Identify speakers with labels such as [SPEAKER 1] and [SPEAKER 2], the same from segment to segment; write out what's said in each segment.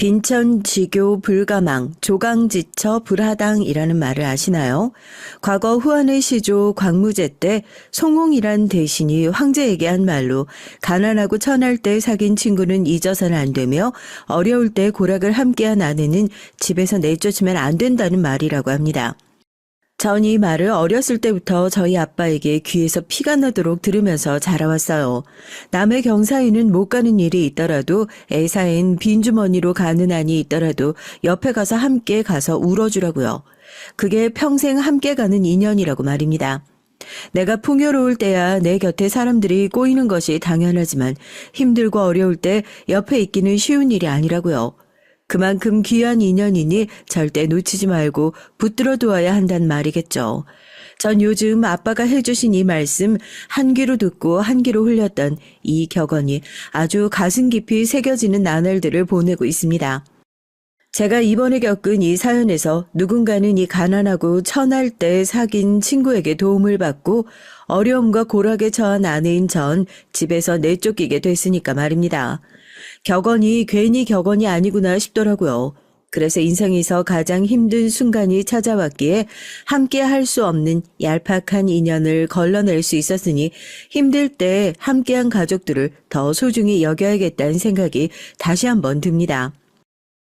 [SPEAKER 1] 빈천지교 불가망, 조강지처 불하당이라는 말을 아시나요? 과거 후한의 시조 광무제 때 송홍이란 대신이 황제에게 한 말로 가난하고 천할 때 사귄 친구는 잊어서는 안 되며 어려울 때 고락을 함께한 아내는 집에서 내쫓으면 안 된다는 말이라고 합니다. 전 이 말을 어렸을 때부터 저희 아빠에게 귀에서 피가 나도록 들으면서 자라왔어요. 남의 경사에는 못 가는 일이 있더라도 애사엔 빈주머니로 가는 안이 있더라도 옆에 가서 함께 가서 울어주라고요. 그게 평생 함께 가는 인연이라고 말입니다. 내가 풍요로울 때야 내 곁에 사람들이 꼬이는 것이 당연하지만 힘들고 어려울 때 옆에 있기는 쉬운 일이 아니라고요. 그만큼 귀한 인연이니 절대 놓치지 말고 붙들어 두어야 한단 말이겠죠. 전 요즘 아빠가 해주신 이 말씀 한 귀로 듣고 한 귀로 흘렸던 이 격언이 아주 가슴 깊이 새겨지는 나날들을 보내고 있습니다. 제가 이번에 겪은 이 사연에서 누군가는 이 가난하고 천할 때 사귄 친구에게 도움을 받고 어려움과 고락에 처한 아내인 전 집에서 내쫓기게 됐으니까 말입니다. 격언이 괜히 격언이 아니구나 싶더라고요. 그래서 인생에서 가장 힘든 순간이 찾아왔기에 함께 할 수 없는 얄팍한 인연을 걸러낼 수 있었으니 힘들 때 함께한 가족들을 더 소중히 여겨야겠다는 생각이 다시 한번 듭니다.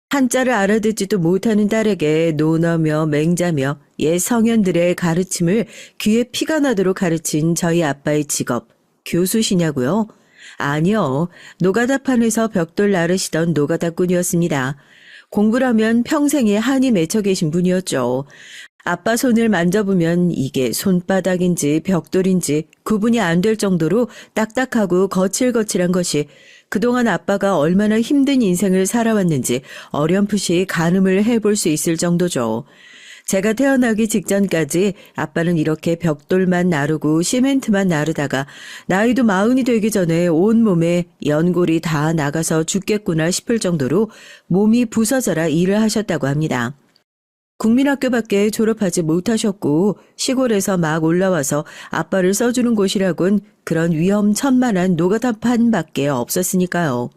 [SPEAKER 1] 한자를 알아듣지도 못하는 딸에게 논어며 맹자며 옛 성현들의 가르침을 귀에 피가 나도록 가르친 저희 아빠의 직업, 교수시냐고요? 아니요. 노가다판에서 벽돌 나르시던 노가다꾼이었습니다. 공부를 하면 평생에 한이 맺혀 계신 분이었죠. 아빠 손을 만져보면 이게 손바닥인지 벽돌인지 구분이 안 될 정도로 딱딱하고 거칠거칠한 것이 그동안 아빠가 얼마나 힘든 인생을 살아왔는지 어렴풋이 가늠을 해볼 수 있을 정도죠. 제가 태어나기 직전까지 아빠는 이렇게 벽돌만 나르고 시멘트만 나르다가 나이도 40이 되기 전에 온몸에 연골이 다 나가서 죽겠구나 싶을 정도로 몸이 부서져라 일을 하셨다고 합니다. 국민학교밖에 졸업하지 못하셨고 시골에서 막 올라와서 아빠를 써주는 곳이라곤 그런 위험천만한 노가다판밖에 없었으니까요.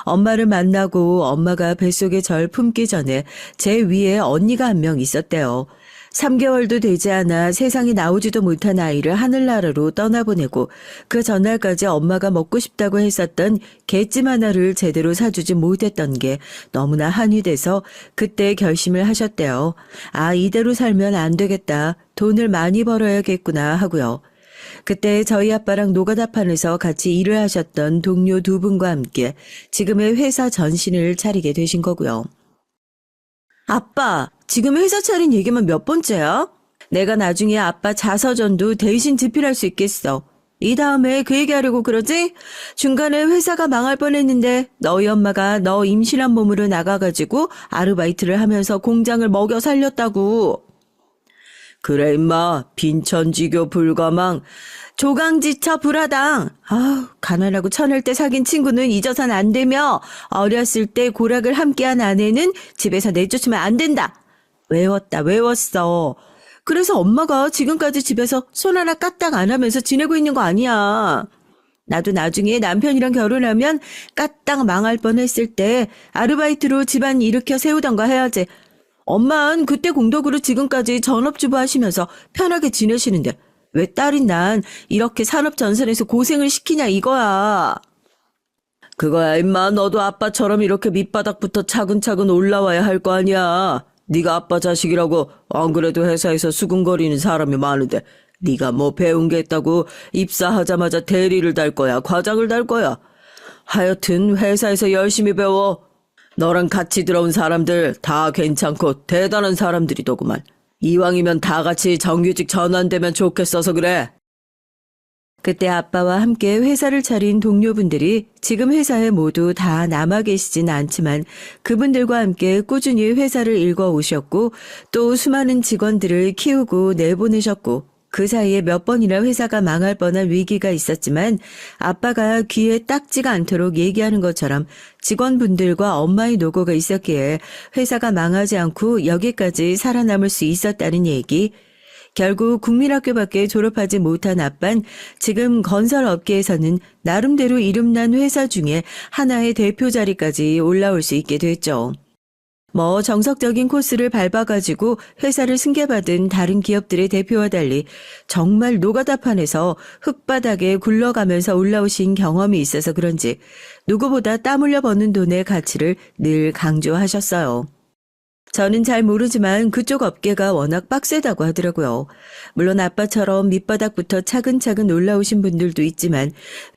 [SPEAKER 1] 엄마를 만나고 엄마가 뱃속에 절 품기 전에 제 위에 언니가 한 명 있었대요. 3개월도 되지 않아 세상에 나오지도 못한 아이를 하늘나라로 떠나보내고 그 전날까지 엄마가 먹고 싶다고 했었던 갯찜 하나를 제대로 사주지 못했던 게 너무나 한이 돼서 그때 결심을 하셨대요. 아, 이대로 살면 안 되겠다. 돈을 많이 벌어야겠구나 하고요. 그때 저희 아빠랑 노가다판에서 같이 일을 하셨던 동료 두 분과 함께 지금의 회사 전신을 차리게 되신 거고요. 아빠, 지금 회사 차린 얘기만 몇 번째야? 내가 나중에 아빠 자서전도 대신 집필할 수 있겠어. 이 다음에 그 얘기하려고 그러지? 중간에 회사가 망할 뻔했는데 너희 엄마가 너 임신한 몸으로 나가가지고 아르바이트를 하면서 공장을 먹여 살렸다고. 그래 임마, 빈천지교 불가망, 조강지처 불하당. 아우, 가난하고 천할 때 사귄 친구는 잊어선 안 되며 어렸을 때 고락을 함께한 아내는 집에서 내쫓으면 안 된다. 외웠어. 그래서 엄마가 지금까지 집에서 손 하나 까딱 안 하면서 지내고 있는 거 아니야. 나도 나중에 남편이랑 결혼하면 까딱 망할 뻔했을 때 아르바이트로 집안 일으켜 세우던가 해야지. 엄마는 그때 공덕으로 지금까지 전업주부 하시면서 편하게 지내시는데 왜 딸인 난 이렇게 산업전선에서 고생을 시키냐 이거야. 그거야 임마, 너도 아빠처럼 이렇게 밑바닥부터 차근차근 올라와야 할 거 아니야. 네가 아빠 자식이라고 안 그래도 회사에서 수군거리는 사람이 많은데 네가 뭐 배운 게 있다고 입사하자마자 대리를 달 거야, 과장을 달 거야. 하여튼 회사에서 열심히 배워. 너랑 같이 들어온 사람들 다 괜찮고 대단한 사람들이더구만. 이왕이면 다 같이 정규직 전환되면 좋겠어서 그래. 그때 아빠와 함께 회사를 차린 동료분들이 지금 회사에 모두 다 남아 계시진 않지만 그분들과 함께 꾸준히 회사를 일궈오셨고 또 수많은 직원들을 키우고 내보내셨고 그 사이에 몇 번이나 회사가 망할 뻔한 위기가 있었지만 아빠가 귀에 딱지가 않도록 얘기하는 것처럼 직원분들과 엄마의 노고가 있었기에 회사가 망하지 않고 여기까지 살아남을 수 있었다는 얘기. 결국 국민학교밖에 졸업하지 못한 아빤 지금 건설업계에서는 나름대로 이름난 회사 중에 하나의 대표 자리까지 올라올 수 있게 됐죠. 뭐 정석적인 코스를 밟아가지고 회사를 승계받은 다른 기업들의 대표와 달리 정말 노가다판에서 흙바닥에 굴러가면서 올라오신 경험이 있어서 그런지 누구보다 땀 흘려 버는 돈의 가치를 늘 강조하셨어요. 저는 잘 모르지만 그쪽 업계가 워낙 빡세다고 하더라고요. 물론 아빠처럼 밑바닥부터 차근차근 올라오신 분들도 있지만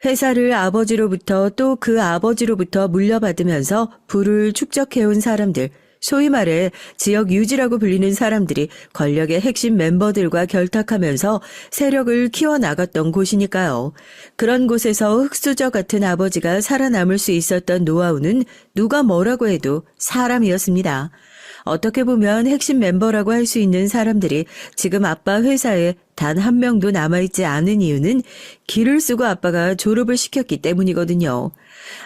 [SPEAKER 1] 회사를 아버지로부터 또 그 아버지로부터 물려받으면서 부를 축적해온 사람들, 소위 말해 지역 유지라고 불리는 사람들이 권력의 핵심 멤버들과 결탁하면서 세력을 키워나갔던 곳이니까요. 그런 곳에서 흙수저 같은 아버지가 살아남을 수 있었던 노하우는 누가 뭐라고 해도 사람이었습니다. 어떻게 보면 핵심 멤버라고 할 수 있는 사람들이 지금 아빠 회사에 단 한 명도 남아있지 않은 이유는 기를 쓰고 아빠가 졸업을 시켰기 때문이거든요.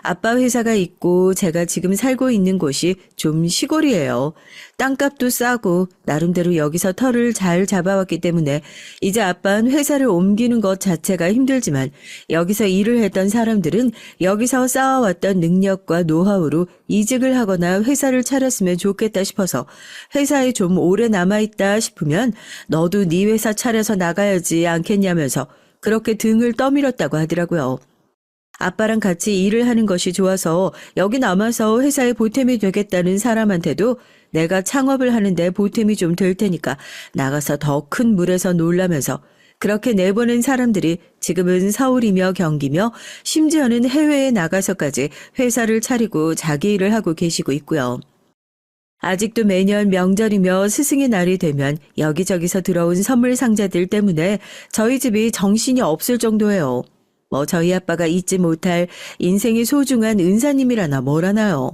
[SPEAKER 1] 아빠 회사가 있고 제가 지금 살고 있는 곳이 좀 시골이에요. 땅값도 싸고 나름대로 여기서 털을 잘 잡아왔기 때문에 이제 아빠는 회사를 옮기는 것 자체가 힘들지만 여기서 일을 했던 사람들은 여기서 쌓아왔던 능력과 노하우로 이직을 하거나 회사를 차렸으면 좋겠다 싶어서 회사에 좀 오래 남아있다 싶으면 너도 네 회사 차려서 나가야지 않겠냐면서 그렇게 등을 떠밀었다고 하더라고요. 아빠랑 같이 일을 하는 것이 좋아서 여기 남아서 회사에 보탬이 되겠다는 사람한테도 내가 창업을 하는데 보탬이 좀 될 테니까 나가서 더 큰 물에서 놀라면서 그렇게 내보낸 사람들이 지금은 서울이며 경기며 심지어는 해외에 나가서까지 회사를 차리고 자기 일을 하고 계시고 있고요. 아직도 매년 명절이며 스승의 날이 되면 여기저기서 들어온 선물 상자들 때문에 저희 집이 정신이 없을 정도예요. 뭐 저희 아빠가 잊지 못할 인생의 소중한 은사님이라나 뭐라나요.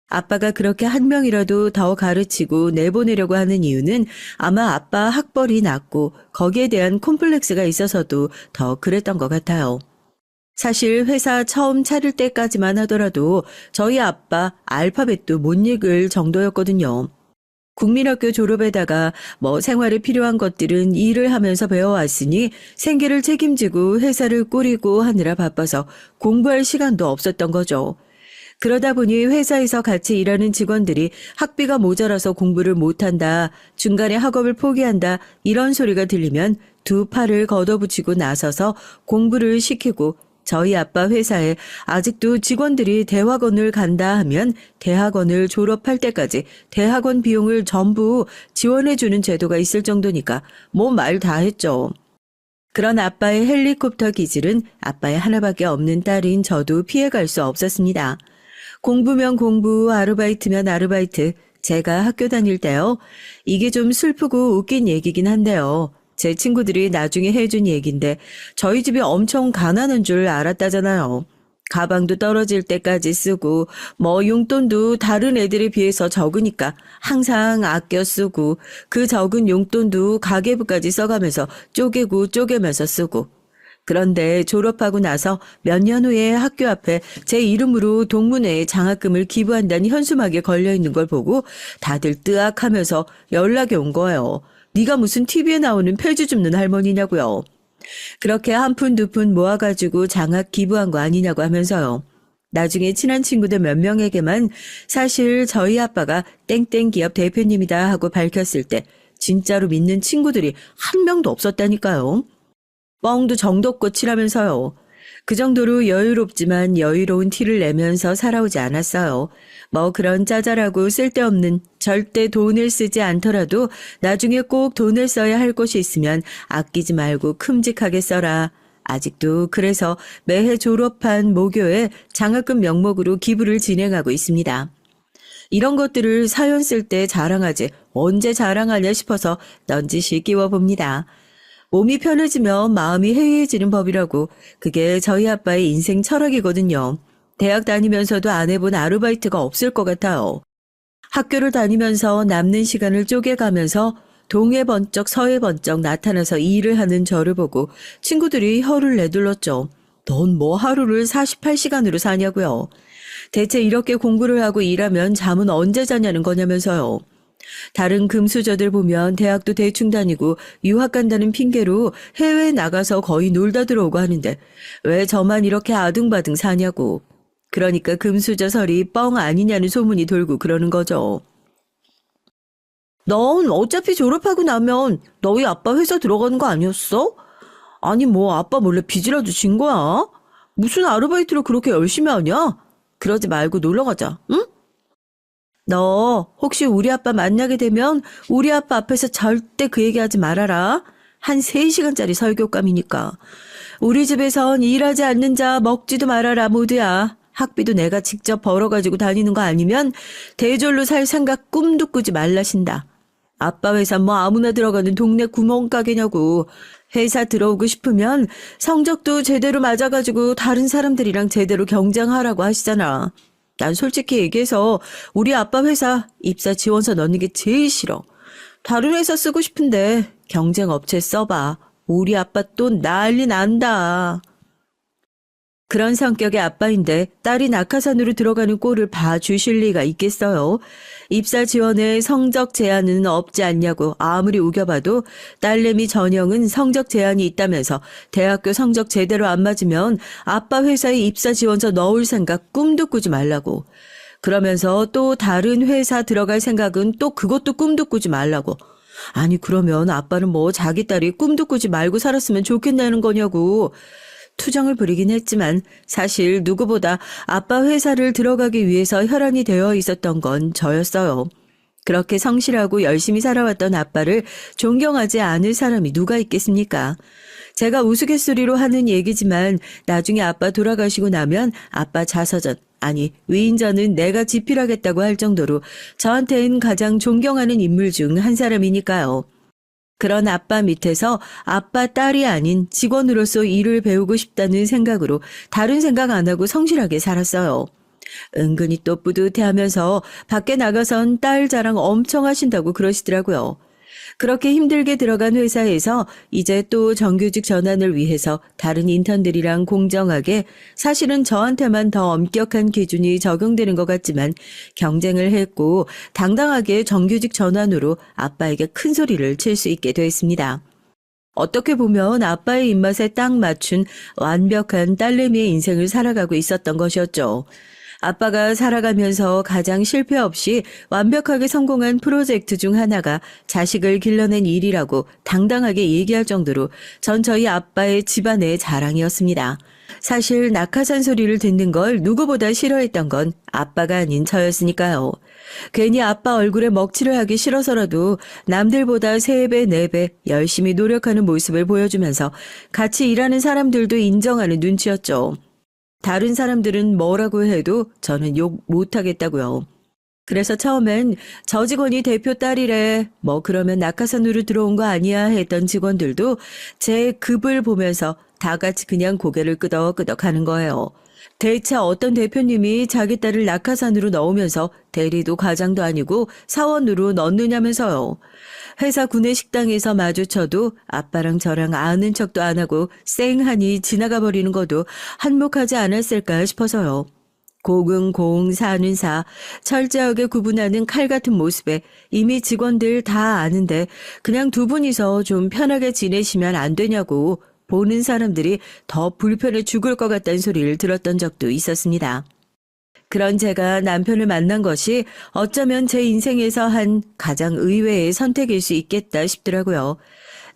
[SPEAKER 1] 아빠가 그렇게 한 명이라도 더 가르치고 내보내려고 하는 이유는 아마 아빠 학벌이 낮고 거기에 대한 콤플렉스가 있어서도 더 그랬던 것 같아요. 사실 회사 처음 차릴 때까지만 하더라도 저희 아빠 알파벳도 못 읽을 정도였거든요. 국민학교 졸업에다가 뭐 생활에 필요한 것들은 일을 하면서 배워왔으니 생계를 책임지고 회사를 꾸리고 하느라 바빠서 공부할 시간도 없었던 거죠. 그러다 보니 회사에서 같이 일하는 직원들이 학비가 모자라서 공부를 못한다, 중간에 학업을 포기한다 이런 소리가 들리면 두 팔을 걷어붙이고 나서서 공부를 시키고 저희 아빠 회사에 아직도 직원들이 대학원을 간다 하면 대학원을 졸업할 때까지 대학원 비용을 전부 지원해주는 제도가 있을 정도니까 뭐 말 다 했죠. 그런 아빠의 헬리콥터 기질은 아빠의 하나밖에 없는 딸인 저도 피해갈 수 없었습니다. 공부면 공부, 아르바이트면 아르바이트. 제가 학교 다닐 때요. 이게 좀 슬프고 웃긴 얘기긴 한데요. 제 친구들이 나중에 해준 얘긴데 저희 집이 엄청 가난한 줄 알았다잖아요. 가방도 떨어질 때까지 쓰고 뭐 용돈도 다른 애들에 비해서 적으니까 항상 아껴 쓰고 그 적은 용돈도 가계부까지 써가면서 쪼개고 쪼개면서 쓰고 그런데 졸업하고 나서 몇 년 후에 학교 앞에 제 이름으로 동문회에 장학금을 기부한다는 현수막에 걸려있는 걸 보고 다들 뜨악하면서 연락이 온 거예요. 네가 무슨 TV에 나오는 폐지 줍는 할머니냐고요. 그렇게 한 푼 두 푼 모아가지고 장학 기부한 거 아니냐고 하면서요. 나중에 친한 친구들 몇 명에게만 사실 저희 아빠가 땡땡 기업 대표님이다 하고 밝혔을 때 진짜로 믿는 친구들이 한 명도 없었다니까요. 뻥도 정도껏 치라면서요. 그 정도로 여유롭지만 여유로운 티를 내면서 살아오지 않았어요. 뭐 그런 짜잘하고 쓸데없는 절대 돈을 쓰지 않더라도 나중에 꼭 돈을 써야 할 것이 있으면 아끼지 말고 큼직하게 써라. 아직도 그래서 매해 졸업한 모교에 장학금 명목으로 기부를 진행하고 있습니다. 이런 것들을 사연 쓸 때 자랑하지 언제 자랑하냐 싶어서 넌지시 끼워봅니다. 몸이 편해지면 마음이 해이해지는 법이라고 그게 저희 아빠의 인생 철학이거든요. 대학 다니면서도 안 해본 아르바이트가 없을 것 같아요. 학교를 다니면서 남는 시간을 쪼개가면서 동해 번쩍 서해 번쩍 나타나서 일을 하는 저를 보고 친구들이 혀를 내둘렀죠. 넌 뭐 하루를 48시간으로 사냐고요. 대체 이렇게 공부를 하고 일하면 잠은 언제 자냐는 거냐면서요. 다른 금수저들 보면 대학도 대충 다니고 유학 간다는 핑계로 해외에 나가서 거의 놀다 들어오고 하는데 왜 저만 이렇게 아등바등 사냐고. 그러니까 금수저 설이 뻥 아니냐는 소문이 돌고 그러는 거죠. 넌 어차피 졸업하고 나면 너희 아빠 회사 들어가는 거 아니었어? 아니 뭐 아빠 몰래 빚이라도 진 거야? 무슨 아르바이트로 그렇게 열심히 하냐? 그러지 말고 놀러 가자, 응? 너 혹시 우리 아빠 만나게 되면 우리 아빠 앞에서 절대 그 얘기하지 말아라. 한 3시간짜리 설교감이니까. 우리 집에선 일하지 않는 자 먹지도 말아라 모두야. 학비도 내가 직접 벌어가지고 다니는 거 아니면 대졸로 살 생각 꿈도 꾸지 말라신다. 아빠 회사 뭐 아무나 들어가는 동네 구멍가게냐고. 회사 들어오고 싶으면 성적도 제대로 맞아가지고 다른 사람들이랑 제대로 경쟁하라고 하시잖아. 난 솔직히 얘기해서 우리 아빠 회사 입사 지원서 넣는 게 제일 싫어. 다른 회사 쓰고 싶은데 경쟁 업체 써봐. 우리 아빠 또 난리 난다. 그런 성격의 아빠인데 딸이 낙하산으로 들어가는 꼴을 봐주실 리가 있겠어요. 입사 지원에 성적 제한은 없지 않냐고 아무리 우겨봐도 딸내미 전영은 성적 제한이 있다면서 대학교 성적 제대로 안 맞으면 아빠 회사에 입사 지원서 넣을 생각 꿈도 꾸지 말라고. 그러면서 또 다른 회사 들어갈 생각은 또 그것도 꿈도 꾸지 말라고. 아니 그러면 아빠는 뭐 자기 딸이 꿈도 꾸지 말고 살았으면 좋겠다는 거냐고. 투정을 부리긴 했지만 사실 누구보다 아빠 회사를 들어가기 위해서 혈안이 되어 있었던 건 저였어요. 그렇게 성실하고 열심히 살아왔던 아빠를 존경하지 않을 사람이 누가 있겠습니까? 제가 우스갯소리로 하는 얘기지만 나중에 아빠 돌아가시고 나면 아빠 자서전, 아니 위인전은 내가 집필하겠다고 할 정도로 저한테는 가장 존경하는 인물 중 한 사람이니까요. 그런 아빠 밑에서 아빠 딸이 아닌 직원으로서 일을 배우고 싶다는 생각으로 다른 생각 안 하고 성실하게 살았어요. 은근히 또 뿌듯해하면서 밖에 나가선 딸 자랑 엄청 하신다고 그러시더라고요. 그렇게 힘들게 들어간 회사에서 이제 또 정규직 전환을 위해서 다른 인턴들이랑 공정하게 사실은 저한테만 더 엄격한 기준이 적용되는 것 같지만 경쟁을 했고 당당하게 정규직 전환으로 아빠에게 큰 소리를 칠 수 있게 됐습니다. 어떻게 보면 아빠의 입맛에 딱 맞춘 완벽한 딸내미의 인생을 살아가고 있었던 것이었죠. 아빠가 살아가면서 가장 실패 없이 완벽하게 성공한 프로젝트 중 하나가 자식을 길러낸 일이라고 당당하게 얘기할 정도로 전 저희 아빠의 집안의 자랑이었습니다. 사실 낙하산 소리를 듣는 걸 누구보다 싫어했던 건 아빠가 아닌 저였으니까요. 괜히 아빠 얼굴에 먹칠을 하기 싫어서라도 남들보다 3배, 4배 열심히 노력하는 모습을 보여주면서 같이 일하는 사람들도 인정하는 눈치였죠. 다른 사람들은 뭐라고 해도 저는 욕 못하겠다고요. 그래서 처음엔 저 직원이 대표 딸이래, 뭐 그러면 낙하산으로 들어온 거 아니야 했던 직원들도 제 급을 보면서 다 같이 그냥 고개를 끄덕끄덕 하는 거예요. 대체 어떤 대표님이 자기 딸을 낙하산으로 넣으면서 대리도 과장도 아니고 사원으로 넣느냐면서요. 회사 구내식당에서 마주쳐도 아빠랑 저랑 아는 척도 안 하고 쌩하니 지나가 버리는 것도 한몫하지 않았을까 싶어서요. 공은 공, 사는 사, 철저하게 구분하는 칼 같은 모습에 이미 직원들 다 아는데 그냥 두 분이서 좀 편하게 지내시면 안 되냐고 보는 사람들이 더 불편해 죽을 것 같다는 소리를 들었던 적도 있었습니다. 그런 제가 남편을 만난 것이 어쩌면 제 인생에서 한 가장 의외의 선택일 수 있겠다 싶더라고요.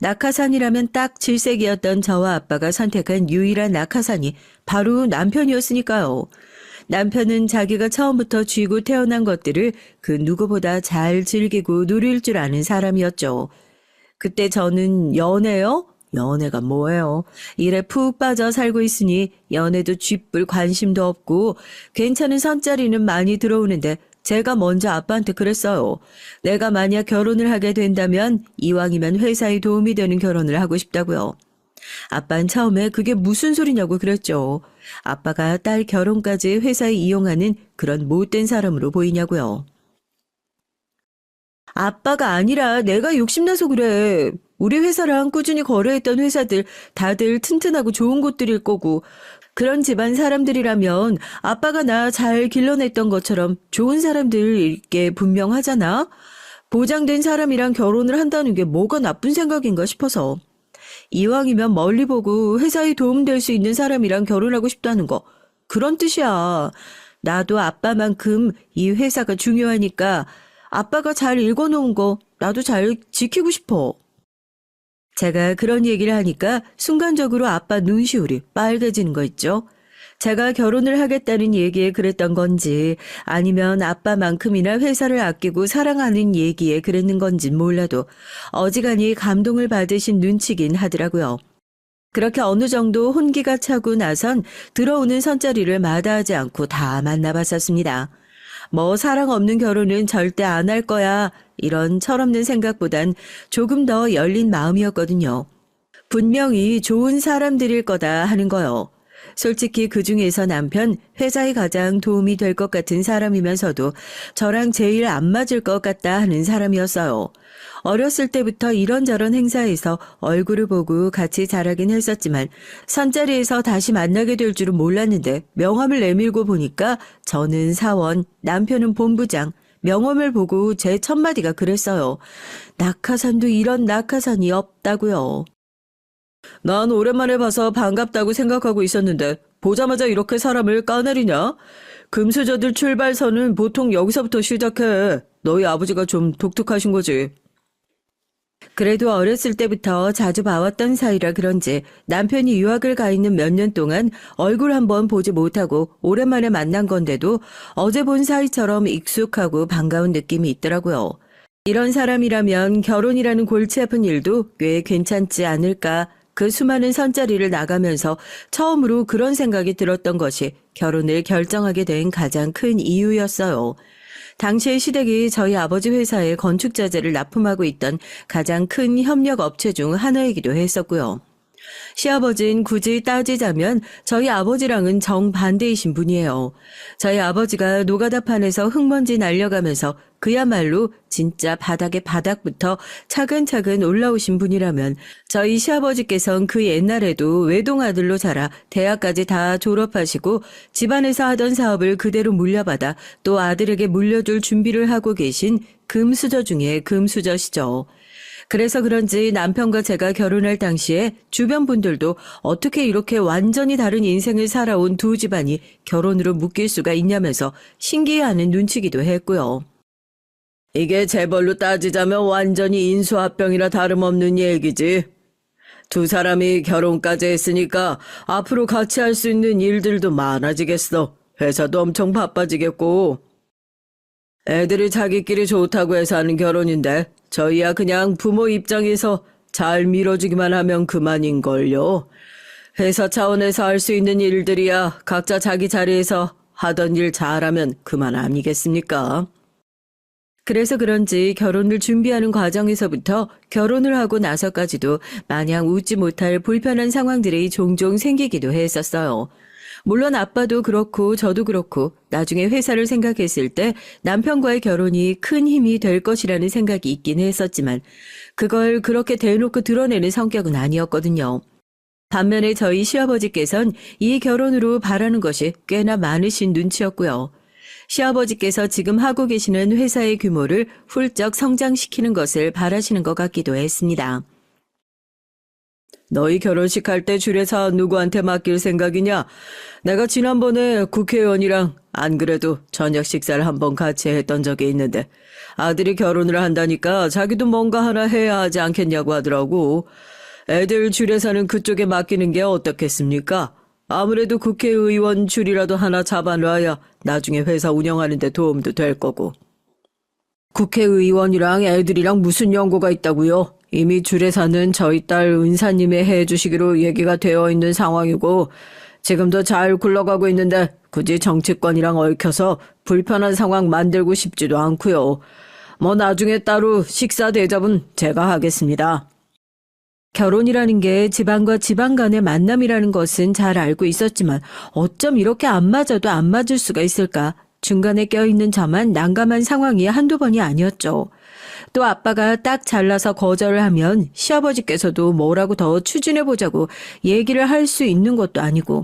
[SPEAKER 1] 낙하산이라면 딱 질색이었던 저와 아빠가 선택한 유일한 낙하산이 바로 남편이었으니까요. 남편은 자기가 처음부터 쥐고 태어난 것들을 그 누구보다 잘 즐기고 누릴 줄 아는 사람이었죠. 그때 저는 연애요? 연애가 뭐예요? 일에 푹 빠져 살고 있으니 연애도 쥐뿔 관심도 없고 괜찮은 선자리는 많이 들어오는데 제가 먼저 아빠한테 그랬어요. 내가 만약 결혼을 하게 된다면 이왕이면 회사에 도움이 되는 결혼을 하고 싶다고요. 아빠는 처음에 그게 무슨 소리냐고 그랬죠. 아빠가 딸 결혼까지 회사에 이용하는 그런 못된 사람으로 보이냐고요. 아빠가 아니라 내가 욕심나서 그래. 우리 회사랑 꾸준히 거래했던 회사들 다들 튼튼하고 좋은 곳들일 거고 그런 집안 사람들이라면 아빠가 나 잘 길러냈던 것처럼 좋은 사람들일 게 분명하잖아. 보장된 사람이랑 결혼을 한다는 게 뭐가 나쁜 생각인가 싶어서. 이왕이면 멀리 보고 회사에 도움될 수 있는 사람이랑 결혼하고 싶다는 거. 그런 뜻이야. 나도 아빠만큼 이 회사가 중요하니까 아빠가 잘 읽어놓은 거 나도 잘 지키고 싶어. 제가 그런 얘기를 하니까 순간적으로 아빠 눈시울이 빨개지는 거 있죠. 제가 결혼을 하겠다는 얘기에 그랬던 건지 아니면 아빠만큼이나 회사를 아끼고 사랑하는 얘기에 그랬는 건진 몰라도 어지간히 감동을 받으신 눈치긴 하더라고요. 그렇게 어느 정도 혼기가 차고 나선 들어오는 선자리를 마다하지 않고 다 만나봤었습니다. 뭐 사랑 없는 결혼은 절대 안 할 거야 이런 철없는 생각보단 조금 더 열린 마음이었거든요. 분명히 좋은 사람들일 거다 하는 거요. 솔직히 그중에서 남편 회사에 가장 도움이 될 것 같은 사람이면서도 저랑 제일 안 맞을 것 같다 하는 사람이었어요. 어렸을 때부터 이런저런 행사에서 얼굴을 보고 같이 자라긴 했었지만 선자리에서 다시 만나게 될 줄은 몰랐는데 명함을 내밀고 보니까 저는 사원, 남편은 본부장, 명함을 보고 제 첫마디가 그랬어요. 낙하산도 이런 낙하산이 없다고요. 난 오랜만에 봐서 반갑다고 생각하고 있었는데 보자마자 이렇게 사람을 까내리냐? 금수저들 출발선은 보통 여기서부터 시작해. 너희 아버지가 좀 독특하신 거지. 그래도 어렸을 때부터 자주 봐왔던 사이라 그런지 남편이 유학을 가 있는 몇 년 동안 얼굴 한번 보지 못하고 오랜만에 만난 건데도 어제 본 사이처럼 익숙하고 반가운 느낌이 있더라고요. 이런 사람이라면 결혼이라는 골치 아픈 일도 꽤 괜찮지 않을까. 그 수많은 선자리를 나가면서 처음으로 그런 생각이 들었던 것이 결혼을 결정하게 된 가장 큰 이유였어요. 당시의 시댁이 저희 아버지 회사에 건축자재를 납품하고 있던 가장 큰 협력 업체 중 하나이기도 했었고요. 시아버지는 굳이 따지자면 저희 아버지랑은 정반대이신 분이에요. 저희 아버지가 노가다판에서 흙먼지 날려가면서 그야말로 진짜 바닥의 바닥부터 차근차근 올라오신 분이라면 저희 시아버지께서는 그 옛날에도 외동아들로 자라 대학까지 다 졸업하시고 집안에서 하던 사업을 그대로 물려받아 또 아들에게 물려줄 준비를 하고 계신 금수저 중에 금수저시죠. 그래서 그런지 남편과 제가 결혼할 당시에 주변 분들도 어떻게 이렇게 완전히 다른 인생을 살아온 두 집안이 결혼으로 묶일 수가 있냐면서 신기해하는 눈치기도 했고요. 이게 재벌로 따지자면 완전히 인수합병이라 다름없는 얘기지. 두 사람이 결혼까지 했으니까 앞으로 같이 할 수 있는 일들도 많아지겠어. 회사도 엄청 바빠지겠고. 애들이 자기끼리 좋다고 해서 하는 결혼인데 저희야 그냥 부모 입장에서 잘 밀어주기만 하면 그만인걸요. 회사 차원에서 할 수 있는 일들이야 각자 자기 자리에서 하던 일 잘하면 그만 아니겠습니까? 그래서 그런지 결혼을 준비하는 과정에서부터 결혼을 하고 나서까지도 마냥 웃지 못할 불편한 상황들이 종종 생기기도 했었어요. 물론 아빠도 그렇고 저도 그렇고 나중에 회사를 생각했을 때 남편과의 결혼이 큰 힘이 될 것이라는 생각이 있긴 했었지만 그걸 그렇게 대놓고 드러내는 성격은 아니었거든요. 반면에 저희 시아버지께서는 이 결혼으로 바라는 것이 꽤나 많으신 눈치였고요. 시아버지께서 지금 하고 계시는 회사의 규모를 훌쩍 성장시키는 것을 바라시는 것 같기도 했습니다. 너희 결혼식 할 때 주례사 누구한테 맡길 생각이냐? 내가 지난번에 국회의원이랑 안 그래도 저녁 식사를 한번 같이 했던 적이 있는데 아들이 결혼을 한다니까 자기도 뭔가 하나 해야 하지 않겠냐고 하더라고. 애들 주례사는 그쪽에 맡기는 게 어떻겠습니까? 아무래도 국회의원 줄이라도 하나 잡아놔야 나중에 회사 운영하는 데 도움도 될 거고. 국회의원이랑 애들이랑 무슨 연고가 있다고요? 이미 주례사는 저희 딸 은사님이 해주시기로 얘기가 되어 있는 상황이고 지금도 잘 굴러가고 있는데 굳이 정치권이랑 얽혀서 불편한 상황 만들고 싶지도 않고요. 뭐 나중에 따로 식사 대접은 제가 하겠습니다. 결혼이라는 게 집안과 집안 간의 만남이라는 것은 잘 알고 있었지만 어쩜 이렇게 안 맞아도 안 맞을 수가 있을까? 중간에 껴있는 저만 난감한 상황이 한두 번이 아니었죠. 또 아빠가 딱 잘라서 거절을 하면 시아버지께서도 뭐라고 더 추진해보자고 얘기를 할 수 있는 것도 아니고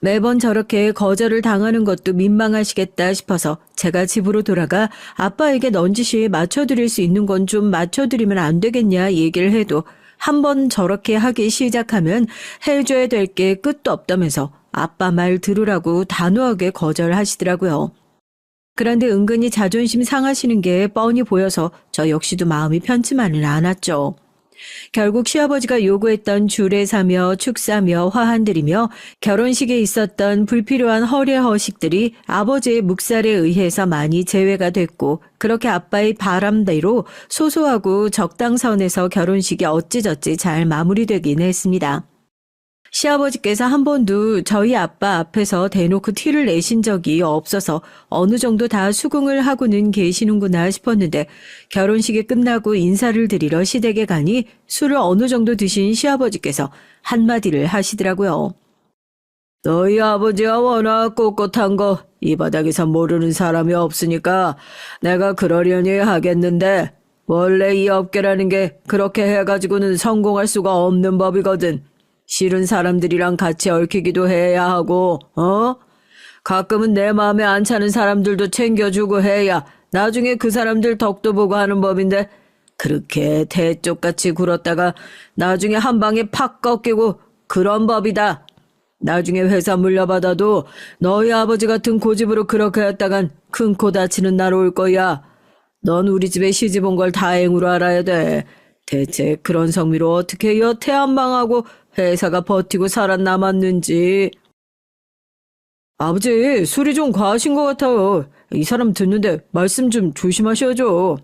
[SPEAKER 1] 매번 저렇게 거절을 당하는 것도 민망하시겠다 싶어서 제가 집으로 돌아가 아빠에게 넌지시 맞춰드릴 수 있는 건 좀 맞춰드리면 안 되겠냐 얘기를 해도 한 번 저렇게 하기 시작하면 해줘야 될 게 끝도 없다면서 아빠 말 들으라고 단호하게 거절하시더라고요. 그런데 은근히 자존심 상하시는 게 뻔히 보여서 저 역시도 마음이 편치만은 않았죠. 결국 시아버지가 요구했던 주례사며 축사며 화환들이며 결혼식에 있었던 불필요한 허례허식들이 아버지의 묵살에 의해서 많이 제외가 됐고 그렇게 아빠의 바람대로 소소하고 적당선에서 결혼식이 어찌저찌 잘 마무리되긴 했습니다. 시아버지께서 한 번도 저희 아빠 앞에서 대놓고 티를 내신 적이 없어서 어느 정도 다 수긍을 하고는 계시는구나 싶었는데 결혼식이 끝나고 인사를 드리러 시댁에 가니 술을 어느 정도 드신 시아버지께서 한마디를 하시더라고요. 너희 아버지가 워낙 꼿꼿한 거 이 바닥에서 모르는 사람이 없으니까 내가 그러려니 하겠는데 원래 이 업계라는 게 그렇게 해가지고는 성공할 수가 없는 법이거든. 싫은 사람들이랑 같이 얽히기도 해야 하고, 가끔은 내 마음에 안 차는 사람들도 챙겨주고 해야 나중에 그 사람들 덕도 보고 하는 법인데 그렇게 대쪽같이 굴었다가 나중에 한 방에 팍 꺾이고 그런 법이다. 나중에 회사 물려받아도 너희 아버지 같은 고집으로 그렇게 했다간 큰 코 다치는 날 올 거야. 넌 우리 집에 시집 온 걸 다행으로 알아야 돼. 대체 그런 성미로 어떻게 여태 안 망하고 회사가 버티고 살아남았는지. 아버지, 술이 좀 과하신 것 같아요. 이 사람 듣는데 말씀 좀 조심하셔야죠.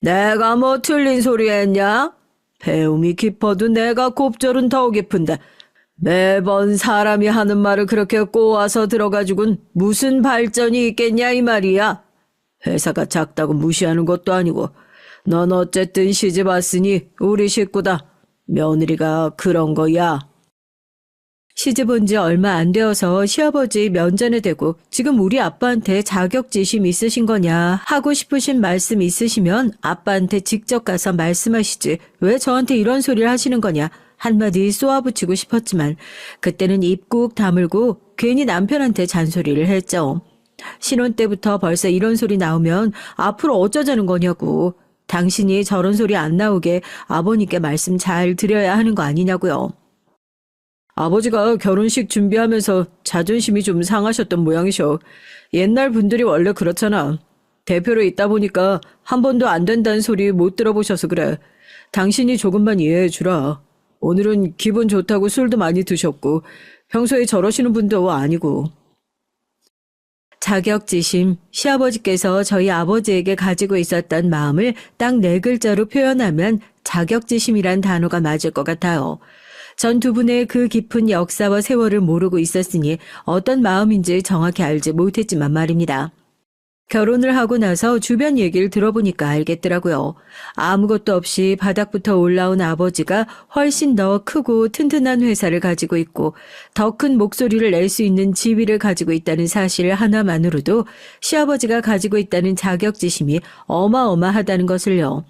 [SPEAKER 1] 내가 뭐 틀린 소리 했냐? 배움이 깊어도 내가 곱절은 더 깊은데 매번 사람이 하는 말을 그렇게 꼬아서 들어가지고는 무슨 발전이 있겠냐 이 말이야. 회사가 작다고 무시하는 것도 아니고 넌 어쨌든 시집 왔으니 우리 식구다. 며느리가 그런 거야. 시집 온 지 얼마 안 되어서 시아버지 면전에 대고 지금 우리 아빠한테 자격지심 있으신 거냐 하고 싶으신 말씀 있으시면 아빠한테 직접 가서 말씀하시지 왜 저한테 이런 소리를 하시는 거냐 한마디 쏘아붙이고 싶었지만 그때는 입 꾹 다물고 괜히 남편한테 잔소리를 했죠. 신혼 때부터 벌써 이런 소리 나오면 앞으로 어쩌자는 거냐고. 당신이 저런 소리 안 나오게 아버님께 말씀 잘 드려야 하는 거 아니냐고요. 아버지가 결혼식 준비하면서 자존심이 좀 상하셨던 모양이셔. 옛날 분들이 원래 그렇잖아. 대표로 있다 보니까 한 번도 안 된다는 소리 못 들어보셔서 그래. 당신이 조금만 이해해 주라. 오늘은 기분 좋다고 술도 많이 드셨고 평소에 저러시는 분도 아니고. 자격지심, 시아버지께서 저희 아버지에게 가지고 있었던 마음을 딱 4글자로 표현하면 자격지심이란 단어가 맞을 것 같아요. 전 두 분의 그 깊은 역사와 세월을 모르고 있었으니 어떤 마음인지 정확히 알지 못했지만 말입니다. 결혼을 하고 나서 주변 얘기를 들어보니까 알겠더라고요. 아무것도 없이 바닥부터 올라온 아버지가 훨씬 더 크고 튼튼한 회사를 가지고 있고 더 큰 목소리를 낼 수 있는 지위를 가지고 있다는 사실 하나만으로도 시아버지가 가지고 있다는 자격지심이 어마어마하다는 것을요.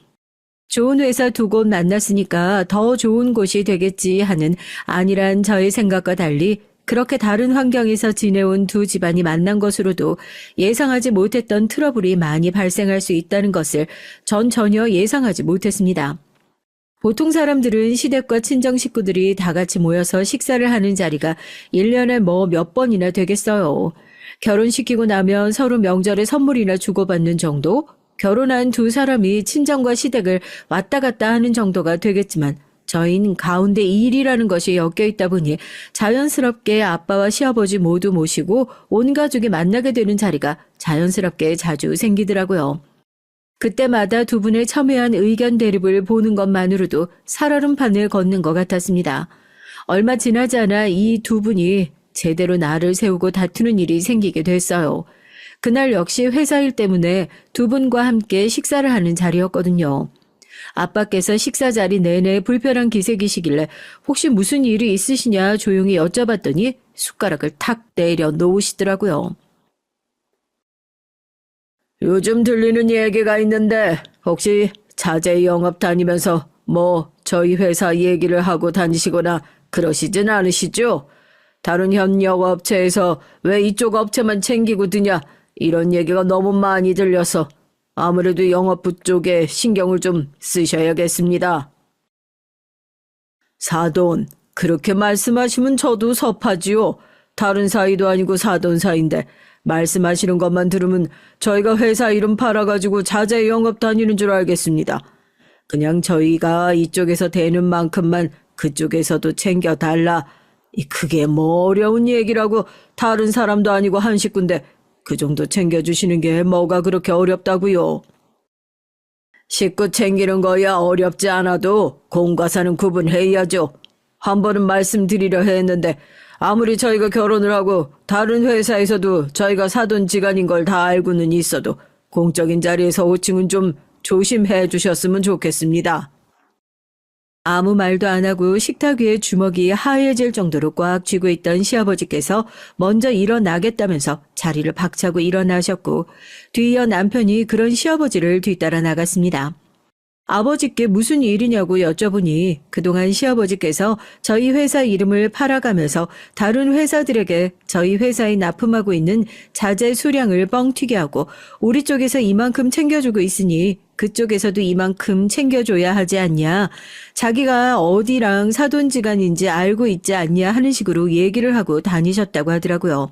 [SPEAKER 1] 좋은 회사 두 곳 만났으니까 더 좋은 곳이 되겠지 하는 안일한 저의 생각과 달리 그렇게 다른 환경에서 지내온 두 집안이 만난 것으로도 예상하지 못했던 트러블이 많이 발생할 수 있다는 것을 전 전혀 예상하지 못했습니다. 보통 사람들은 시댁과 친정 식구들이 다 같이 모여서 식사를 하는 자리가 1년에 뭐 몇 번이나 되겠어요. 결혼시키고 나면 서로 명절에 선물이나 주고받는 정도? 결혼한 두 사람이 친정과 시댁을 왔다 갔다 하는 정도가 되겠지만 저희는 가운데 일이라는 것이 엮여 있다 보니 자연스럽게 아빠와 시아버지 모두 모시고 온 가족이 만나게 되는 자리가 자연스럽게 자주 생기더라고요. 그때마다 두 분의 첨예한 의견 대립을 보는 것만으로도 살얼음판을 걷는 것 같았습니다. 얼마 지나지 않아 이 두 분이 제대로 날을 세우고 다투는 일이 생기게 됐어요. 그날 역시 회사 일 때문에 두 분과 함께 식사를 하는 자리였거든요. 아빠께서 식사 자리 내내 불편한 기색이시길래 혹시 무슨 일이 있으시냐 조용히 여쭤봤더니 숟가락을 탁 내려 놓으시더라고요. 요즘 들리는 얘기가 있는데 혹시 자재 영업 다니면서 뭐 저희 회사 얘기를 하고 다니시거나 그러시진 않으시죠?
[SPEAKER 2] 다른 현역 업체에서 왜 이쪽 업체만 챙기고 드냐 이런 얘기가 너무 많이 들려서 아무래도 영업부 쪽에 신경을 좀 쓰셔야겠습니다. 사돈, 그렇게 말씀하시면 저도 섭하지요. 다른 사이도 아니고 사돈 사이인데 말씀하시는 것만 들으면 저희가 회사 이름 팔아가지고 자재 영업 다니는 줄 알겠습니다. 그냥 저희가 이쪽에서 되는 만큼만 그쪽에서도 챙겨달라. 그게 뭐 어려운 얘기라고. 다른 사람도 아니고 한 식구인데 그 정도 챙겨주시는 게 뭐가 그렇게 어렵다고요. 식구 챙기는 거야 어렵지 않아도 공과사는 구분해야죠. 한 번은 말씀드리려 했는데 아무리 저희가 결혼을 하고 다른 회사에서도 저희가 사돈지간인 걸 다 알고는 있어도 공적인 자리에서 호칭은 좀 조심해 주셨으면 좋겠습니다. 아무 말도 안 하고 식탁 위에 주먹이 하얘질 정도로 꽉 쥐고 있던 시아버지께서 먼저 일어나겠다면서 자리를 박차고 일어나셨고 뒤이어 남편이 그런 시아버지를 뒤따라 나갔습니다. 아버지께 무슨 일이냐고 여쭤보니 그동안 시아버지께서 저희 회사 이름을 팔아가면서 다른 회사들에게 저희 회사에 납품하고 있는 자재 수량을 뻥튀기 하고 우리 쪽에서 이만큼 챙겨주고 있으니 그쪽에서도 이만큼 챙겨줘야 하지 않냐. 자기가 어디랑 사돈지간인지 알고 있지 않냐 하는 식으로 얘기를 하고 다니셨다고 하더라고요.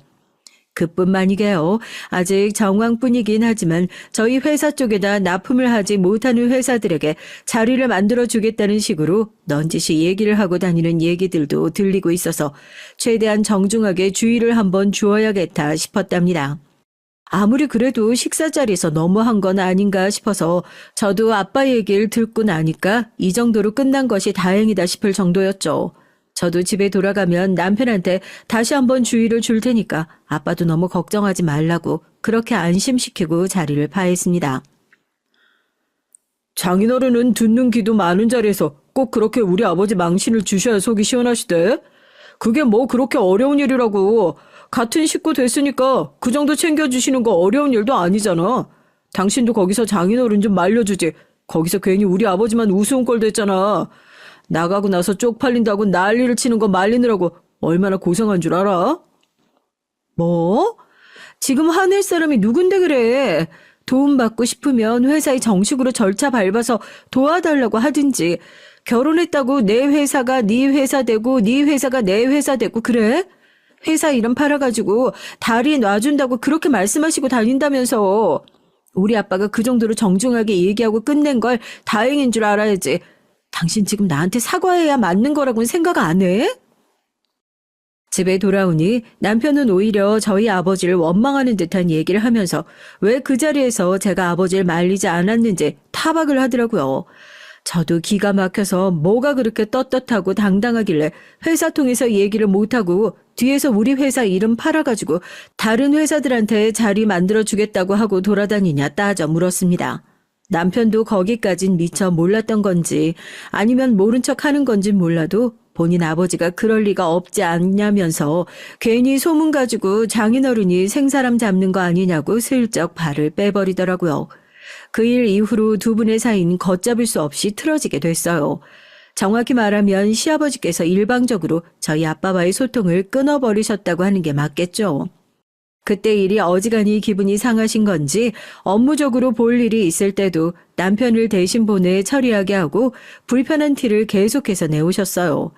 [SPEAKER 2] 그뿐만이게요. 아직 정황뿐이긴 하지만 저희 회사 쪽에다 납품을 하지 못하는 회사들에게 자리를 만들어주겠다는 식으로 넌지시 얘기를 하고 다니는 얘기들도 들리고 있어서 최대한 정중하게 주의를 한번 주어야겠다 싶었답니다. 아무리 그래도 식사 자리에서 너무한 건 아닌가 싶어서 저도 아빠 얘기를 듣고 나니까 이 정도로 끝난 것이 다행이다 싶을 정도였죠. 저도 집에 돌아가면 남편한테 다시 한번 주의를 줄 테니까 아빠도 너무 걱정하지 말라고 그렇게 안심시키고 자리를 파했습니다. 장인어른은 듣는 귀도 많은 자리에서 꼭 그렇게 우리 아버지 망신을 주셔야 속이 시원하시대? 그게 뭐 그렇게 어려운 일이라고. 같은 식구 됐으니까 그 정도 챙겨주시는 거 어려운 일도 아니잖아. 당신도 거기서 장인어른 좀 말려주지. 거기서 괜히 우리 아버지만 우스운 꼴 됐잖아. 나가고 나서 쪽팔린다고 난리를 치는 거 말리느라고 얼마나 고생한 줄 알아? 뭐? 지금 화낼 사람이 누군데 그래? 도움받고 싶으면 회사에 정식으로 절차 밟아서 도와달라고 하든지 결혼했다고 내 회사가 네 회사 되고 네 회사가 내 회사 되고 그래? 회사 이름 팔아가지고 다리 놔준다고 그렇게 말씀하시고 다닌다면서. 우리 아빠가 그 정도로 정중하게 얘기하고 끝낸 걸 다행인 줄 알아야지. 당신 지금 나한테 사과해야 맞는 거라고는 생각 안 해? 집에 돌아오니 남편은 오히려 저희 아버지를 원망하는 듯한 얘기를 하면서 왜 그 자리에서 제가 아버지를 말리지 않았는지 타박을 하더라고요. 저도 기가 막혀서 뭐가 그렇게 떳떳하고 당당하길래 회사 통해서 얘기를 못하고 뒤에서 우리 회사 이름 팔아가지고 다른 회사들한테 자리 만들어주겠다고 하고 돌아다니냐 따져 물었습니다. 남편도 거기까진 미처 몰랐던 건지 아니면 모른 척 하는 건진 몰라도 본인 아버지가 그럴 리가 없지 않냐면서 괜히 소문 가지고 장인어른이 생사람 잡는 거 아니냐고 슬쩍 발을 빼버리더라고요. 그 일 이후로 두 분의 사이는 걷잡을 수 없이 틀어지게 됐어요. 정확히 말하면 시아버지께서 일방적으로 저희 아빠와의 소통을 끊어버리셨다고 하는 게 맞겠죠. 그때 일이 어지간히 기분이 상하신 건지 업무적으로 볼 일이 있을 때도 남편을 대신 보내 처리하게 하고 불편한 티를 계속해서 내오셨어요.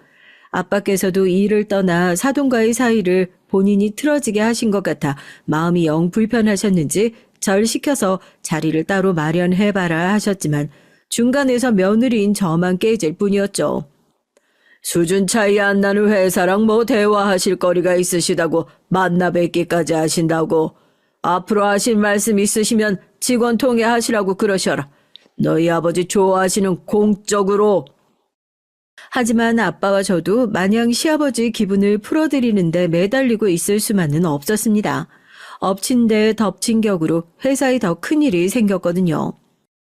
[SPEAKER 2] 아빠께서도 일을 떠나 사돈과의 사이를 본인이 틀어지게 하신 것 같아 마음이 영 불편하셨는지 절 시켜서 자리를 따로 마련해봐라 하셨지만 중간에서 며느리인 저만 깨질 뿐이었죠. 수준 차이 안 나는 회사랑 뭐 대화하실 거리가 있으시다고 만나 뵙기까지 하신다고. 앞으로 하실 말씀 있으시면 직원 통해 하시라고 그러셔라. 너희 아버지 좋아하시는 공적으로. 하지만 아빠와 저도 마냥 시아버지 기분을 풀어드리는데 매달리고 있을 수만은 없었습니다. 엎친 데 덮친 격으로 회사에 더 큰일이 생겼거든요.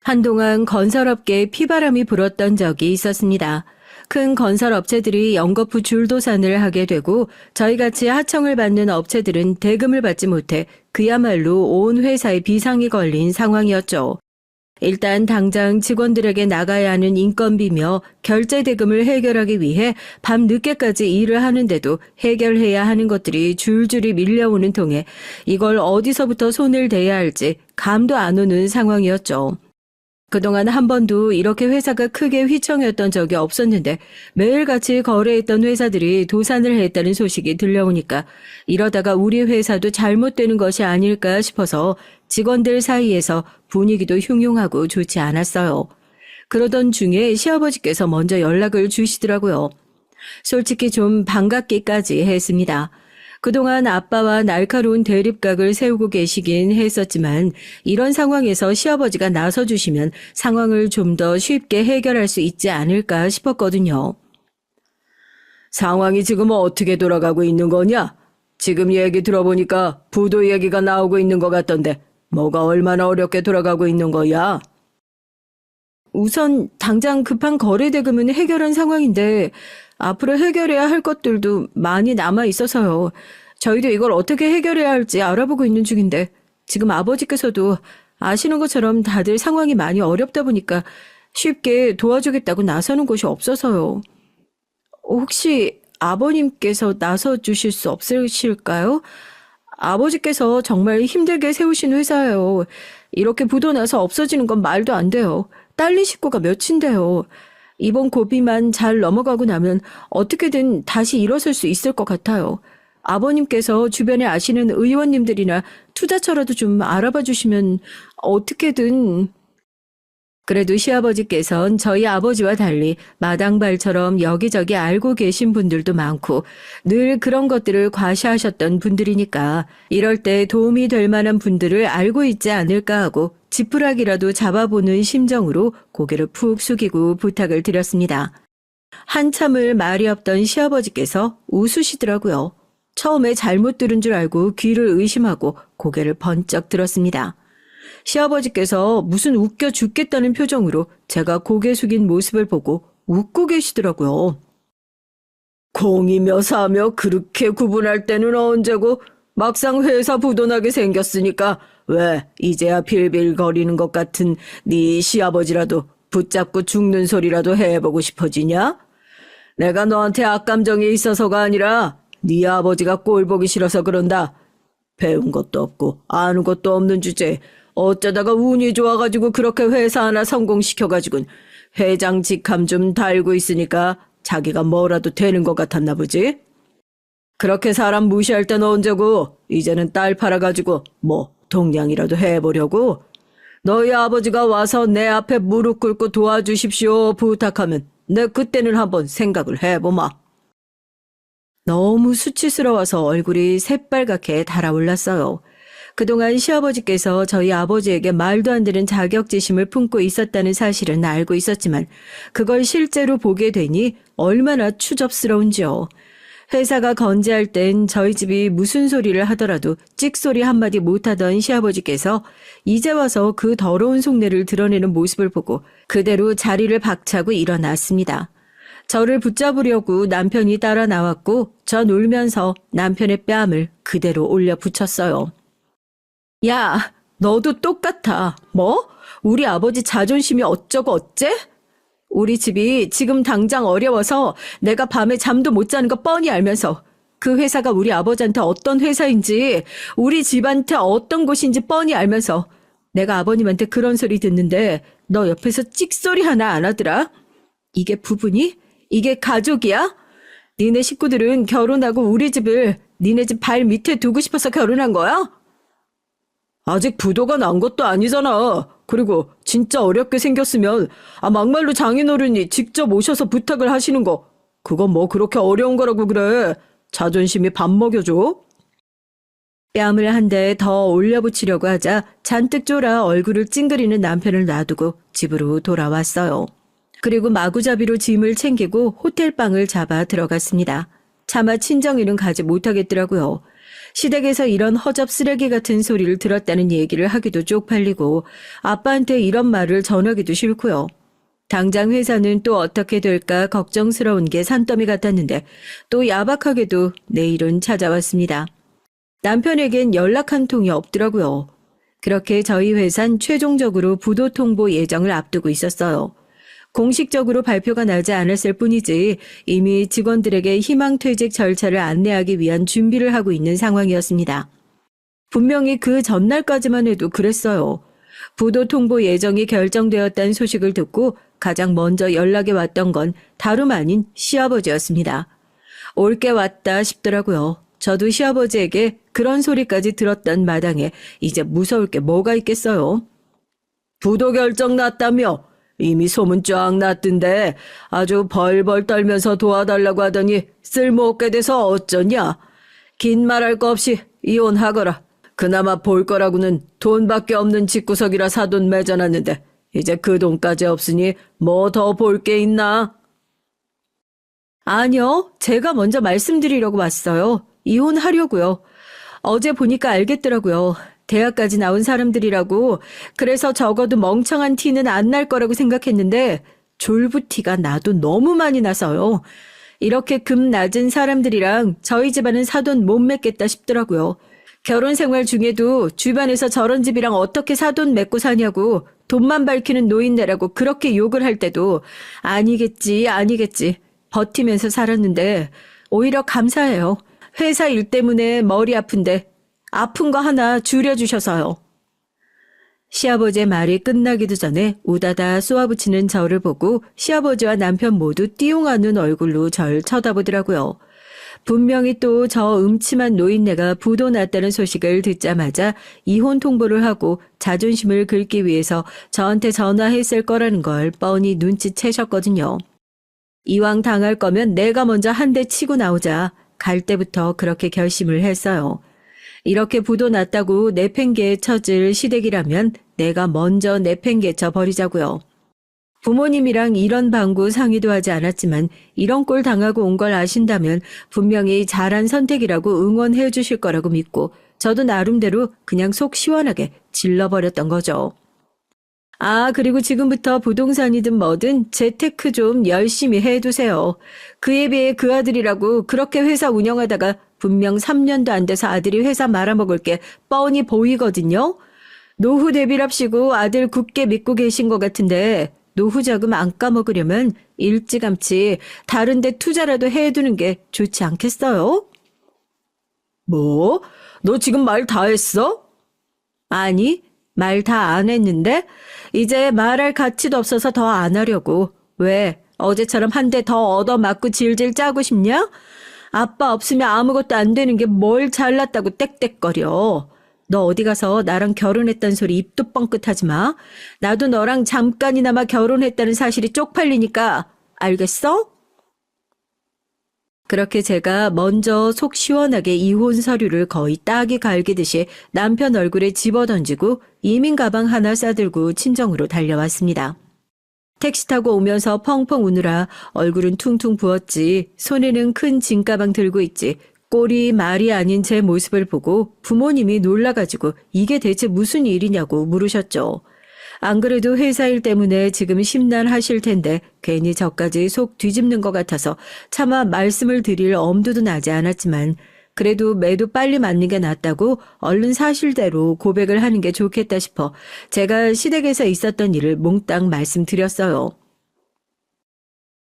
[SPEAKER 2] 한동안 건설업계에 피바람이 불었던 적이 있었습니다. 큰 건설업체들이 연거푸 줄도산을 하게 되고 저희같이 하청을 받는 업체들은 대금을 받지 못해 그야말로 온 회사에 비상이 걸린 상황이었죠.
[SPEAKER 1] 일단 당장 직원들에게 나가야 하는 인건비며 결제 대금을 해결하기 위해 밤 늦게까지 일을 하는데도 해결해야 하는 것들이 줄줄이 밀려오는 통에 이걸 어디서부터 손을 대야 할지 감도 안 오는 상황이었죠. 그동안 한 번도 이렇게 회사가 크게 휘청였던 적이 없었는데 매일같이 거래했던 회사들이 도산을 했다는 소식이 들려오니까 이러다가 우리 회사도 잘못되는 것이 아닐까 싶어서 직원들 사이에서 분위기도 흉흉하고 좋지 않았어요. 그러던 중에 시아버지께서 먼저 연락을 주시더라고요. 솔직히 좀 반갑기까지 했습니다. 그동안 아빠와 날카로운 대립각을 세우고 계시긴 했었지만 이런 상황에서 시아버지가 나서주시면 상황을 좀 더 쉽게 해결할 수 있지 않을까 싶었거든요.
[SPEAKER 2] 상황이 지금 어떻게 돌아가고 있는 거냐? 지금 얘기 들어보니까 부도 얘기가 나오고 있는 것 같던데 뭐가 얼마나 어렵게 돌아가고 있는 거야?
[SPEAKER 1] 우선 당장 급한 거래 대금은 해결한 상황인데 앞으로 해결해야 할 것들도 많이 남아 있어서요. 저희도 이걸 어떻게 해결해야 할지 알아보고 있는 중인데 지금 아버지께서도 아시는 것처럼 다들 상황이 많이 어렵다 보니까 쉽게 도와주겠다고 나서는 곳이 없어서요. 혹시 아버님께서 나서 주실 수 없으실까요? 아버지께서 정말 힘들게 세우신 회사예요. 이렇게 부도 나서 없어지는 건 말도 안 돼요. 딸린 식구가 몇인데요. 이번 고비만 잘 넘어가고 나면 어떻게든 다시 일어설 수 있을 것 같아요. 아버님께서 주변에 아시는 의원님들이나 투자처라도 좀 알아봐 주시면 어떻게든. 그래도 시아버지께선 저희 아버지와 달리 마당발처럼 여기저기 알고 계신 분들도 많고 늘 그런 것들을 과시하셨던 분들이니까 이럴 때 도움이 될 만한 분들을 알고 있지 않을까 하고 지푸라기라도 잡아보는 심정으로 고개를 푹 숙이고 부탁을 드렸습니다. 한참을 말이 없던 시아버지께서 웃으시더라고요. 처음에 잘못 들은 줄 알고 귀를 의심하고 고개를 번쩍 들었습니다. 시아버지께서 무슨 웃겨 죽겠다는 표정으로 제가 고개 숙인 모습을 보고 웃고 계시더라고요.
[SPEAKER 2] 공이며 사며 그렇게 구분할 때는 언제고 막상 회사 부도나게 생겼으니까 왜 이제야 빌빌거리는 것 같은 네 시아버지라도 붙잡고 죽는 소리라도 해보고 싶어지냐? 내가 너한테 악감정이 있어서가 아니라 네 아버지가 꼴 보기 싫어서 그런다. 배운 것도 없고 아는 것도 없는 주제에 어쩌다가 운이 좋아가지고 그렇게 회사 하나 성공시켜가지고는 회장 직함 좀 달고 있으니까 자기가 뭐라도 되는 것 같았나 보지? 그렇게 사람 무시할 땐 언제고 이제는 딸 팔아가지고 뭐 동냥이라도 해보려고? 너희 아버지가 와서 내 앞에 무릎 꿇고 도와주십시오 부탁하면 내 그때는 한번 생각을 해보마.
[SPEAKER 1] 너무 수치스러워서 얼굴이 새빨갛게 달아올랐어요. 그동안 시아버지께서 저희 아버지에게 말도 안 되는 자격지심을 품고 있었다는 사실은 알고 있었지만 그걸 실제로 보게 되니 얼마나 추접스러운지요. 회사가 건재할 땐 저희 집이 무슨 소리를 하더라도 찍소리 한마디 못하던 시아버지께서 이제 와서 그 더러운 속내를 드러내는 모습을 보고 그대로 자리를 박차고 일어났습니다. 저를 붙잡으려고 남편이 따라 나왔고 전 울면서 남편의 뺨을 그대로 올려 붙였어요. 야, 너도 똑같아. 뭐? 우리 아버지 자존심이 어쩌고 어째? 우리 집이 지금 당장 어려워서 내가 밤에 잠도 못 자는 거 뻔히 알면서 그 회사가 우리 아버지한테 어떤 회사인지 우리 집한테 어떤 곳인지 뻔히 알면서 내가 아버님한테 그런 소리 듣는데 너 옆에서 찍소리 하나 안 하더라? 이게 부부니? 이게 가족이야? 니네 식구들은 결혼하고 우리 집을 니네 집 발 밑에 두고 싶어서 결혼한 거야?
[SPEAKER 2] 아직 부도가 난 것도 아니잖아. 그리고 진짜 어렵게 생겼으면 막말로 장인어른이 직접 오셔서 부탁을 하시는 거 그건 뭐 그렇게 어려운 거라고 그래. 자존심이 밥 먹여줘.
[SPEAKER 1] 뺨을 한 대 더 올려붙이려고 하자 잔뜩 쫄아 얼굴을 찡그리는 남편을 놔두고 집으로 돌아왔어요. 그리고 마구잡이로 짐을 챙기고 호텔방을 잡아 들어갔습니다. 차마 친정에는 가지 못하겠더라고요. 시댁에서 이런 허접 쓰레기 같은 소리를 들었다는 얘기를 하기도 쪽팔리고 아빠한테 이런 말을 전하기도 싫고요. 당장 회사는 또 어떻게 될까 걱정스러운 게 산더미 같았는데 또 야박하게도 내일은 찾아왔습니다. 남편에겐 연락 한 통이 없더라고요. 그렇게 저희 회사는 최종적으로 부도 통보 예정을 앞두고 있었어요. 공식적으로 발표가 나지 않았을 뿐이지 이미 직원들에게 희망퇴직 절차를 안내하기 위한 준비를 하고 있는 상황이었습니다. 분명히 그 전날까지만 해도 그랬어요. 부도 통보 예정이 결정되었다는 소식을 듣고 가장 먼저 연락이 왔던 건 다름 아닌 시아버지였습니다. 올게 왔다 싶더라고요. 저도 시아버지에게 그런 소리까지 들었던 마당에 이제 무서울 게 뭐가 있겠어요. 부도 결정 났다며? 이미 소문 쫙 났던데 아주 벌벌 떨면서 도와달라고 하더니 쓸모없게 돼서 어쩌냐. 긴 말할 거 없이 이혼하거라. 그나마 볼 거라고는 돈밖에 없는 집구석이라 사돈 맺어놨는데 이제 그 돈까지 없으니 뭐 더 볼 게 있나? 아니요. 제가 먼저 말씀드리려고 왔어요. 이혼하려고요. 어제 보니까 알겠더라고요. 대학까지 나온 사람들이라고. 그래서 적어도 멍청한 티는 안 날 거라고 생각했는데 졸부티가 나도 너무 많이 나서요. 이렇게 금 낮은 사람들이랑 저희 집안은 사돈 못 맺겠다 싶더라고요. 결혼 생활 중에도 주변에서 저런 집이랑 어떻게 사돈 맺고 사냐고 돈만 밝히는 노인네라고 그렇게 욕을 할 때도 아니겠지 버티면서 살았는데 오히려 감사해요. 회사 일 때문에 머리 아픈데 아픈 거 하나 줄여주셔서요. 시아버지의 말이 끝나기도 전에 우다다 쏘아붙이는 저를 보고 시아버지와 남편 모두 띠용하는 얼굴로 절 쳐다보더라고요. 분명히 또 저 음침한 노인네가 부도 났다는 소식을 듣자마자 이혼 통보를 하고 자존심을 긁기 위해서 저한테 전화했을 거라는 걸 뻔히 눈치채셨거든요. 이왕 당할 거면 내가 먼저 한 대 치고 나오자 갈 때부터 그렇게 결심을 했어요. 이렇게 부도 났다고 내팽개에 쳐질 시댁이라면 내가 먼저 내팽개쳐 버리자고요. 부모님이랑 이런 방구 상의도 하지 않았지만 이런 꼴 당하고 온 걸 아신다면 분명히 잘한 선택이라고 응원해 주실 거라고 믿고 저도 나름대로 그냥 속 시원하게 질러버렸던 거죠. 아, 그리고 지금부터 부동산이든 뭐든 재테크 좀 열심히 해두세요. 그에 비해 그 아들이라고 그렇게 회사 운영하다가 분명 3년도 안 돼서 아들이 회사 말아먹을 게 뻔히 보이거든요. 노후 대비랍시고 아들 굳게 믿고 계신 것 같은데 노후 자금 안 까먹으려면 일찌감치 다른 데 투자라도 해두는 게 좋지 않겠어요? 뭐? 너 지금 말 다 했어? 아니, 말 다 안 했는데 이제 말할 가치도 없어서 더 안 하려고. 왜? 어제처럼 한 대 더 얻어맞고 질질 짜고 싶냐? 아빠 없으면 아무것도 안 되는 게 뭘 잘났다고 떽떽거려. 너 어디 가서 나랑 결혼했다는 소리 입도 뻥끗하지 마. 나도 너랑 잠깐이나마 결혼했다는 사실이 쪽팔리니까 알겠어? 그렇게 제가 먼저 속 시원하게 이혼 서류를 거의 딱이 갈기듯이 남편 얼굴에 집어던지고 이민 가방 하나 싸들고 친정으로 달려왔습니다. 택시 타고 오면서 펑펑 우느라 얼굴은 퉁퉁 부었지 손에는 큰 짐가방 들고 있지 꼴이 말이 아닌 제 모습을 보고 부모님이 놀라가지고 이게 대체 무슨 일이냐고 물으셨죠. 안 그래도 회사 일 때문에 지금 심란하실 텐데 괜히 저까지 속 뒤집는 것 같아서 차마 말씀을 드릴 엄두도 나지 않았지만 그래도 매도 빨리 맞는 게 낫다고 얼른 사실대로 고백을 하는 게 좋겠다 싶어 제가 시댁에서 있었던 일을 몽땅 말씀드렸어요.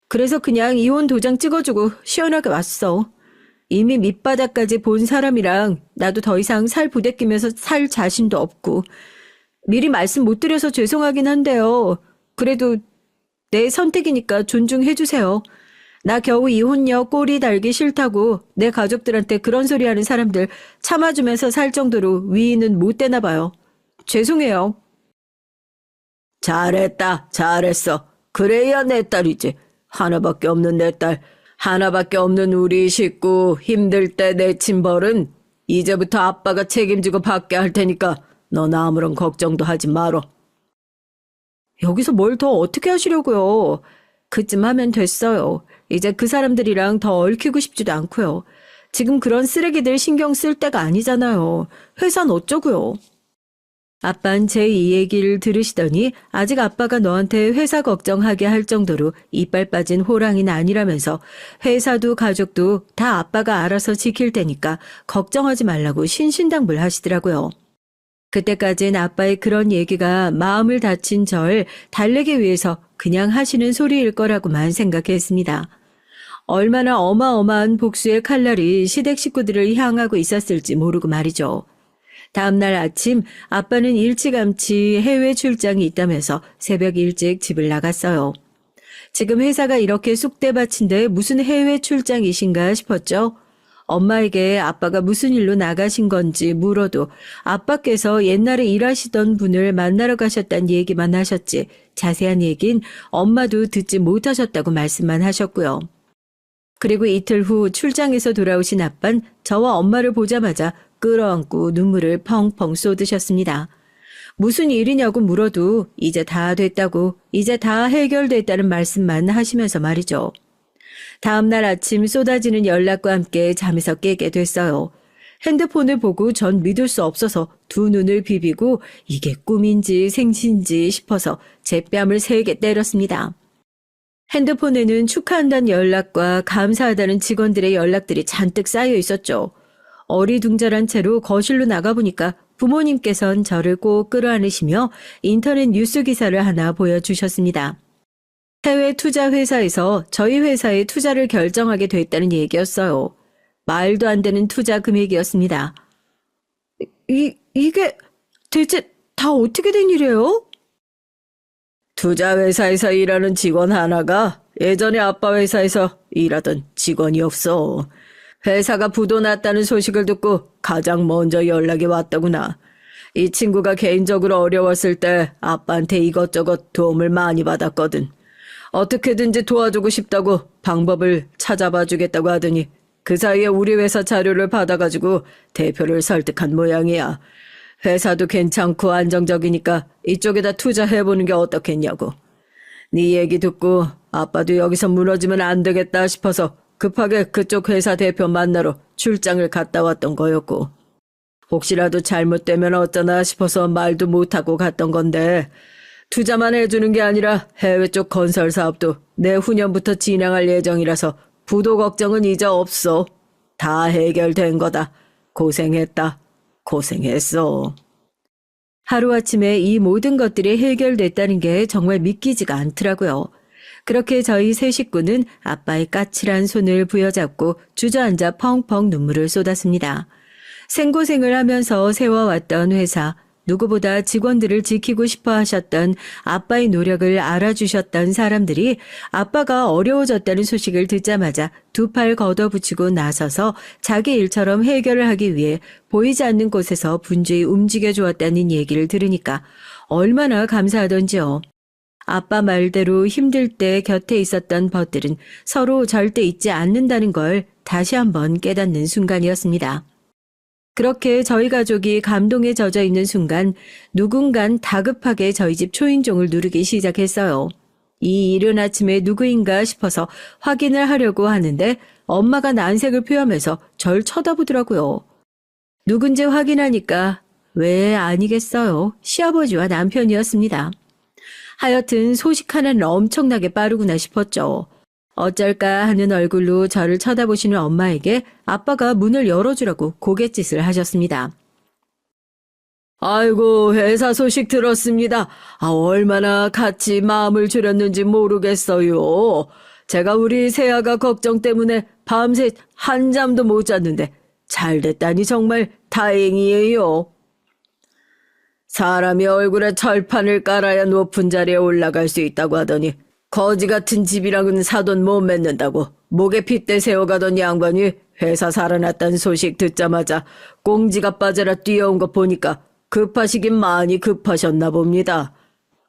[SPEAKER 1] 그래서 그냥 이혼 도장 찍어주고 시원하게 왔어. 이미 밑바닥까지 본 사람이랑 나도 더 이상 살 부대끼면서 살 자신도 없고 미리 말씀 못 드려서 죄송하긴 한데요. 그래도 내 선택이니까 존중해 주세요. 나 겨우 이혼녀 꼬리 달기 싫다고 내 가족들한테 그런 소리 하는 사람들 참아주면서 살 정도로 위인은 못 되나 봐요. 죄송해요. 잘했다. 잘했어. 그래야 내 딸이지. 하나밖에 없는 내 딸. 하나밖에 없는 우리 식구 힘들 때 내친 벌은 이제부터 아빠가 책임지고 받게 할 테니까 넌 아무런 걱정도 하지 말어. 여기서 뭘 더 어떻게 하시려고요. 그쯤 하면 됐어요. 이제 그 사람들이랑 더 얽히고 싶지도 않고요. 지금 그런 쓰레기들 신경 쓸 때가 아니잖아요. 회사는 어쩌고요. 아빤 제 이 얘기를 들으시더니 아직 아빠가 너한테 회사 걱정하게 할 정도로 이빨 빠진 호랑이는 아니라면서 회사도 가족도 다 아빠가 알아서 지킬 테니까 걱정하지 말라고 신신당부를 하시더라고요. 그때까진 아빠의 그런 얘기가 마음을 다친 절 달래기 위해서 그냥 하시는 소리일 거라고만 생각했습니다. 얼마나 어마어마한 복수의 칼날이 시댁 식구들을 향하고 있었을지 모르고 말이죠. 다음날 아침 아빠는 일찌감치 해외 출장이 있다면서 새벽 일찍 집을 나갔어요. 지금 회사가 이렇게 쑥대밭인데 무슨 해외 출장이신가 싶었죠. 엄마에게 아빠가 무슨 일로 나가신 건지 물어도 아빠께서 옛날에 일하시던 분을 만나러 가셨다는 얘기만 하셨지 자세한 얘긴 엄마도 듣지 못하셨다고 말씀만 하셨고요. 그리고 이틀 후 출장에서 돌아오신 아빤 저와 엄마를 보자마자 끌어안고 눈물을 펑펑 쏟으셨습니다. 무슨 일이냐고 물어도 이제 다 됐다고, 이제 다 해결됐다는 말씀만 하시면서 말이죠. 다음날 아침 쏟아지는 연락과 함께 잠에서 깨게 됐어요. 핸드폰을 보고 전 믿을 수 없어서 두 눈을 비비고 이게 꿈인지 생신지 싶어서 제 뺨을 세게 때렸습니다. 핸드폰에는 축하한다는 연락과 감사하다는 직원들의 연락들이 잔뜩 쌓여 있었죠. 어리둥절한 채로 거실로 나가보니까 부모님께선 저를 꼭 끌어안으시며 인터넷 뉴스 기사를 하나 보여주셨습니다. 해외 투자 회사에서 저희 회사에 투자를 결정하게 됐다는 얘기였어요. 말도 안 되는 투자 금액이었습니다. 이게 대체 다 어떻게 된 일이에요? 투자 회사에서 일하는 직원 하나가 예전에 아빠 회사에서 일하던 직원이었어. 회사가 부도 났다는 소식을 듣고 가장 먼저 연락이 왔더구나. 이 친구가 개인적으로 어려웠을 때 아빠한테 이것저것 도움을 많이 받았거든. 어떻게든지 도와주고 싶다고 방법을 찾아봐 주겠다고 하더니 그 사이에 우리 회사 자료를 받아가지고 대표를 설득한 모양이야. 회사도 괜찮고 안정적이니까 이쪽에다 투자해보는 게 어떻겠냐고. 네 얘기 듣고 아빠도 여기서 무너지면 안 되겠다 싶어서 급하게 그쪽 회사 대표 만나러 출장을 갔다 왔던 거였고 혹시라도 잘못되면 어쩌나 싶어서 말도 못하고 갔던 건데 투자만 해주는 게 아니라 해외 쪽 건설 사업도 내후년부터 진행할 예정이라서 부도 걱정은 이제 없어. 다 해결된 거다. 고생했다. 고생했어. 하루아침에 이 모든 것들이 해결됐다는 게 정말 믿기지가 않더라고요. 그렇게 저희 세 식구는 아빠의 까칠한 손을 부여잡고 주저앉아 펑펑 눈물을 쏟았습니다. 생고생을 하면서 세워왔던 회사, 누구보다 직원들을 지키고 싶어 하셨던 아빠의 노력을 알아주셨던 사람들이 아빠가 어려워졌다는 소식을 듣자마자 두 팔 걷어붙이고 나서서 자기 일처럼 해결을 하기 위해 보이지 않는 곳에서 분주히 움직여 주었다는 얘기를 들으니까 얼마나 감사하던지요. 아빠 말대로 힘들 때 곁에 있었던 벗들은 서로 절대 잊지 않는다는 걸 다시 한번 깨닫는 순간이었습니다. 그렇게 저희 가족이 감동에 젖어 있는 순간 누군간 다급하게 저희 집 초인종을 누르기 시작했어요. 이 이른 아침에 누구인가 싶어서 확인을 하려고 하는데 엄마가 난색을 표하면서 절 쳐다보더라고요. 누군지 확인하니까 왜 아니겠어요. 시아버지와 남편이었습니다. 하여튼 소식 하나는 엄청나게 빠르구나 싶었죠. 어쩔까 하는 얼굴로 저를 쳐다보시는 엄마에게 아빠가 문을 열어주라고 고갯짓을 하셨습니다. 아이고, 회사 소식 들었습니다. 얼마나 같이 마음을 졸였는지 모르겠어요. 제가 우리 세아가 걱정 때문에 밤새 한잠도 못 잤는데 잘 됐다니 정말 다행이에요. 사람이 얼굴에 철판을 깔아야 높은 자리에 올라갈 수 있다고 하더니 거지 같은 집이랑은 사돈 못 맺는다고 목에 핏대 세워가던 양반이 회사 살아났다는 소식 듣자마자 꽁지가 빠져라 뛰어온 거 보니까 급하시긴 많이 급하셨나 봅니다.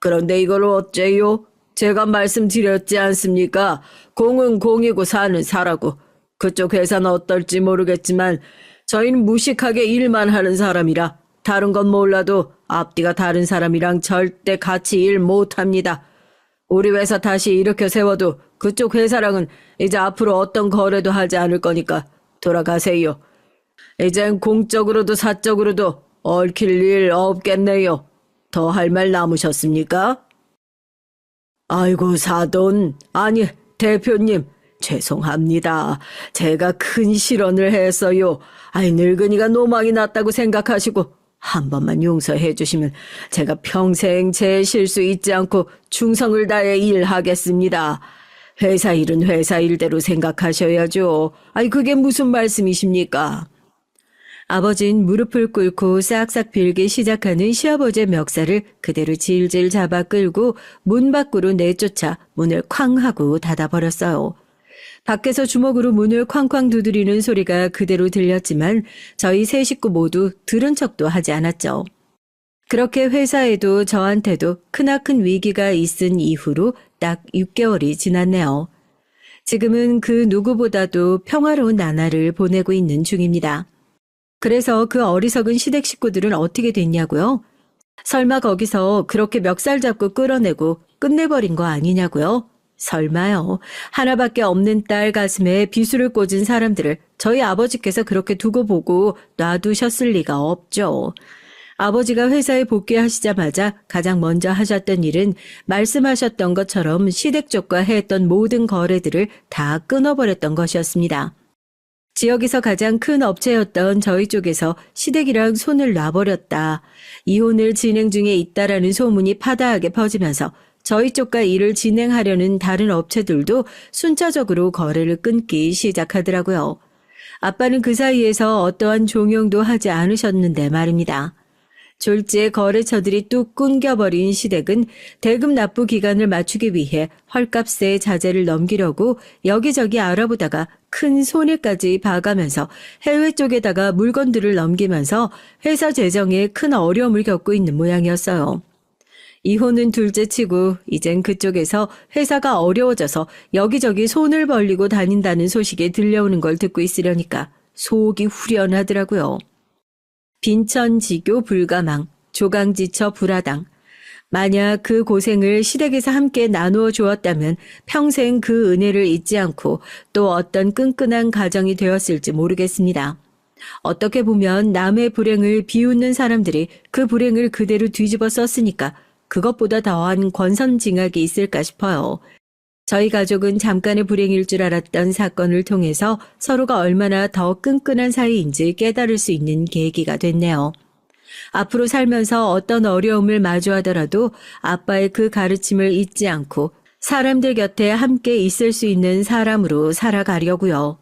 [SPEAKER 1] 그런데 이걸 어째요? 제가 말씀드렸지 않습니까? 공은 공이고 사는 사라고. 그쪽 회사는 어떨지 모르겠지만 저희는 무식하게 일만 하는 사람이라 다른 건 몰라도 앞뒤가 다른 사람이랑 절대 같이 일 못합니다. 우리 회사 다시 일으켜 세워도 그쪽 회사랑은 이제 앞으로 어떤 거래도 하지 않을 거니까 돌아가세요. 이젠 공적으로도 사적으로도 얽힐 일 없겠네요. 더 할 말 남으셨습니까? 아이고 사돈, 아니 대표님 죄송합니다. 제가 큰 실언을 했어요. 늙은이가 노망이 났다고 생각하시고 한 번만 용서해 주시면 제가 평생 제 실수 잊지 않고 충성을 다해 일하겠습니다. 회사 일은 회사 일대로 생각하셔야죠. 아니, 그게 무슨 말씀이십니까? 아버진 무릎을 꿇고 싹싹 빌기 시작하는 시아버지의 멱살을 그대로 질질 잡아 끌고 문 밖으로 내쫓아 문을 쾅 하고 닫아버렸어요. 밖에서 주먹으로 문을 쾅쾅 두드리는 소리가 그대로 들렸지만 저희 세 식구 모두 들은 척도 하지 않았죠. 그렇게 회사에도 저한테도 크나큰 위기가 있은 이후로 딱 6개월이 지났네요. 지금은 그 누구보다도 평화로운 나날을 보내고 있는 중입니다. 그래서 그 어리석은 시댁 식구들은 어떻게 됐냐고요? 설마 거기서 그렇게 멱살 잡고 끌어내고 끝내버린 거 아니냐고요? 설마요. 하나밖에 없는 딸 가슴에 비수를 꽂은 사람들을 저희 아버지께서 그렇게 두고 보고 놔두셨을 리가 없죠. 아버지가 회사에 복귀하시자마자 가장 먼저 하셨던 일은 말씀하셨던 것처럼 시댁 쪽과 했던 모든 거래들을 다 끊어버렸던 것이었습니다. 지역에서 가장 큰 업체였던 저희 쪽에서 시댁이랑 손을 놔버렸다. 이혼을 진행 중에 있다라는 소문이 파다하게 퍼지면서 저희 쪽과 일을 진행하려는 다른 업체들도 순차적으로 거래를 끊기 시작하더라고요. 아빠는 그 사이에서 어떠한 종용도 하지 않으셨는데 말입니다. 졸지에 거래처들이 뚝 끊겨버린 시댁은 대금 납부 기간을 맞추기 위해 헐값에 자재를 넘기려고 여기저기 알아보다가 큰 손해까지 봐가면서 해외 쪽에다가 물건들을 넘기면서 회사 재정에 큰 어려움을 겪고 있는 모양이었어요. 이혼은 둘째치고 이젠 그쪽에서 회사가 어려워져서 여기저기 손을 벌리고 다닌다는 소식이 들려오는 걸 듣고 있으려니까 속이 후련하더라고요. 빈천지교 불가망, 조강지처 불화당. 만약 그 고생을 시댁에서 함께 나누어 주었다면 평생 그 은혜를 잊지 않고 또 어떤 끈끈한 가정이 되었을지 모르겠습니다. 어떻게 보면 남의 불행을 비웃는 사람들이 그 불행을 그대로 뒤집어 썼으니까 그것보다 더한 권선징악이 있을까 싶어요. 저희 가족은 잠깐의 불행일 줄 알았던 사건을 통해서 서로가 얼마나 더 끈끈한 사이인지 깨달을 수 있는 계기가 됐네요. 앞으로 살면서 어떤 어려움을 마주하더라도 아빠의 그 가르침을 잊지 않고 사람들 곁에 함께 있을 수 있는 사람으로 살아가려고요.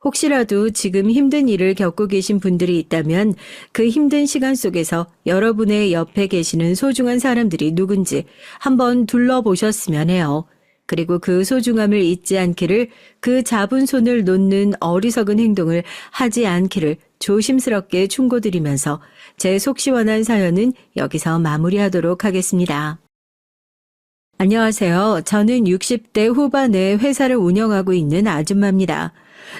[SPEAKER 1] 혹시라도 지금 힘든 일을 겪고 계신 분들이 있다면 그 힘든 시간 속에서 여러분의 옆에 계시는 소중한 사람들이 누군지 한번 둘러보셨으면 해요. 그리고 그 소중함을 잊지 않기를, 그 잡은 손을 놓는 어리석은 행동을 하지 않기를 조심스럽게 충고드리면서 제 속 시원한 사연은 여기서 마무리하도록 하겠습니다. 안녕하세요. 저는 60대 후반에 회사를 운영하고 있는 아줌마입니다.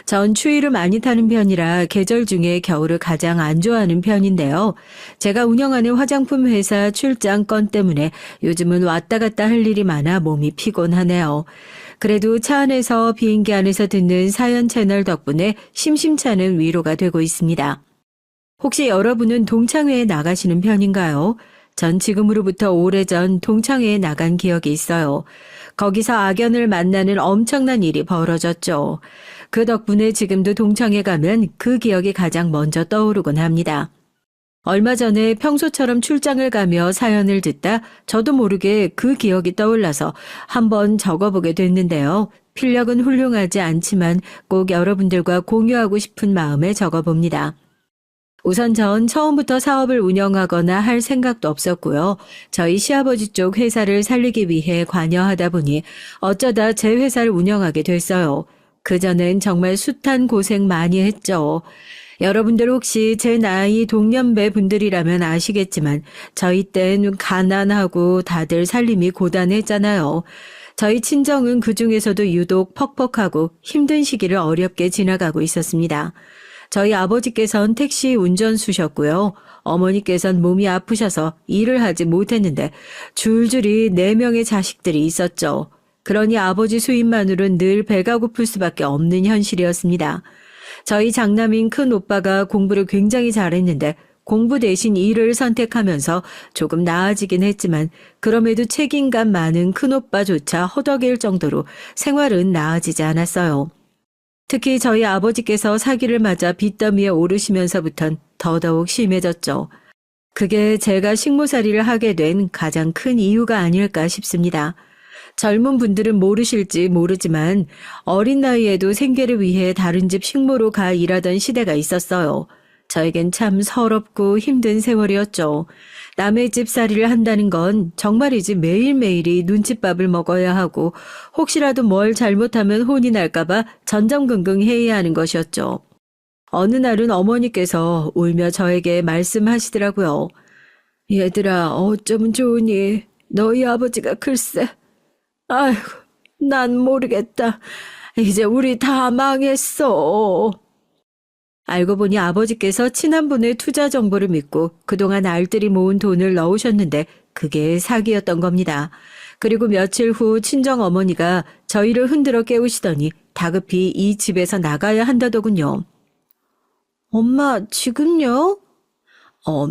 [SPEAKER 1] 전 추위를 많이 타는 편이라 계절 중에 겨울을 가장 안 좋아하는 편인데요. 제가 운영하는 화장품 회사 출장 건 때문에 요즘은 왔다 갔다 할 일이 많아 몸이 피곤하네요. 그래도 차 안에서 비행기 안에서 듣는 사연 채널 덕분에 심심찮은 위로가 되고 있습니다. 혹시 여러분은 동창회에 나가시는 편인가요? 전 지금으로부터 오래전 동창회에 나간 기억이 있어요. 거기서 악연을 만나는 엄청난 일이 벌어졌죠. 그 덕분에 지금도 동창회 가면 그 기억이 가장 먼저 떠오르곤 합니다. 얼마 전에 평소처럼 출장을 가며 사연을 듣다 저도 모르게 그 기억이 떠올라서 한번 적어보게 됐는데요. 필력은 훌륭하지 않지만 꼭 여러분들과 공유하고 싶은 마음에 적어봅니다. 우선 전 처음부터 사업을 운영하거나 할 생각도 없었고요. 저희 시아버지 쪽 회사를 살리기 위해 관여하다 보니 어쩌다 제 회사를 운영하게 됐어요. 그전엔 정말 숱한 고생 많이 했죠. 여러분들 혹시 제 나이 동년배 분들이라면 아시겠지만 저희 땐 가난하고 다들 살림이 고단했잖아요. 저희 친정은 그중에서도 유독 퍽퍽하고 힘든 시기를 어렵게 지나가고 있었습니다. 저희 아버지께선 택시 운전수셨고요. 어머니께선 몸이 아프셔서 일을 하지 못했는데 줄줄이 4명의 자식들이 있었죠. 그러니 아버지 수입만으로는 늘 배가 고플 수밖에 없는 현실이었습니다. 저희 장남인 큰 오빠가 공부를 굉장히 잘했는데 공부 대신 일을 선택하면서 조금 나아지긴 했지만 그럼에도 책임감 많은 큰 오빠조차 허덕일 정도로 생활은 나아지지 않았어요. 특히 저희 아버지께서 사기를 맞아 빚더미에 오르시면서부턴 더더욱 심해졌죠. 그게 제가 식모살이를 하게 된 가장 큰 이유가 아닐까 싶습니다. 젊은 분들은 모르실지 모르지만 어린 나이에도 생계를 위해 다른 집 식모로 가 일하던 시대가 있었어요. 저에겐 참 서럽고 힘든 세월이었죠. 남의 집 살이를 한다는 건 정말이지 매일매일이 눈칫밥을 먹어야 하고 혹시라도 뭘 잘못하면 혼이 날까봐 전전긍긍해야 하는 것이었죠. 어느 날은 어머니께서 울며 저에게 말씀하시더라고요. 얘들아, 어쩌면 좋으니 너희 아버지가 글쎄. 아이고, 난 모르겠다. 이제 우리 다 망했어. 알고 보니 아버지께서 친한분의 투자 정보를 믿고 그동안 알뜰히 모은 돈을 넣으셨는데 그게 사기였던 겁니다. 그리고 며칠 후 친정 어머니가 저희를 흔들어 깨우시더니 다급히 이 집에서 나가야 한다더군요. 엄마, 지금요?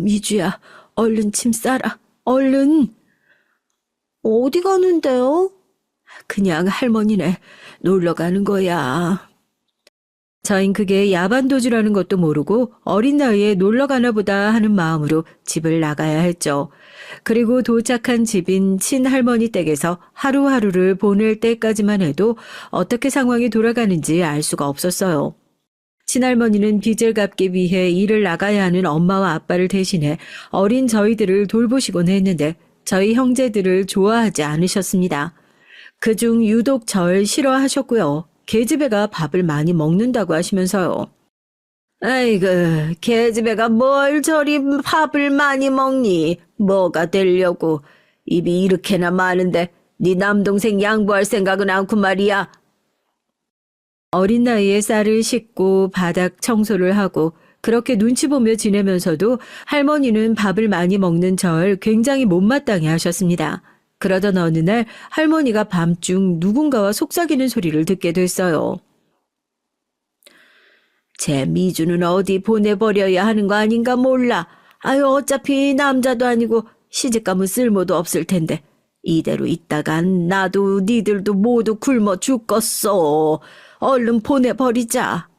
[SPEAKER 1] 미주야, 얼른 짐 싸라. 얼른. 어디 가는데요? 그냥 할머니네 놀러 가는 거야. 저흰 그게 야반도주라는 것도 모르고 어린 나이에 놀러 가나 보다 하는 마음으로 집을 나가야 했죠. 그리고 도착한 집인 친할머니 댁에서 하루하루를 보낼 때까지만 해도 어떻게 상황이 돌아가는지 알 수가 없었어요. 친할머니는 빚을 갚기 위해 일을 나가야 하는 엄마와 아빠를 대신해 어린 저희들을 돌보시곤 했는데 저희 형제들을 좋아하지 않으셨습니다. 그중 유독 절 싫어하셨고요. 계집애가 밥을 많이 먹는다고 하시면서요. 아이고, 계집애가 뭘 저리 밥을 많이 먹니? 뭐가 되려고. 입이 이렇게나 많은데 네 남동생 양보할 생각은 않고 말이야. 어린 나이에 쌀을 씻고 바닥 청소를 하고 그렇게 눈치 보며 지내면서도 할머니는 밥을 많이 먹는 절 굉장히 못마땅해 하셨습니다. 그러던 어느 날 할머니가 밤중 누군가와 속삭이는 소리를 듣게 됐어요. 제 미주는 어디 보내버려야 하는 거 아닌가 몰라. 아유, 어차피 남자도 아니고 시집가면 쓸모도 없을 텐데. 이대로 있다간 나도 니들도 모두 굶어 죽겠어. 얼른 보내버리자.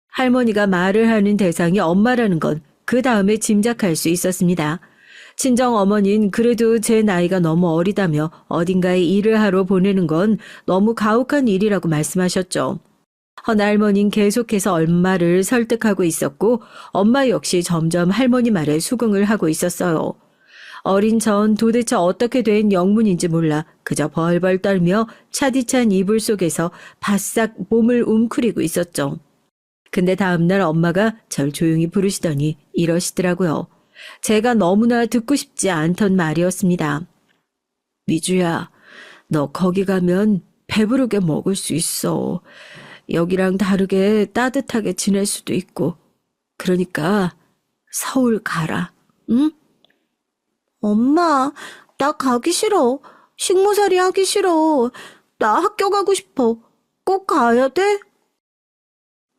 [SPEAKER 1] 할머니가 말을 하는 대상이 엄마라는 건 그 다음에 짐작할 수 있었습니다. 친정 어머니는 그래도 제 나이가 너무 어리다며 어딘가에 일을 하러 보내는 건 너무 가혹한 일이라고 말씀하셨죠. 허나 할머니는 계속해서 엄마를 설득하고 있었고 엄마 역시 점점 할머니 말에 수긍을 하고 있었어요. 어린 전 도대체 어떻게 된 영문인지 몰라 그저 벌벌 떨며 차디찬 이불 속에서 바싹 몸을 웅크리고 있었죠. 근데 다음날 엄마가 절 조용히 부르시더니 이러시더라고요. 제가 너무나 듣고 싶지 않던 말이었습니다. 미주야, 너 거기 가면 배부르게 먹을 수 있어. 여기랑 다르게 따뜻하게 지낼 수도 있고. 그러니까 서울 가라, 응? 엄마, 나 가기 싫어. 식모살이 하기 싫어. 나 학교 가고 싶어. 꼭 가야 돼?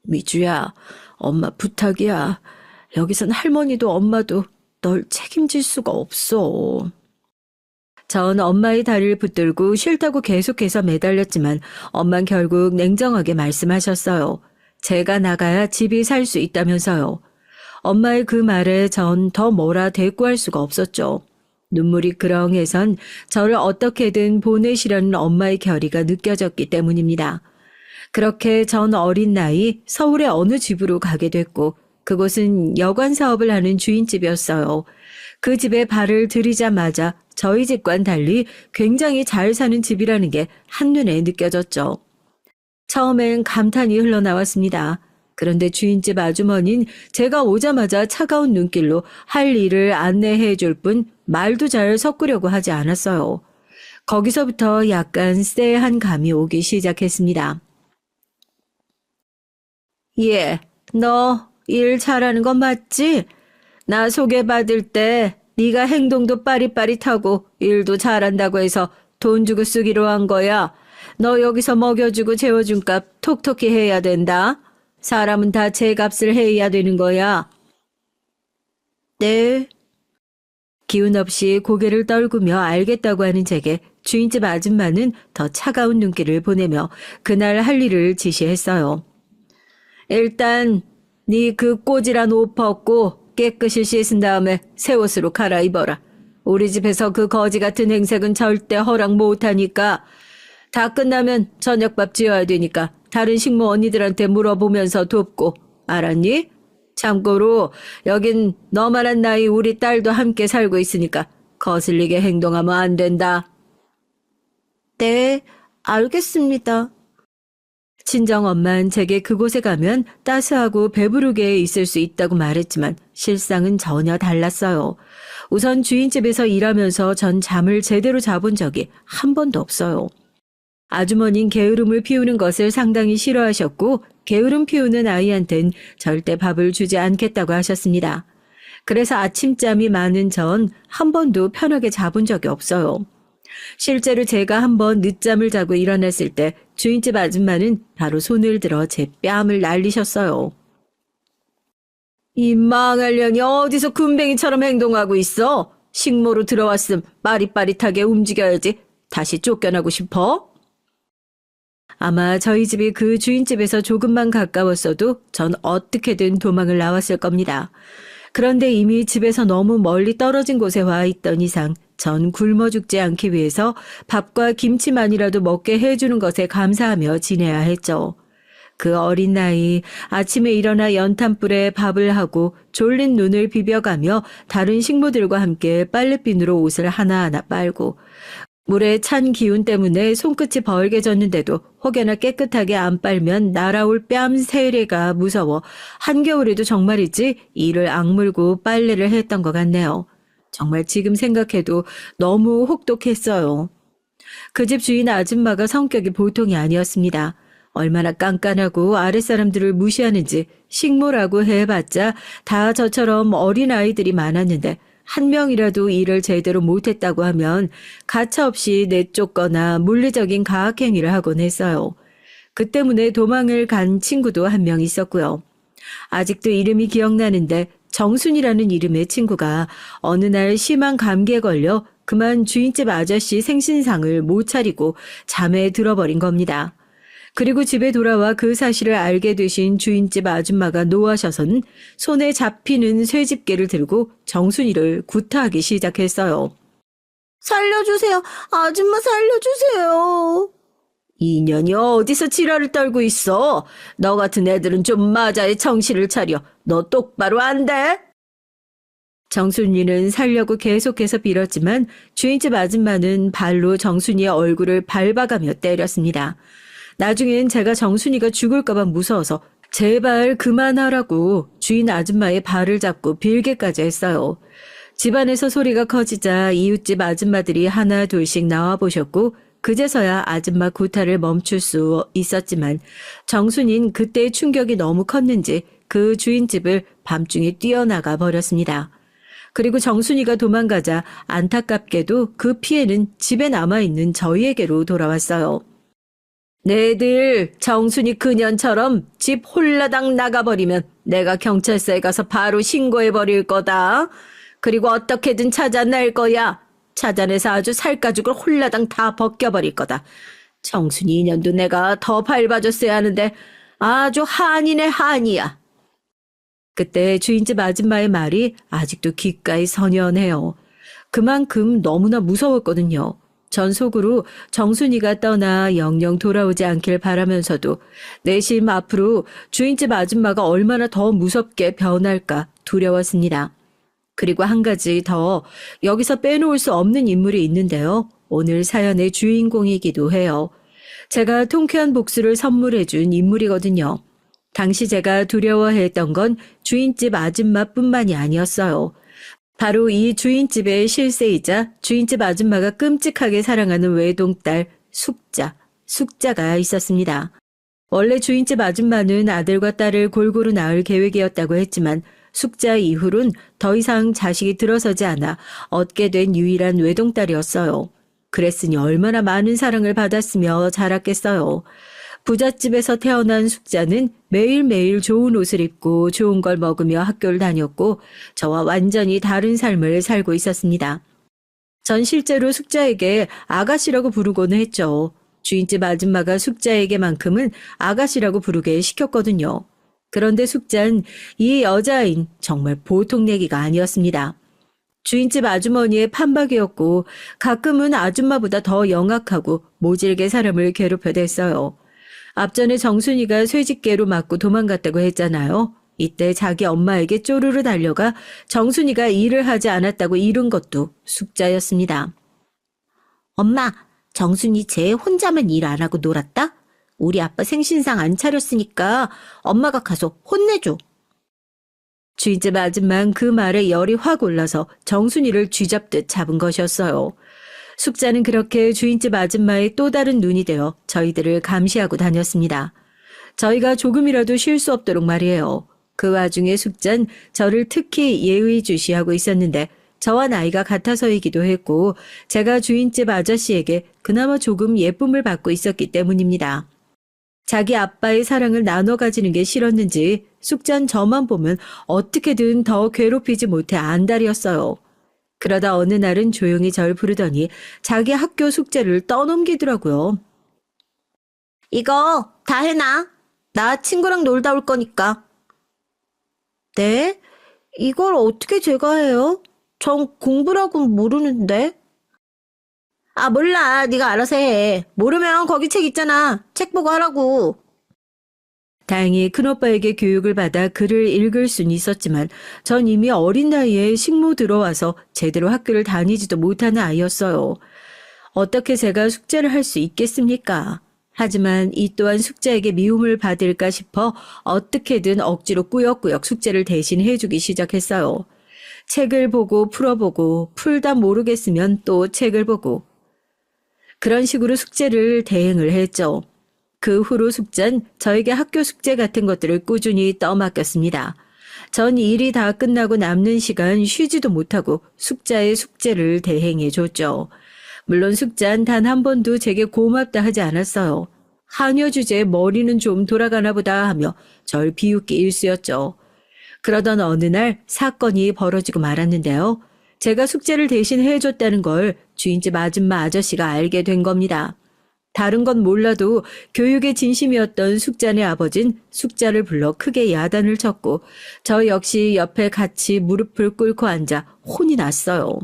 [SPEAKER 1] 미주야, 엄마 부탁이야. 여기선 할머니도 엄마도 널 책임질 수가 없어. 전 엄마의 다리를 붙들고 싫다고 계속해서 매달렸지만 엄만 결국 냉정하게 말씀하셨어요. 제가 나가야 집이 살 수 있다면서요. 엄마의 그 말에 전 더 뭐라 대꾸할 수가 없었죠. 눈물이 그렁해선 저를 어떻게든 보내시려는 엄마의 결의가 느껴졌기 때문입니다. 그렇게 전 어린 나이 서울의 어느 집으로 가게 됐고 그곳은 여관 사업을 하는 주인집이었어요. 그 집에 발을 들이자마자 저희 집과는 달리 굉장히 잘 사는 집이라는 게 한눈에 느껴졌죠. 처음엔 감탄이 흘러나왔습니다. 그런데 주인집 아주머니는 제가 오자마자 차가운 눈길로 할 일을 안내해 줄 뿐 말도 잘 섞으려고 하지 않았어요. 거기서부터 약간 쎄한 감이 오기 시작했습니다. 예, 너 일 잘하는 건 맞지? 나 소개받을 때 네가 행동도 빠릿빠릿하고 일도 잘한다고 해서 돈 주고 쓰기로 한 거야. 너 여기서 먹여주고 재워준 값 톡톡히 해야 된다. 사람은 다 제 값을 해야 되는 거야. 네. 기운 없이 고개를 떨구며 알겠다고 하는 제게 주인집 아줌마는 더 차가운 눈길을 보내며 그날 할 일을 지시했어요. 일단 네 그 꼬지란 옷 벗고
[SPEAKER 2] 깨끗이 씻은 다음에 새 옷으로 갈아입어라. 우리 집에서 그 거지 같은 행색은 절대 허락 못하니까. 다 끝나면 저녁밥 지어야 되니까 다른 식모 언니들한테 물어보면서 돕고. 알았니? 참고로 여긴 너만한 나이 우리 딸도 함께 살고 있으니까 거슬리게 행동하면 안 된다. 네, 알겠습니다. 친정엄만 제게 그곳에 가면 따스하고 배부르게 있을 수 있다고 말했지만 실상은 전혀 달랐어요. 우선 주인집에서 일하면서 전 잠을 제대로 자본 적이 한 번도 없어요. 아주머니는 게으름을 피우는 것을 상당히 싫어하셨고 게으름 피우는 아이한텐 절대 밥을 주지 않겠다고 하셨습니다. 그래서 아침잠이 많은 전 한 번도 편하게 자본 적이 없어요. 실제로 제가 한번 늦잠을 자고 일어났을 때 주인집 아줌마는 바로 손을 들어 제 뺨을 날리셨어요. 이 망할 년이 어디서 군뱅이처럼 행동하고 있어? 식모로 들어왔음 빠릿빠릿하게 움직여야지. 다시 쫓겨나고 싶어? 아마 저희 집이 그 주인집에서 조금만 가까웠어도 전 어떻게든 도망을 나왔을 겁니다. 그런데 이미 집에서 너무 멀리 떨어진 곳에 와 있던 이상 전 굶어 죽지 않기 위해서 밥과 김치만이라도 먹게 해주는 것에 감사하며 지내야 했죠. 그 어린 나이 아침에 일어나 연탄불에 밥을 하고 졸린 눈을 비벼가며 다른 식모들과 함께 빨래비누로 옷을 하나하나 빨고 물에 찬 기운 때문에 손끝이 벌게졌는데도 혹여나 깨끗하게 안 빨면 날아올 뺨 세례가 무서워 한겨울에도 정말이지 이를 악물고 빨래를 했던 것 같네요. 정말 지금 생각해도 너무 혹독했어요. 그 집 주인 아줌마가 성격이 보통이 아니었습니다. 얼마나 깐깐하고 아랫사람들을 무시하는지 식모라고 해봤자 다 저처럼 어린아이들이 많았는데 한 명이라도 일을 제대로 못했다고 하면 가차없이 내쫓거나 물리적인 가학행위를 하곤 했어요. 그 때문에 도망을 간 친구도 한 명 있었고요. 아직도 이름이 기억나는데 정순이라는 이름의 친구가 어느 날 심한 감기에 걸려 그만 주인집 아저씨 생신상을 못 차리고 잠에 들어버린 겁니다. 그리고 집에 돌아와 그 사실을 알게 되신 주인집 아줌마가 노하셔서는 손에 잡히는 쇠집게를 들고 정순이를 구타하기 시작했어요. 살려주세요. 아줌마 살려주세요. 이년이 어디서 지랄을 떨고 있어? 너 같은 애들은 좀 맞아야 정신을 차려. 너 똑바로 안 돼? 정순이는 살려고 계속해서 빌었지만 주인집 아줌마는 발로 정순이의 얼굴을 밟아가며 때렸습니다. 나중엔 제가 정순이가 죽을까봐 무서워서 제발 그만하라고 주인 아줌마의 발을 잡고 빌게까지 했어요. 집안에서 소리가 커지자 이웃집 아줌마들이 하나 둘씩 나와보셨고 그제서야 아줌마 구타를 멈출 수 있었지만 정순이는 그때의 충격이 너무 컸는지 그 주인집을 밤중에 뛰어나가 버렸습니다. 그리고 정순이가 도망가자 안타깝게도 그 피해는 집에 남아있는 저희에게로 돌아왔어요. 네들 정순이 그년처럼 집 홀라당 나가버리면 내가 경찰서에 가서 바로 신고해버릴 거다. 그리고 어떻게든 찾아낼 거야. 찾아내서 아주 살가죽을 홀라당 다 벗겨버릴 거다. 정순이 인연도 내가 더 밟아줬어야 하는데 아주 한이네 한이야. 그때 주인집 아줌마의 말이 아직도 귓가에 선연해요. 그만큼 너무나 무서웠거든요. 전 속으로 정순이가 떠나 영영 돌아오지 않길 바라면서도 내심 앞으로 주인집 아줌마가 얼마나 더 무섭게 변할까 두려웠습니다. 그리고 한 가지 더 여기서 빼놓을 수 없는 인물이 있는데요. 오늘 사연의 주인공이기도 해요. 제가 통쾌한 복수를 선물해준 인물이거든요. 당시 제가 두려워했던 건 주인집 아줌마뿐만이 아니었어요. 바로 이 주인집의 실세이자 주인집 아줌마가 끔찍하게 사랑하는 외동딸 숙자가 있었습니다. 원래 주인집 아줌마는 아들과 딸을 골고루 낳을 계획이었다고 했지만 숙자 이후론 더 이상 자식이 들어서지 않아 얻게 된 유일한 외동딸이었어요. 그랬으니 얼마나 많은 사랑을 받았으며 자랐겠어요. 부잣집에서 태어난 숙자는 매일매일 좋은 옷을 입고 좋은 걸 먹으며 학교를 다녔고 저와 완전히 다른 삶을 살고 있었습니다. 전 실제로 숙자에게 아가씨라고 부르고는 했죠. 주인집 아줌마가 숙자에게만큼은 아가씨라고 부르게 시켰거든요.
[SPEAKER 1] 그런데 숙자는 이 여자아인 정말 보통 내기가 아니었습니다. 주인집 아주머니의 판박이었고 가끔은 아줌마보다 더 영악하고 모질게 사람을 괴롭혀댔어요. 앞전에 정순이가 쇠집게로 맞고 도망갔다고 했잖아요. 이때 자기 엄마에게 쪼르르 달려가 정순이가 일을 하지 않았다고 이른 것도 숙자였습니다. 엄마, 정순이 쟤 혼자만 일 안 하고 놀았다? 우리 아빠 생신상 안 차렸으니까 엄마가 가서 혼내줘. 주인집 아줌마는 그 말에 열이 확 올라서 정순이를 쥐잡듯 잡은 것이었어요. 숙자는 그렇게 주인집 아줌마의 또 다른 눈이 되어 저희들을 감시하고 다녔습니다. 저희가 조금이라도 쉴 수 없도록 말이에요. 그 와중에 숙자는 저를 특히 예의주시하고 있었는데 저와 나이가 같아서이기도 했고 제가 주인집 아저씨에게 그나마 조금 예쁨을 받고 있었기 때문입니다. 자기 아빠의 사랑을 나눠 가지는 게 싫었는지 숙자는 저만 보면 어떻게든 더 괴롭히지 못해 안달이었어요. 그러다 어느 날은 조용히 절 부르더니 자기 학교 숙제를 떠넘기더라고요. 이거 다 해놔. 나 친구랑 놀다 올 거니까. 네? 이걸 어떻게 제가 해요? 전 공부라고는 모르는데. 아, 몰라. 네가 알아서 해. 모르면 거기 책 있잖아. 책 보고 하라고. 다행히 큰오빠에게 교육을 받아 글을 읽을 수는 있었지만 전 이미 어린 나이에 식모 들어와서 제대로 학교를 다니지도 못하는 아이였어요. 어떻게 제가 숙제를 할 수 있겠습니까? 하지만 이 또한 숙자에게 미움을 받을까 싶어 어떻게든 억지로 꾸역꾸역 숙제를 대신 해주기 시작했어요. 책을 보고 풀어보고 풀다 모르겠으면 또 책을 보고 그런 식으로 숙제를 대행을 했죠. 그 후로 숙자는 저에게 학교 숙제 같은 것들을 꾸준히 떠맡겼습니다. 전 일이 다 끝나고 남는 시간 쉬지도 못하고 숙자의 숙제를 대행해줬죠. 물론 숙자는 단 한 번도 제게 고맙다 하지 않았어요. 한여 주제에 머리는 좀 돌아가나 보다 하며 절 비웃기 일쑤였죠. 그러던 어느 날 사건이 벌어지고 말았는데요. 제가 숙제를 대신 해줬다는 걸 주인집 아줌마 아저씨가 알게 된 겁니다. 다른 건 몰라도 교육에 진심이었던 숙자네 아버진 숙자를 불러 크게 야단을 쳤고 저 역시 옆에 같이 무릎을 꿇고 앉아 혼이 났어요.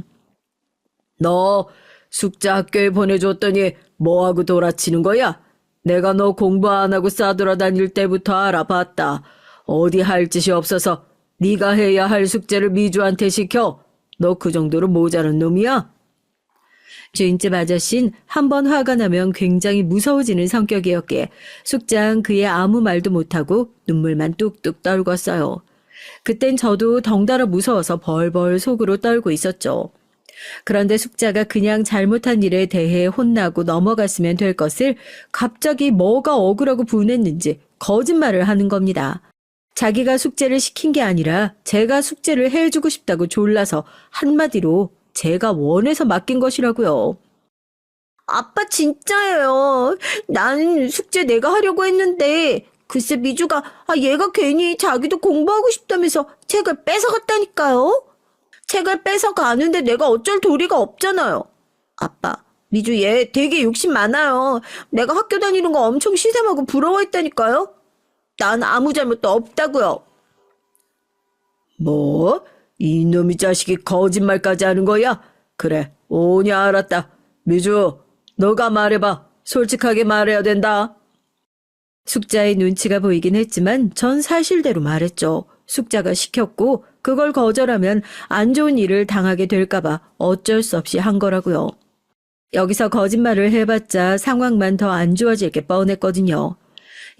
[SPEAKER 1] 너 숙자 학교에 보내줬더니 뭐하고 돌아치는 거야? 내가 너 공부 안 하고 싸돌아다닐 때부터 알아봤다. 어디 할 짓이 없어서 네가 해야 할 숙제를 미주한테 시켜. 너 그 정도로 모자란 놈이야? 주인집 아저씨는 한번 화가 나면 굉장히 무서워지는 성격이었기에 숙자는 그의 아무 말도 못하고 눈물만 뚝뚝 떨궜어요. 그땐 저도 덩달아 무서워서 벌벌 속으로 떨고 있었죠. 그런데 숙자가 그냥 잘못한 일에 대해 혼나고 넘어갔으면 될 것을 갑자기 뭐가 억울하고 분했는지 거짓말을 하는 겁니다. 자기가 숙제를 시킨 게 아니라 제가 숙제를 해주고 싶다고 졸라서 한마디로 제가 원해서 맡긴 것이라고요. 아빠 진짜예요. 나는 숙제 내가 하려고 했는데 글쎄 미주가 얘가 괜히 자기도 공부하고 싶다면서 책을 뺏어갔다니까요. 책을 뺏어가는데 내가 어쩔 도리가 없잖아요. 아빠, 미주 얘 되게 욕심 많아요. 내가 학교 다니는 거 엄청 시샘하고 부러워했다니까요. 난 아무 잘못도 없다고요. 뭐? 이놈의 자식이 거짓말까지 하는 거야? 그래, 오냐 알았다. 미주, 너가 말해봐. 솔직하게 말해야 된다. 숙자의 눈치가 보이긴 했지만 전 사실대로 말했죠. 숙자가 시켰고 그걸 거절하면 안 좋은 일을 당하게 될까봐 어쩔 수 없이 한 거라고요. 여기서 거짓말을 해봤자 상황만 더 안 좋아질 게 뻔했거든요.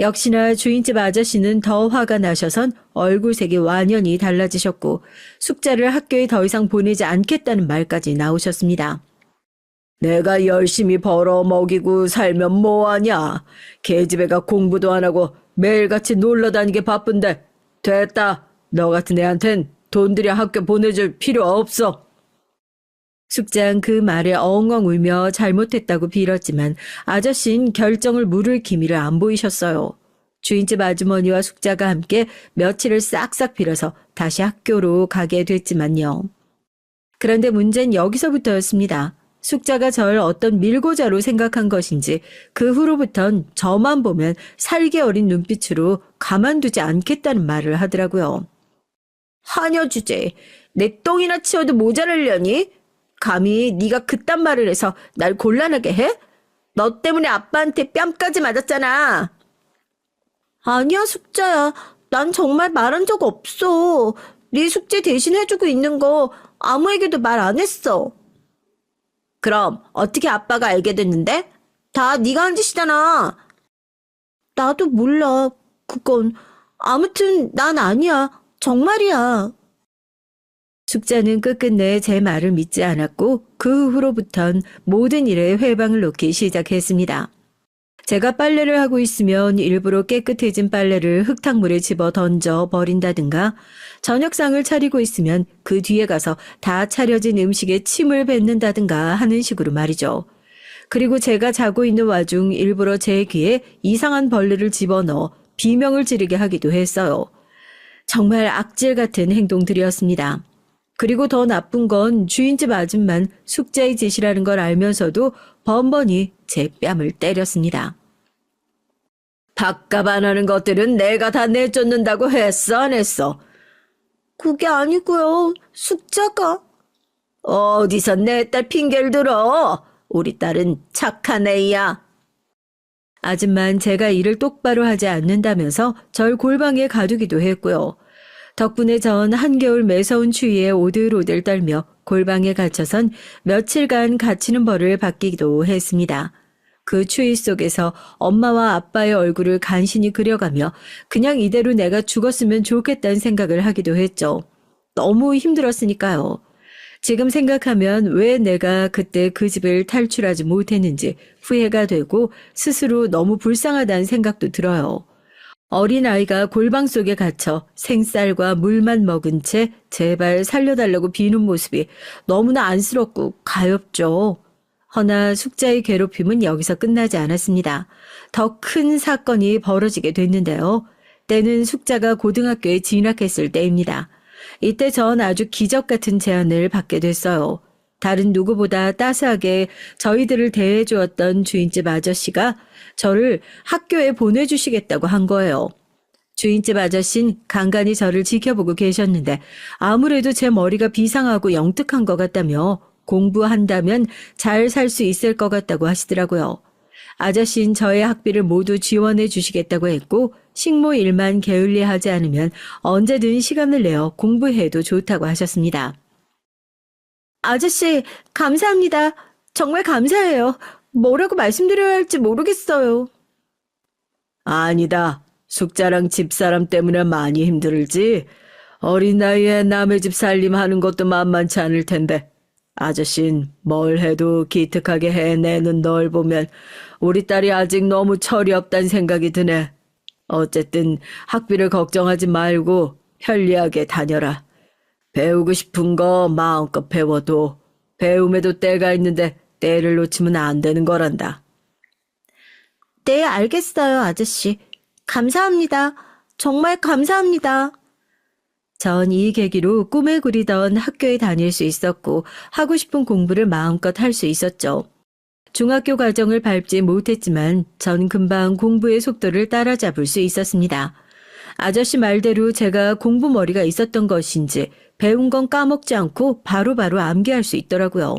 [SPEAKER 1] 역시나 주인집 아저씨는 더 화가 나셔선 얼굴색이 완연히 달라지셨고 숙자를 학교에 더 이상 보내지 않겠다는 말까지 나오셨습니다. 내가 열심히 벌어 먹이고 살면 뭐하냐. 계집애가 공부도 안 하고 매일같이 놀러 다니게 바쁜데 됐다. 너 같은 애한텐 돈 들여 학교 보내줄 필요 없어. 숙자는 그 말에 엉엉 울며 잘못했다고 빌었지만 아저씨는 결정을 물을 기미를 안 보이셨어요. 주인집 아주머니와 숙자가 함께 며칠을 싹싹 빌어서 다시 학교로 가게 됐지만요. 그런데 문제는 여기서부터였습니다. 숙자가 절 어떤 밀고자로 생각한 것인지 그 후로부턴 저만 보면 살기 어린 눈빛으로 가만두지 않겠다는 말을 하더라고요. 하녀 주제, 내 똥이나 치워도 모자랄려니? 감히 네가 그딴 말을 해서 날 곤란하게 해? 너 때문에 아빠한테 뺨까지 맞았잖아. 아니야, 숙자야. 난 정말 말한 적 없어. 네 숙제 대신 해주고 있는 거 아무에게도 말 안 했어. 그럼 어떻게 아빠가 알게 됐는데? 다 네가 한 짓이잖아. 나도 몰라. 그건 아무튼 난 아니야. 정말이야. 숙자는 끝끝내 제 말을 믿지 않았고 그 후로부턴 모든 일에 회방을 놓기 시작했습니다. 제가 빨래를 하고 있으면 일부러 깨끗해진 빨래를 흙탕물에 집어 던져 버린다든가 저녁상을 차리고 있으면 그 뒤에 가서 다 차려진 음식에 침을 뱉는다든가 하는 식으로 말이죠. 그리고 제가 자고 있는 와중 일부러 제 귀에 이상한 벌레를 집어넣어 비명을 지르게 하기도 했어요. 정말 악질 같은 행동들이었습니다. 그리고 더 나쁜 건 주인집 아줌만 숙자의 짓이라는 걸 알면서도 번번이 제 뺨을 때렸습니다. 밥값 안 하는 것들은 내가 다 내쫓는다고 했어, 안 했어? 그게 아니고요. 숙자가. 어디서 내 딸 핑계를 들어? 우리 딸은 착한 애야. 아줌만 제가 일을 똑바로 하지 않는다면서 절 골방에 가두기도 했고요. 덕분에 전 한겨울 매서운 추위에 오들오들 떨며 골방에 갇혀선 며칠간 갇히는 벌을 받기도 했습니다. 그 추위 속에서 엄마와 아빠의 얼굴을 간신히 그려가며 그냥 이대로 내가 죽었으면 좋겠다는 생각을 하기도 했죠. 너무 힘들었으니까요. 지금 생각하면 왜 내가 그때 그 집을 탈출하지 못했는지 후회가 되고 스스로 너무 불쌍하다는 생각도 들어요. 어린아이가 골방 속에 갇혀 생쌀과 물만 먹은 채 제발 살려달라고 비는 모습이 너무나 안쓰럽고 가엾죠. 허나 숙자의 괴롭힘은 여기서 끝나지 않았습니다. 더 큰 사건이 벌어지게 됐는데요. 때는 숙자가 고등학교에 진학했을 때입니다. 이때 전 아주 기적 같은 제안을 받게 됐어요. 다른 누구보다 따스하게 저희들을 대해주었던 주인집 아저씨가 저를 학교에 보내주시겠다고 한 거예요. 주인집 아저씨는 간간히 저를 지켜보고 계셨는데 아무래도 제 머리가 비상하고 영특한 것 같다며 공부한다면 잘 살 수 있을 것 같다고 하시더라고요. 아저씨는 저의 학비를 모두 지원해 주시겠다고 했고 식모 일만 게을리하지 않으면 언제든 시간을 내어 공부해도 좋다고 하셨습니다. 아저씨, 감사합니다. 정말 감사해요. 뭐라고 말씀드려야 할지 모르겠어요. 아니다. 숙자랑 집사람 때문에 많이 힘들지. 어린 나이에 남의 집 살림하는 것도 만만치 않을 텐데. 아저씨는 뭘 해도 기특하게 해내는 널 보면 우리 딸이 아직 너무 철이 없다는 생각이 드네. 어쨌든 학비를 걱정하지 말고 편리하게 다녀라. 배우고 싶은 거 마음껏 배워도 배움에도 때가 있는데 때를 놓치면 안 되는 거란다. 네, 알겠어요, 아저씨. 감사합니다. 정말 감사합니다. 전 이 계기로 꿈에 그리던 학교에 다닐 수 있었고 하고 싶은 공부를 마음껏 할 수 있었죠. 중학교 과정을 밟지 못했지만 전 금방 공부의 속도를 따라잡을 수 있었습니다. 아저씨 말대로 제가 공부머리가 있었던 것인지 배운 건 까먹지 않고 바로바로 암기할 수 있더라고요.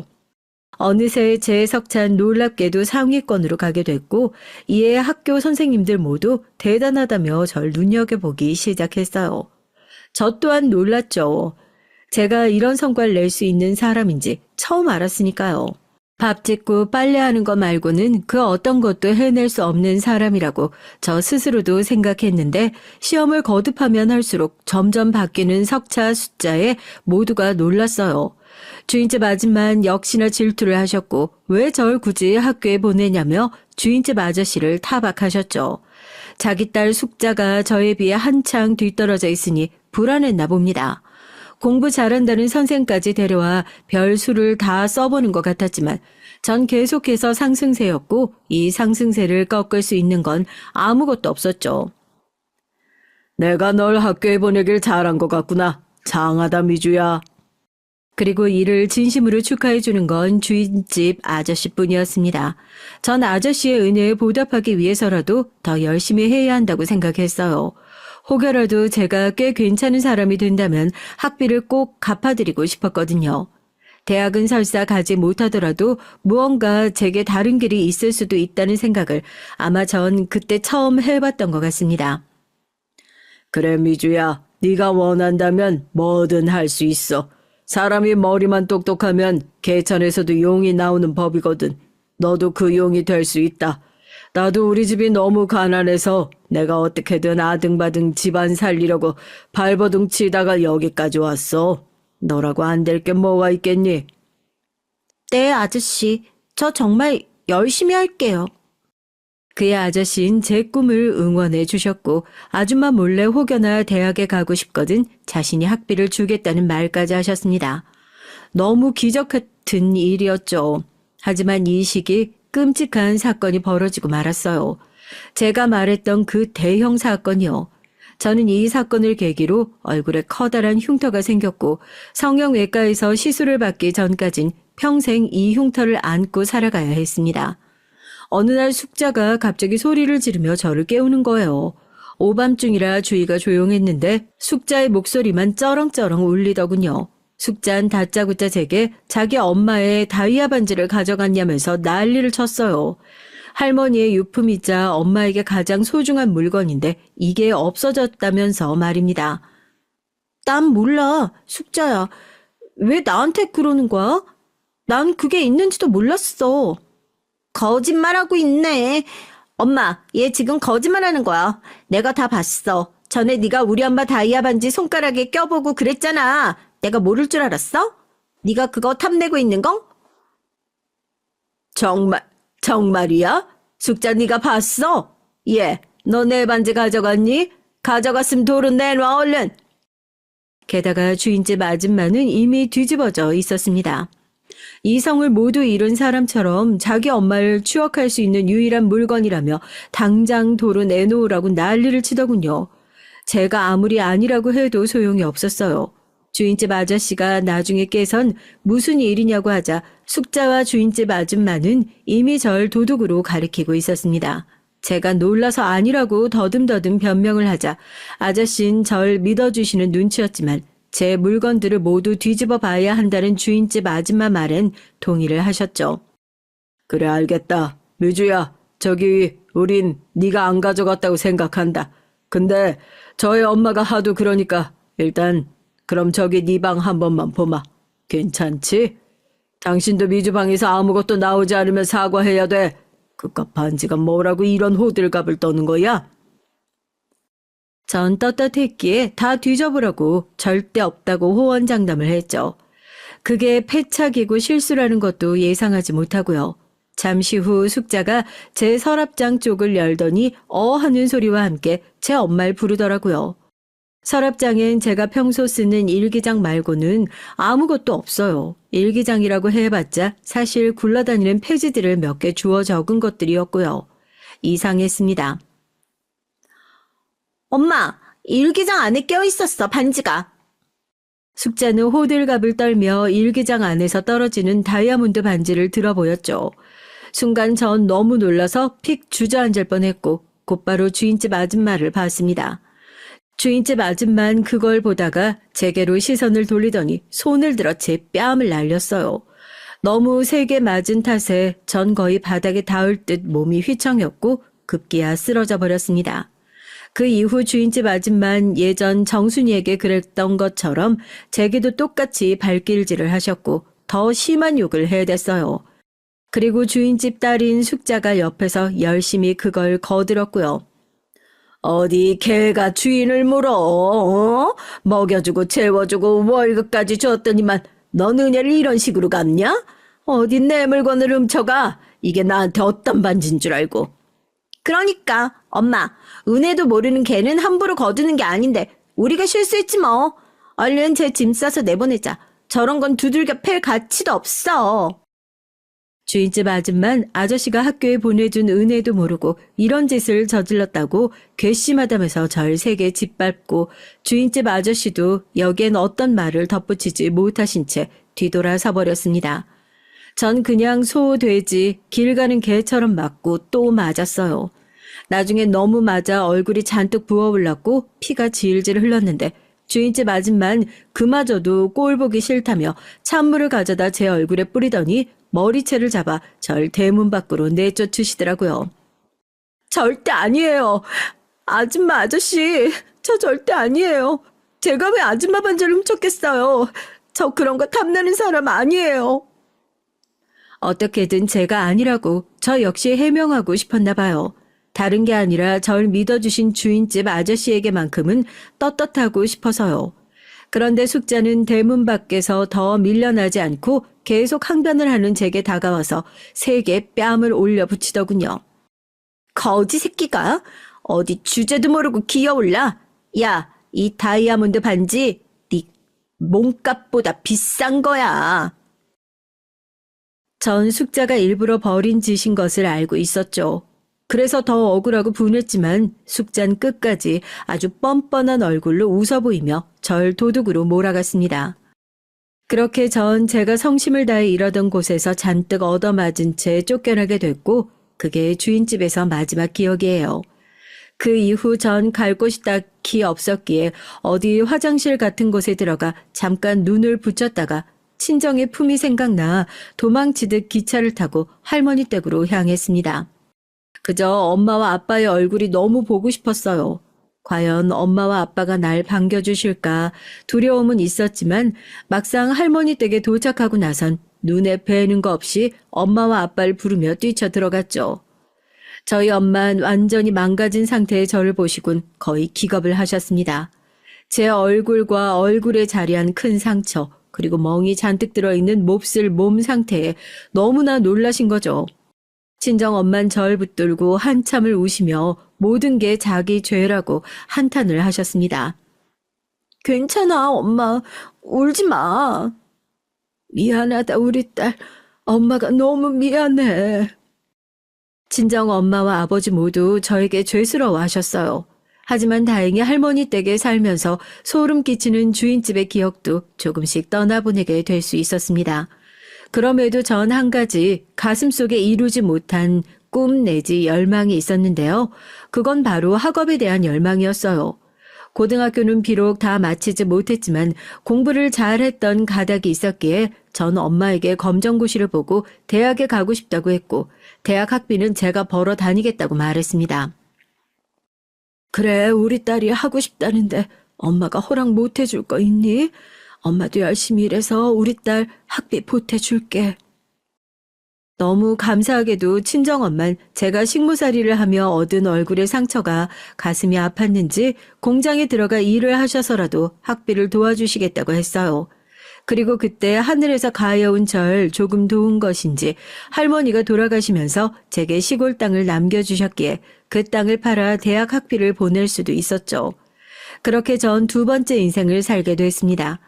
[SPEAKER 1] 어느새 제 석찬 놀랍게도 상위권으로 가게 됐고 이에 학교 선생님들 모두 대단하다며 절 눈여겨보기 시작했어요. 저 또한 놀랐죠. 제가 이런 성과를 낼 수 있는 사람인지 처음 알았으니까요. 밥 짓고 빨래하는 것 말고는 그 어떤 것도 해낼 수 없는 사람이라고 저 스스로도 생각했는데 시험을 거듭하면 할수록 점점 바뀌는 석차 숫자에 모두가 놀랐어요. 주인집 아줌만 역시나 질투를 하셨고 왜 절 굳이 학교에 보내냐며 주인집 아저씨를 타박하셨죠. 자기 딸 숙자가 저에 비해 한창 뒤떨어져 있으니 불안했나 봅니다. 공부 잘한다는 선생까지 데려와 별수를 다 써보는 것 같았지만 전 계속해서 상승세였고 이 상승세를 꺾을 수 있는 건 아무것도 없었죠. 내가 널 학교에 보내길 잘한 것 같구나. 장하다 미주야. 그리고 이를 진심으로 축하해주는 건 주인집 아저씨뿐이었습니다. 전 아저씨의 은혜에 보답하기 위해서라도 더 열심히 해야 한다고 생각했어요. 혹여라도 제가 꽤 괜찮은 사람이 된다면 학비를 꼭 갚아드리고 싶었거든요. 대학은 설사 가지 못하더라도 무언가 제게 다른 길이 있을 수도 있다는 생각을 아마 전 그때 처음 해봤던 것 같습니다.
[SPEAKER 2] 그래, 미주야. 네가 원한다면 뭐든 할 수 있어. 사람이 머리만 똑똑하면 개천에서도 용이 나오는 법이거든. 너도 그 용이 될 수 있다. 나도 우리 집이 너무 가난해서 내가 어떻게든 아등바등 집안 살리려고 발버둥 치다가 여기까지 왔어. 너라고 안 될 게 뭐가 있겠니?
[SPEAKER 1] 네, 아저씨. 저 정말 열심히 할게요. 그의 아저씨는 제 꿈을 응원해 주셨고 아줌마 몰래 혹여나 대학에 가고 싶거든 자신이 학비를 주겠다는 말까지 하셨습니다. 너무 기적 같은 일이었죠. 하지만 이 시기 끔찍한 사건이 벌어지고 말았어요. 제가 말했던 그 대형 사건이요. 저는 이 사건을 계기로 얼굴에 커다란 흉터가 생겼고 성형외과에서 시술을 받기 전까진 평생 이 흉터를 안고 살아가야 했습니다. 어느 날 숙자가 갑자기 소리를 지르며 저를 깨우는 거예요. 오밤중이라 주위가 조용했는데 숙자의 목소리만 쩌렁쩌렁 울리더군요. 숙자는 다짜고짜 제게 자기 엄마의 다이아 반지를 가져갔냐면서 난리를 쳤어요. 할머니의 유품이자 엄마에게 가장 소중한 물건인데 이게 없어졌다면서 말입니다. 난 몰라, 숙자야. 왜 나한테 그러는 거야? 난 그게 있는지도 몰랐어. 거짓말하고 있네. 엄마, 얘 지금 거짓말하는 거야. 내가 다 봤어. 전에 네가 우리 엄마 다이아 반지 손가락에 껴보고 그랬잖아. 내가 모를 줄 알았어? 네가 그거 탐내고 있는 거?
[SPEAKER 2] 정말이야? 숙자 네가 봤어? 예, 너 내 반지 가져갔니? 가져갔으면 돌은 내놔 얼른.
[SPEAKER 1] 게다가 주인집 아줌마는 이미 뒤집어져 있었습니다. 이성을 모두 잃은 사람처럼 자기 엄마를 추억할 수 있는 유일한 물건이라며 당장 도로 내놓으라고 난리를 치더군요. 제가 아무리 아니라고 해도 소용이 없었어요. 주인집 아저씨가 나중에 깨선 무슨 일이냐고 하자 숙자와 주인집 아줌마는 이미 절 도둑으로 가리키고 있었습니다. 제가 놀라서 아니라고 더듬더듬 변명을 하자 아저씨는 절 믿어주시는 눈치였지만 제 물건들을 모두 뒤집어 봐야 한다는 주인집 아줌마 말엔 동의를 하셨죠.
[SPEAKER 2] 그래, 알겠다. 미주야, 저기 우린 네가 안 가져갔다고 생각한다. 근데 저희 엄마가 하도 그러니까 일단 그럼 저기 네 방 한 번만 보마. 괜찮지? 당신도 미주 방에서 아무것도 나오지 않으면 사과해야 돼. 그깟 반지가 뭐라고 이런 호들갑을 떠는 거야?
[SPEAKER 1] 전 떳떳했기에 다 뒤져보라고 절대 없다고 호언장담을 했죠. 그게 패착이고 실수라는 것도 예상하지 못하고요. 잠시 후 숙자가 제 서랍장 쪽을 열더니 하는 소리와 함께 제 엄마를 부르더라고요. 서랍장엔 제가 평소 쓰는 일기장 말고는 아무것도 없어요. 일기장이라고 해봤자 사실 굴러다니는 페이지들을 몇 개 주워 적은 것들이었고요. 이상했습니다. 엄마, 일기장 안에 껴있었어, 반지가. 숙자는 호들갑을 떨며 일기장 안에서 떨어지는 다이아몬드 반지를 들어보였죠. 순간 전 너무 놀라서 픽 주저앉을 뻔했고 곧바로 주인집 아줌마를 봤습니다. 주인집 아줌만 그걸 보다가 제게로 시선을 돌리더니 손을 들어 제 뺨을 날렸어요. 너무 세게 맞은 탓에 전 거의 바닥에 닿을 듯 몸이 휘청였고 급기야 쓰러져 버렸습니다. 그 이후 주인집 아줌만 예전 정순이에게 그랬던 것처럼 제게도 똑같이 발길질을 하셨고 더 심한 욕을 해댔어요. 그리고 주인집 딸인 숙자가 옆에서 열심히 그걸 거들었고요.
[SPEAKER 2] 어디 개가 주인을 물어? 먹여주고 재워주고 월급까지 줬더니만 넌 은혜를 이런 식으로 갚냐? 어디 내 물건을 훔쳐가? 이게 나한테 어떤 반지인 줄 알고.
[SPEAKER 1] 그러니까 엄마, 은혜도 모르는 개는 함부로 거두는 게 아닌데 우리가 실수했지 뭐. 얼른 제 짐 싸서 내보내자. 저런 건 두들겨 팰 가치도 없어. 주인집 아줌만 아저씨가 학교에 보내준 은혜도 모르고 이런 짓을 저질렀다고 괘씸하다면서 절 세게 짓밟고 주인집 아저씨도 여기엔 어떤 말을 덧붙이지 못하신 채 뒤돌아서 버렸습니다. 전 그냥 소, 돼지, 길 가는 개처럼 맞고 또 맞았어요. 나중에 너무 맞아 얼굴이 잔뜩 부어올랐고 피가 질질 흘렀는데 주인집 아줌만 그마저도 꼴 보기 싫다며 찬물을 가져다 제 얼굴에 뿌리더니 머리채를 잡아 절 대문 밖으로 내쫓으시더라고요. 절대 아니에요. 아줌마 아저씨, 저 절대 아니에요. 제가 왜 아줌마 반지를 훔쳤겠어요. 저 그런 거 탐내는 사람 아니에요. 어떻게든 제가 아니라고 저 역시 해명하고 싶었나 봐요. 다른 게 아니라 절 믿어주신 주인집 아저씨에게만큼은 떳떳하고 싶어서요. 그런데 숙자는 대문 밖에서 더 밀려나지 않고 계속 항변을 하는 제게 다가와서 세게 뺨을 올려 붙이더군요. 거지 새끼가 어디 주제도 모르고 기어올라. 야, 이 다이아몬드 반지 네 몸값보다 비싼 거야. 전 숙자가 일부러 벌인 짓인 것을 알고 있었죠. 그래서 더 억울하고 분했지만 숙자는 끝까지 아주 뻔뻔한 얼굴로 웃어 보이며 절 도둑으로 몰아갔습니다. 그렇게 전 제가 성심을 다해 일하던 곳에서 잔뜩 얻어맞은 채 쫓겨나게 됐고 그게 주인집에서 마지막 기억이에요. 그 이후 전 갈 곳이 딱히 없었기에 어디 화장실 같은 곳에 들어가 잠깐 눈을 붙였다가 친정의 품이 생각나 도망치듯 기차를 타고 할머니 댁으로 향했습니다. 그저 엄마와 아빠의 얼굴이 너무 보고 싶었어요. 과연 엄마와 아빠가 날 반겨주실까 두려움은 있었지만 막상 할머니 댁에 도착하고 나선 눈에 뵈는 거 없이 엄마와 아빠를 부르며 뛰쳐 들어갔죠. 저희 엄마는 완전히 망가진 상태의 저를 보시곤 거의 기겁을 하셨습니다. 제 얼굴과 얼굴에 자리한 큰 상처 그리고 멍이 잔뜩 들어있는 몹쓸 몸 상태에 너무나 놀라신 거죠. 친정엄만 절 붙들고 한참을 우시며 모든 게 자기 죄라고 한탄을 하셨습니다. 괜찮아, 엄마. 울지 마. 미안하다, 우리 딸. 엄마가 너무 미안해. 친정엄마와 아버지 모두 저에게 죄스러워 하셨어요. 하지만 다행히 할머니 댁에 살면서 소름 끼치는 주인집의 기억도 조금씩 떠나보내게 될 수 있었습니다. 그럼에도 전 한 가지 가슴속에 이루지 못한 꿈 내지 열망이 있었는데요. 그건 바로 학업에 대한 열망이었어요. 고등학교는 비록 다 마치지 못했지만 공부를 잘했던 가닥이 있었기에 전 엄마에게 검정고시를 보고 대학에 가고 싶다고 했고 대학 학비는 제가 벌어 다니겠다고 말했습니다. 그래, 우리 딸이 하고 싶다는데 엄마가 허락 못 해줄 거 있니? 엄마도 열심히 일해서 우리 딸 학비 보태줄게. 너무 감사하게도 친정엄만 제가 식모살이를 하며 얻은 얼굴의 상처가 가슴이 아팠는지 공장에 들어가 일을 하셔서라도 학비를 도와주시겠다고 했어요. 그리고 그때 하늘에서 가여운 절 조금 도운 것인지 할머니가 돌아가시면서 제게 시골 땅을 남겨주셨기에 그 땅을 팔아 대학 학비를 보낼 수도 있었죠. 그렇게 전 두 번째 인생을 살게 됐습니다.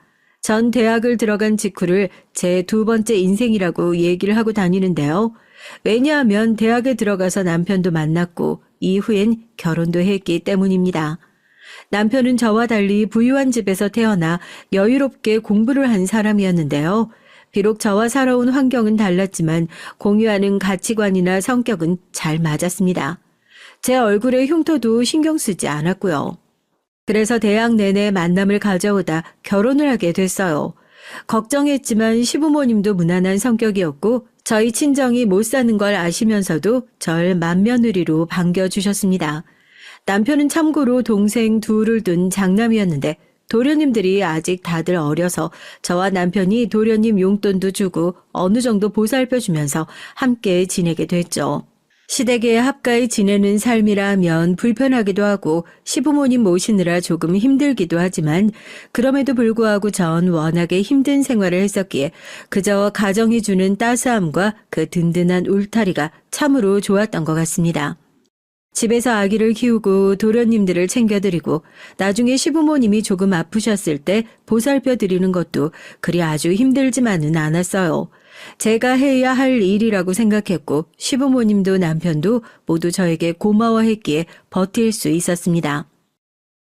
[SPEAKER 1] 전 대학을 들어간 직후를 제 두 번째 인생이라고 얘기를 하고 다니는데요. 왜냐하면 대학에 들어가서 남편도 만났고 이후엔 결혼도 했기 때문입니다. 남편은 저와 달리 부유한 집에서 태어나 여유롭게 공부를 한 사람이었는데요. 비록 저와 살아온 환경은 달랐지만 공유하는 가치관이나 성격은 잘 맞았습니다. 제 얼굴의 흉터도 신경 쓰지 않았고요. 그래서 대학 내내 만남을 가져오다 결혼을 하게 됐어요. 걱정했지만 시부모님도 무난한 성격이었고 저희 친정이 못 사는 걸 아시면서도 절 맏며느리로 반겨주셨습니다. 남편은 참고로 동생 둘을 둔 장남이었는데 도련님들이 아직 다들 어려서 저와 남편이 도련님 용돈도 주고 어느 정도 보살펴주면서 함께 지내게 됐죠. 시댁에 합가히 지내는 삶이라 하면 불편하기도 하고 시부모님 모시느라 조금 힘들기도 하지만 그럼에도 불구하고 전 워낙에 힘든 생활을 했었기에 그저 가정이 주는 따스함과 그 든든한 울타리가 참으로 좋았던 것 같습니다. 집에서 아기를 키우고 도련님들을 챙겨드리고 나중에 시부모님이 조금 아프셨을 때 보살펴드리는 것도 그리 아주 힘들지만은 않았어요. 제가 해야 할 일이라고 생각했고 시부모님도 남편도 모두 저에게 고마워했기에 버틸 수 있었습니다.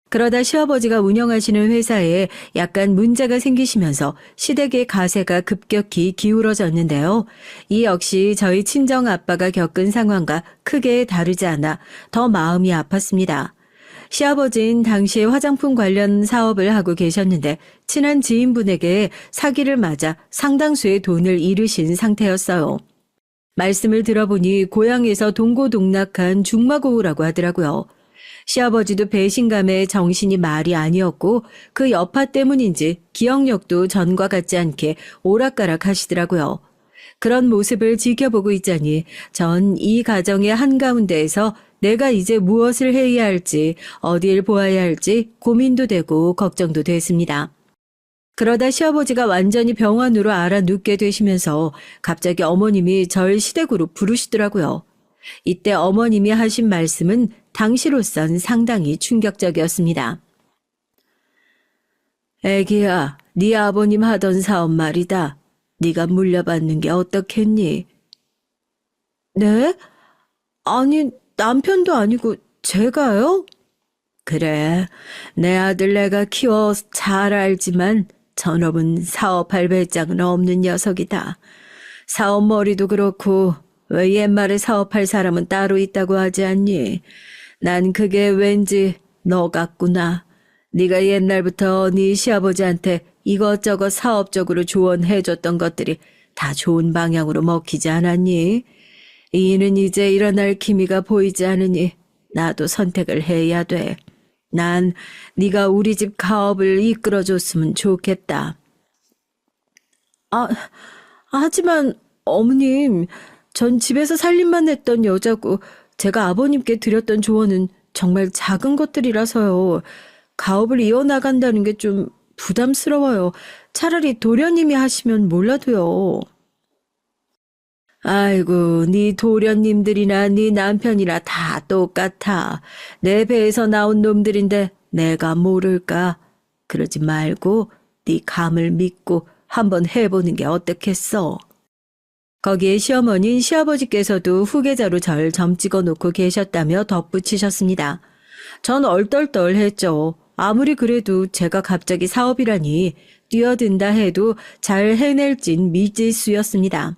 [SPEAKER 1] 그러다 시아버지가 운영하시는 회사에 약간 문제가 생기시면서 시댁의 가세가 급격히 기울어졌는데요. 이 역시 저희 친정 아빠가 겪은 상황과 크게 다르지 않아 더 마음이 아팠습니다. 시아버지는 당시에 화장품 관련 사업을 하고 계셨는데 친한 지인분에게 사기를 맞아 상당수의 돈을 잃으신 상태였어요. 말씀을 들어보니 고향에서 동고동락한 중마고우라고 하더라고요. 시아버지도 배신감에 정신이 말이 아니었고 그 여파 때문인지 기억력도 전과 같지 않게 오락가락 하시더라고요. 그런 모습을 지켜보고 있자니 전 이 가정의 한가운데에서 내가 이제 무엇을 해야 할지 어디를 보아야 할지 고민도 되고 걱정도 됐습니다. 그러다 시아버지가 완전히 병환으로 알아눕게 되시면서 갑자기 어머님이 절 시댁으로 부르시더라고요. 이때 어머님이 하신 말씀은 당시로선 상당히 충격적이었습니다. 애기야, 네 아버님 하던 사업 말이다. 네가 물려받는 게 어떻겠니? 네? 아니, 남편도 아니고 제가요? 그래, 내 아들 내가 키워 잘 알지만 저놈은 사업할 배짱은 없는 녀석이다. 사업 머리도 그렇고 왜 옛말에 사업할 사람은 따로 있다고 하지 않니? 난 그게 왠지 너 같구나. 네가 옛날부터 네 시아버지한테 이것저것 사업적으로 조언해줬던 것들이 다 좋은 방향으로 먹히지 않았니? 이는 이제 일어날 기미가 보이지 않으니 나도 선택을 해야 돼. 난 네가 우리 집 가업을 이끌어줬으면 좋겠다. 하지만 어머님, 전 집에서 살림만 했던 여자고 제가 아버님께 드렸던 조언은 정말 작은 것들이라서요. 가업을 이어나간다는 게 좀 부담스러워요. 차라리 도련님이 하시면 몰라도요. 아이고, 네 도련님들이나 네 남편이나 다 똑같아. 내 배에서 나온 놈들인데 내가 모를까? 그러지 말고 네 감을 믿고 한번 해보는 게 어떻겠어? 거기에 시어머니인 시아버지께서도 후계자로 절 점찍어 놓고 계셨다며 덧붙이셨습니다. 전 얼떨떨했죠. 아무리 그래도 제가 갑자기 사업이라니 뛰어든다 해도 잘 해낼진 미지수였습니다.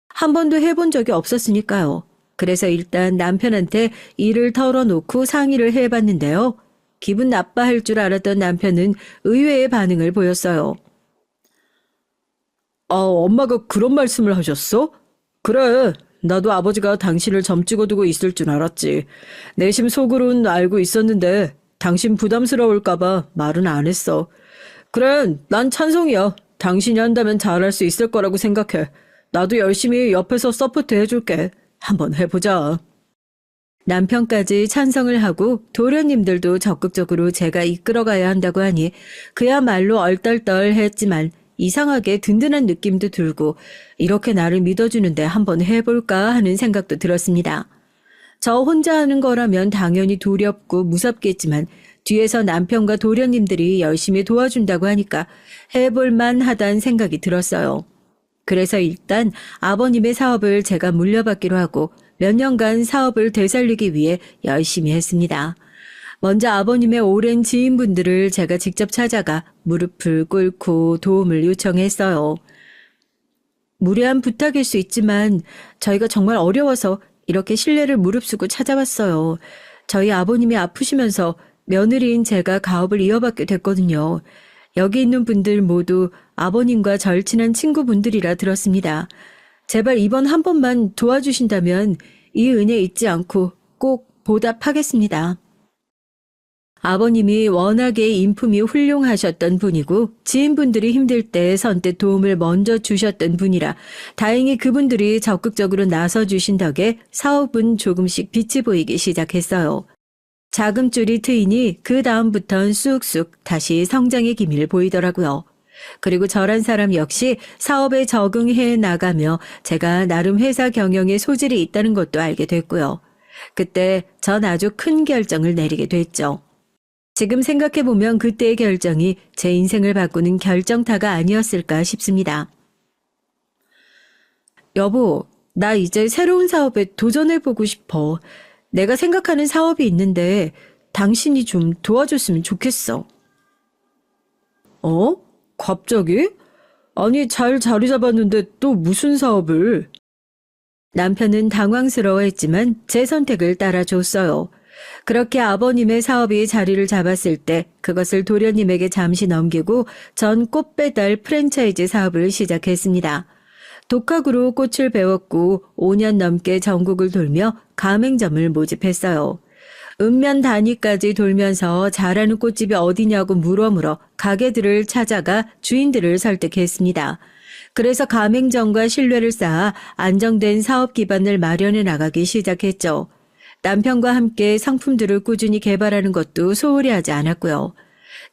[SPEAKER 1] 한 번도 해본 적이 없었으니까요. 그래서 일단 남편한테 일을 털어놓고 상의를 해봤는데요. 기분 나빠할 줄 알았던 남편은 의외의 반응을 보였어요. 엄마가 그런 말씀을 하셨어? 그래, 나도 아버지가 당신을 점찍어두고 있을 줄 알았지. 내심 속으론 알고 있었는데 당신 부담스러울까봐 말은 안 했어. 그래, 난 찬성이야. 당신이 한다면 잘할 수 있을 거라고 생각해. 나도 열심히 옆에서 서포트 해줄게. 한번 해보자. 남편까지 찬성을 하고 도련님들도 적극적으로 제가 이끌어가야 한다고 하니 그야말로 얼떨떨했지만 이상하게 든든한 느낌도 들고 이렇게 나를 믿어주는데 한번 해볼까 하는 생각도 들었습니다. 저 혼자 하는 거라면 당연히 두렵고 무섭겠지만 뒤에서 남편과 도련님들이 열심히 도와준다고 하니까 해볼만 하다는 생각이 들었어요. 그래서 일단 아버님의 사업을 제가 물려받기로 하고 몇 년간 사업을 되살리기 위해 열심히 했습니다. 먼저 아버님의 오랜 지인분들을 제가 직접 찾아가 무릎을 꿇고 도움을 요청했어요. 무례한 부탁일 수 있지만 저희가 정말 어려워서 이렇게 신뢰를 무릅쓰고 찾아왔어요. 저희 아버님이 아프시면서 며느리인 제가 가업을 이어받게 됐거든요. 여기 있는 분들 모두 아버님과 절친한 친구분들이라 들었습니다. 제발 이번 한 번만 도와주신다면 이 은혜 잊지 않고 꼭 보답하겠습니다. 아버님이 워낙에 인품이 훌륭하셨던 분이고 지인분들이 힘들 때 선뜻 도움을 먼저 주셨던 분이라 다행히 그분들이 적극적으로 나서주신 덕에 사업은 조금씩 빛이 보이기 시작했어요. 자금줄이 트이니 그 다음부턴 쑥쑥 다시 성장의 기미를 보이더라고요. 그리고 저란 사람 역시 사업에 적응해 나가며 제가 나름 회사 경영에 소질이 있다는 것도 알게 됐고요. 그때 전 아주 큰 결정을 내리게 됐죠. 지금 생각해보면 그때의 결정이 제 인생을 바꾸는 결정타가 아니었을까 싶습니다. 여보, 나 이제 새로운 사업에 도전해보고 싶어. 내가 생각하는 사업이 있는데 당신이 좀 도와줬으면 좋겠어.
[SPEAKER 2] 어? 갑자기? 아니, 잘 자리 잡았는데 또 무슨 사업을?
[SPEAKER 1] 남편은 당황스러워했지만 제 선택을 따라줬어요. 그렇게 아버님의 사업이 자리를 잡았을 때 그것을 도련님에게 잠시 넘기고 전 꽃배달 프랜차이즈 사업을 시작했습니다. 독학으로 꽃을 배웠고 5년 넘게 전국을 돌며 가맹점을 모집했어요. 읍면 단위까지 돌면서 잘하는 꽃집이 어디냐고 물어물어 가게들을 찾아가 주인들을 설득했습니다. 그래서 가맹점과 신뢰를 쌓아 안정된 사업 기반을 마련해 나가기 시작했죠. 남편과 함께 상품들을 꾸준히 개발하는 것도 소홀히 하지 않았고요.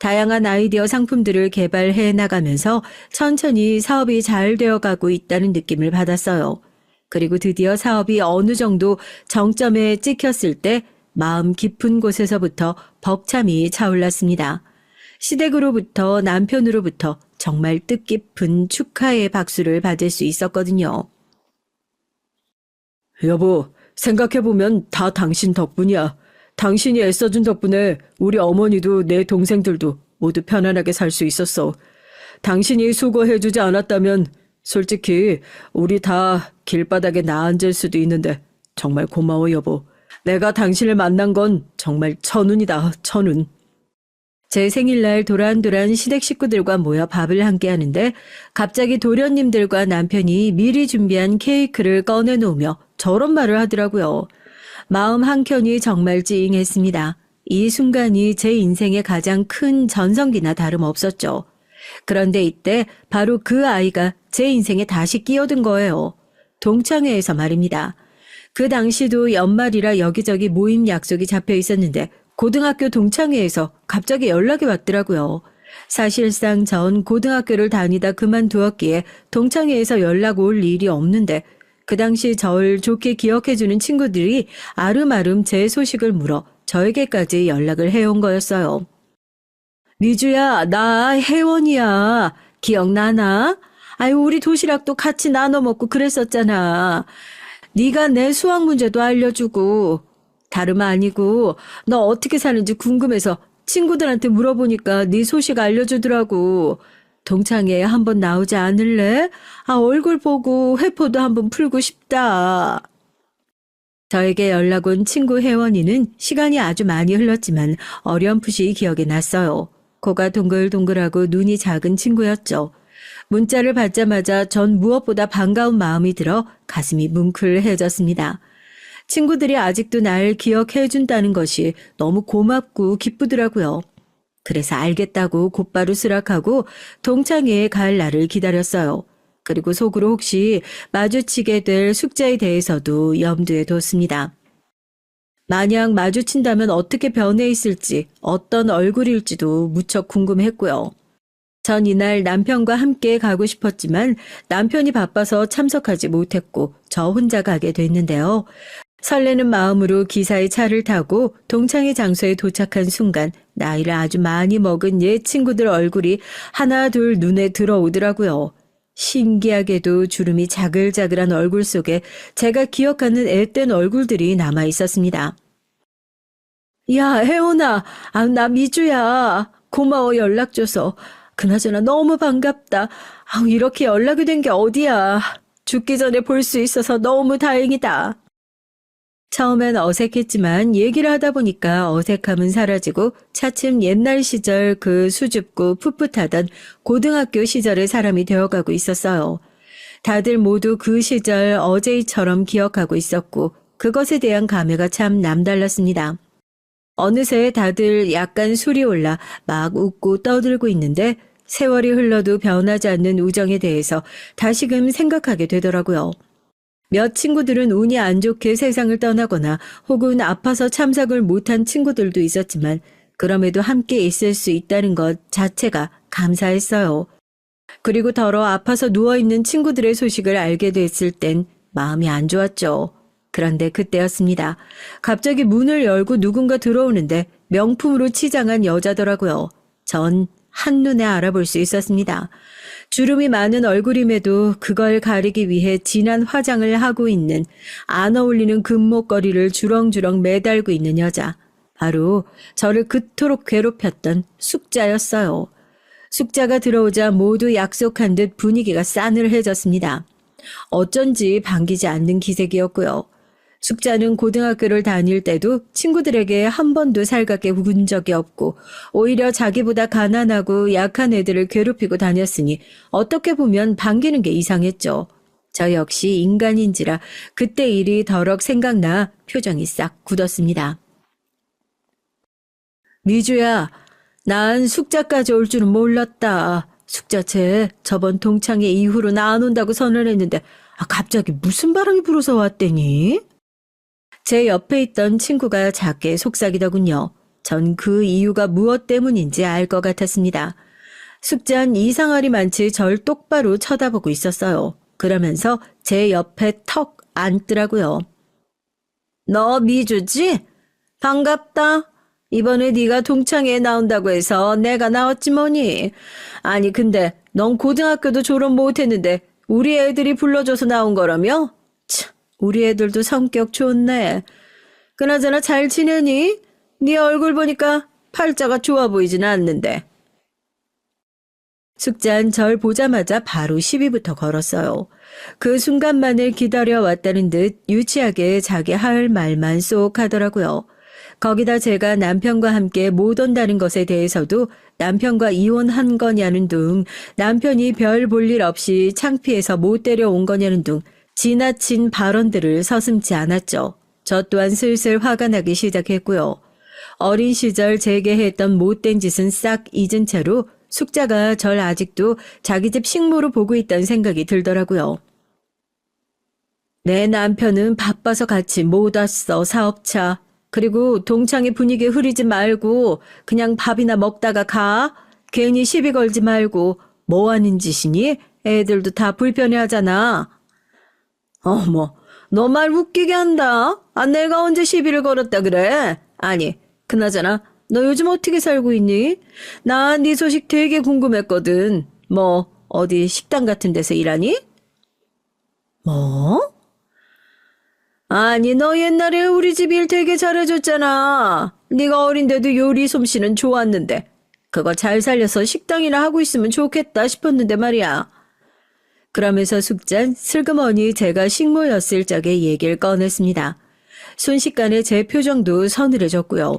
[SPEAKER 1] 다양한 아이디어 상품들을 개발해 나가면서 천천히 사업이 잘 되어가고 있다는 느낌을 받았어요. 그리고 드디어 사업이 어느 정도 정점에 찍혔을 때 마음 깊은 곳에서부터 벅참이 차올랐습니다. 시댁으로부터 남편으로부터 정말 뜻깊은 축하의 박수를 받을 수 있었거든요.
[SPEAKER 2] 여보, 생각해보면 다 당신 덕분이야. 당신이 애써준 덕분에 우리 어머니도 내 동생들도 모두 편안하게 살 수 있었어. 당신이 수고해주지 않았다면 솔직히 우리 다 길바닥에 나앉을 수도 있는데 정말 고마워 여보. 내가 당신을 만난 건 정말 천운이다, 천운.
[SPEAKER 1] 제 생일날 도란도란 시댁 식구들과 모여 밥을 함께 하는데 갑자기 도련님들과 남편이 미리 준비한 케이크를 꺼내놓으며 저런 말을 하더라고요. 마음 한켠이 정말 찡했습니다. 이 순간이 제 인생의 가장 큰 전성기나 다름없었죠. 그런데 이때 바로 그 아이가 제 인생에 다시 끼어든 거예요. 동창회에서 말입니다. 그 당시도 연말이라 여기저기 모임 약속이 잡혀 있었는데 고등학교 동창회에서 갑자기 연락이 왔더라고요. 사실상 전 고등학교를 다니다 그만두었기에 동창회에서 연락 올 일이 없는데 그 당시 절 좋게 기억해주는 친구들이 아름아름 제 소식을 물어 저에게까지 연락을 해온 거였어요. 미주야, 나 혜원이야. 기억나나? 아유, 우리 도시락도 같이 나눠 먹고 그랬었잖아. 네가 내 수학 문제도 알려주고. 다름 아니고 너 어떻게 사는지 궁금해서 친구들한테 물어보니까 네 소식 알려주더라고. 동창회에 한번 나오지 않을래? 아, 얼굴 보고 회포도 한번 풀고 싶다. 저에게 연락 온 친구 혜원이는 시간이 아주 많이 흘렀지만 어렴풋이 기억에 났어요. 코가 동글동글하고 눈이 작은 친구였죠. 문자를 받자마자 전 무엇보다 반가운 마음이 들어 가슴이 뭉클해졌습니다. 친구들이 아직도 날 기억해준다는 것이 너무 고맙고 기쁘더라고요. 그래서 알겠다고 곧바로 수락하고 동창회에 갈 날을 기다렸어요. 그리고 속으로 혹시 마주치게 될 숙제에 대해서도 염두에 뒀습니다. 만약 마주친다면 어떻게 변해 있을지, 어떤 얼굴일지도 무척 궁금했고요. 전 이날 남편과 함께 가고 싶었지만 남편이 바빠서 참석하지 못했고 저 혼자 가게 됐는데요. 설레는 마음으로 기사의 차를 타고 동창회 장소에 도착한 순간 나이를 아주 많이 먹은 옛 친구들 얼굴이 하나 둘 눈에 들어오더라고요. 신기하게도 주름이 자글자글한 얼굴 속에 제가 기억하는 앳된 얼굴들이 남아 있었습니다. 야, 혜원아, 나 미주야. 고마워 연락 줘서. 그나저나 너무 반갑다. 이렇게 연락이 된 게 어디야. 죽기 전에 볼 수 있어서 너무 다행이다. 처음엔 어색했지만 얘기를 하다 보니까 어색함은 사라지고 차츰 옛날 시절 그 수줍고 풋풋하던 고등학교 시절의 사람이 되어가고 있었어요. 다들 모두 그 시절 어제처럼 기억하고 있었고 그것에 대한 감회가 참 남달랐습니다. 어느새 다들 약간 술이 올라 막 웃고 떠들고 있는데 세월이 흘러도 변하지 않는 우정에 대해서 다시금 생각하게 되더라고요. 몇 친구들은 운이 안 좋게 세상을 떠나거나 혹은 아파서 참석을 못한 친구들도 있었지만 그럼에도 함께 있을 수 있다는 것 자체가 감사했어요. 그리고 더러 아파서 누워있는 친구들의 소식을 알게 됐을 땐 마음이 안 좋았죠. 그런데 그때였습니다. 갑자기 문을 열고 누군가 들어오는데 명품으로 치장한 여자더라고요. 전 한눈에 알아볼 수 있었습니다. 주름이 많은 얼굴임에도 그걸 가리기 위해 진한 화장을 하고 있는 안 어울리는 금목걸이를 주렁주렁 매달고 있는 여자. 바로 저를 그토록 괴롭혔던 숙자였어요. 숙자가 들어오자 모두 약속한 듯 분위기가 싸늘해졌습니다. 어쩐지 반기지 않는 기색이었고요. 숙자는 고등학교를 다닐 때도 친구들에게 한 번도 살갑게 군 적이 없고 오히려 자기보다 가난하고 약한 애들을 괴롭히고 다녔으니 어떻게 보면 반기는 게 이상했죠. 저 역시 인간인지라 그때 일이 더럭 생각나 표정이 싹 굳었습니다. 미주야, 난 숙자까지 올 줄은 몰랐다. 숙자쟤 저번 동창회 이후로 나 안 온다고 선언했는데 갑자기 무슨 바람이 불어서 왔대니? 제 옆에 있던 친구가 작게 속삭이더군요. 전 그 이유가 무엇 때문인지 알 것 같았습니다. 숙자는 이상하리 많지 절 똑바로 쳐다보고 있었어요. 그러면서 제 옆에 턱 앉더라고요. 너 미주지? 반갑다. 이번에 네가 동창회에 나온다고 해서 내가 나왔지 뭐니. 아니 근데 넌 고등학교도 졸업 못했는데 우리 애들이 불러줘서 나온 거라며? 참, 우리 애들도 성격 좋네. 그나저나 잘 지내니? 네 얼굴 보니까 팔자가 좋아 보이진 않는데. 숙자는 절 보자마자 바로 시비부터 걸었어요. 그 순간만을 기다려왔다는 듯 유치하게 자기 할 말만 쏙 하더라고요. 거기다 제가 남편과 함께 못 온다는 것에 대해서도 남편과 이혼한 거냐는 둥, 남편이 별 볼 일 없이 창피해서 못 데려온 거냐는 둥, 지나친 발언들을 서슴지 않았죠. 저 또한 슬슬 화가 나기 시작했고요. 어린 시절 제게 했던 못된 짓은 싹 잊은 채로 숙자가 절 아직도 자기 집 식모로 보고 있다는 생각이 들더라고요. 내 남편은 바빠서 같이 못 왔어, 사업차. 그리고 동창회 분위기 흐리지 말고 그냥 밥이나 먹다가 가. 괜히 시비 걸지 말고 뭐 하는 짓이니? 애들도 다 불편해하잖아. 어머, 너 말 웃기게 한다. 내가 언제 시비를 걸었다 그래? 아니, 그나저나 너 요즘 어떻게 살고 있니? 나 네 소식 되게 궁금했거든. 뭐 어디 식당 같은 데서 일하니? 뭐? 아니 너 옛날에 우리 집 일 되게 잘해줬잖아. 네가 어린데도 요리 솜씨는 좋았는데 그거 잘 살려서 식당이나 하고 있으면 좋겠다 싶었는데 말이야. 그러면서 숙잔 슬그머니 제가 식모였을 적의 얘기를 꺼냈습니다. 순식간에 제 표정도 서늘해졌고요.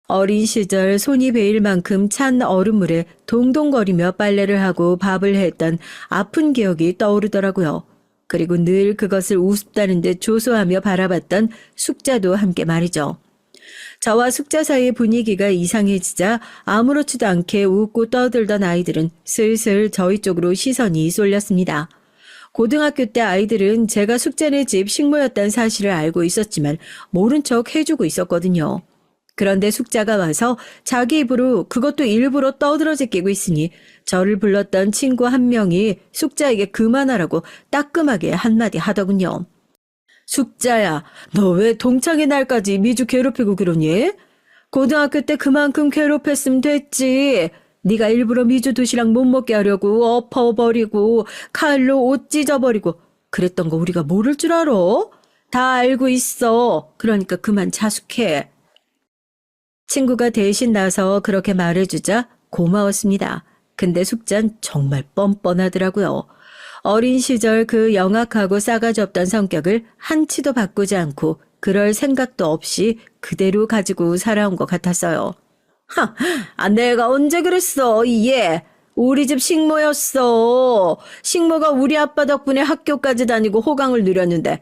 [SPEAKER 1] 어린 시절 손이 베일 만큼 찬 얼음물에 동동거리며 빨래를 하고 밥을 했던 아픈 기억이 떠오르더라고요. 그리고 늘 그것을 우습다는 듯 조소하며 바라봤던 숙자도 함께 말이죠. 저와 숙자 사이의 분위기가 이상해지자 아무렇지도 않게 웃고 떠들던 아이들은 슬슬 저희 쪽으로 시선이 쏠렸습니다. 고등학교 때 아이들은 제가 숙자네 집 식모였다는 사실을 알고 있었지만 모른 척 해주고 있었거든요. 그런데 숙자가 와서 자기 입으로 그것도 일부러 떠들어 제끼고 있으니 저를 불렀던 친구 한 명이 숙자에게 그만하라고 따끔하게 한마디 하더군요. 숙자야, 너 왜 동창회 날까지 미주 괴롭히고 그러니? 고등학교 때 그만큼 괴롭혔으면 됐지. 네가 일부러 미주 도시락 못 먹게 하려고 엎어버리고 칼로 옷 찢어버리고 그랬던 거 우리가 모를 줄 알아? 다 알고 있어. 그러니까 그만 자숙해. 친구가 대신 나서 그렇게 말해주자 고마웠습니다. 근데 숙잔 정말 뻔뻔하더라고요. 어린 시절 그 영악하고 싸가지 없던 성격을 한치도 바꾸지 않고 그럴 생각도 없이 그대로 가지고 살아온 것 같았어요. 내가 언제 그랬어, 얘. 우리 집 식모였어. 식모가 우리 아빠 덕분에 학교까지 다니고 호강을 누렸는데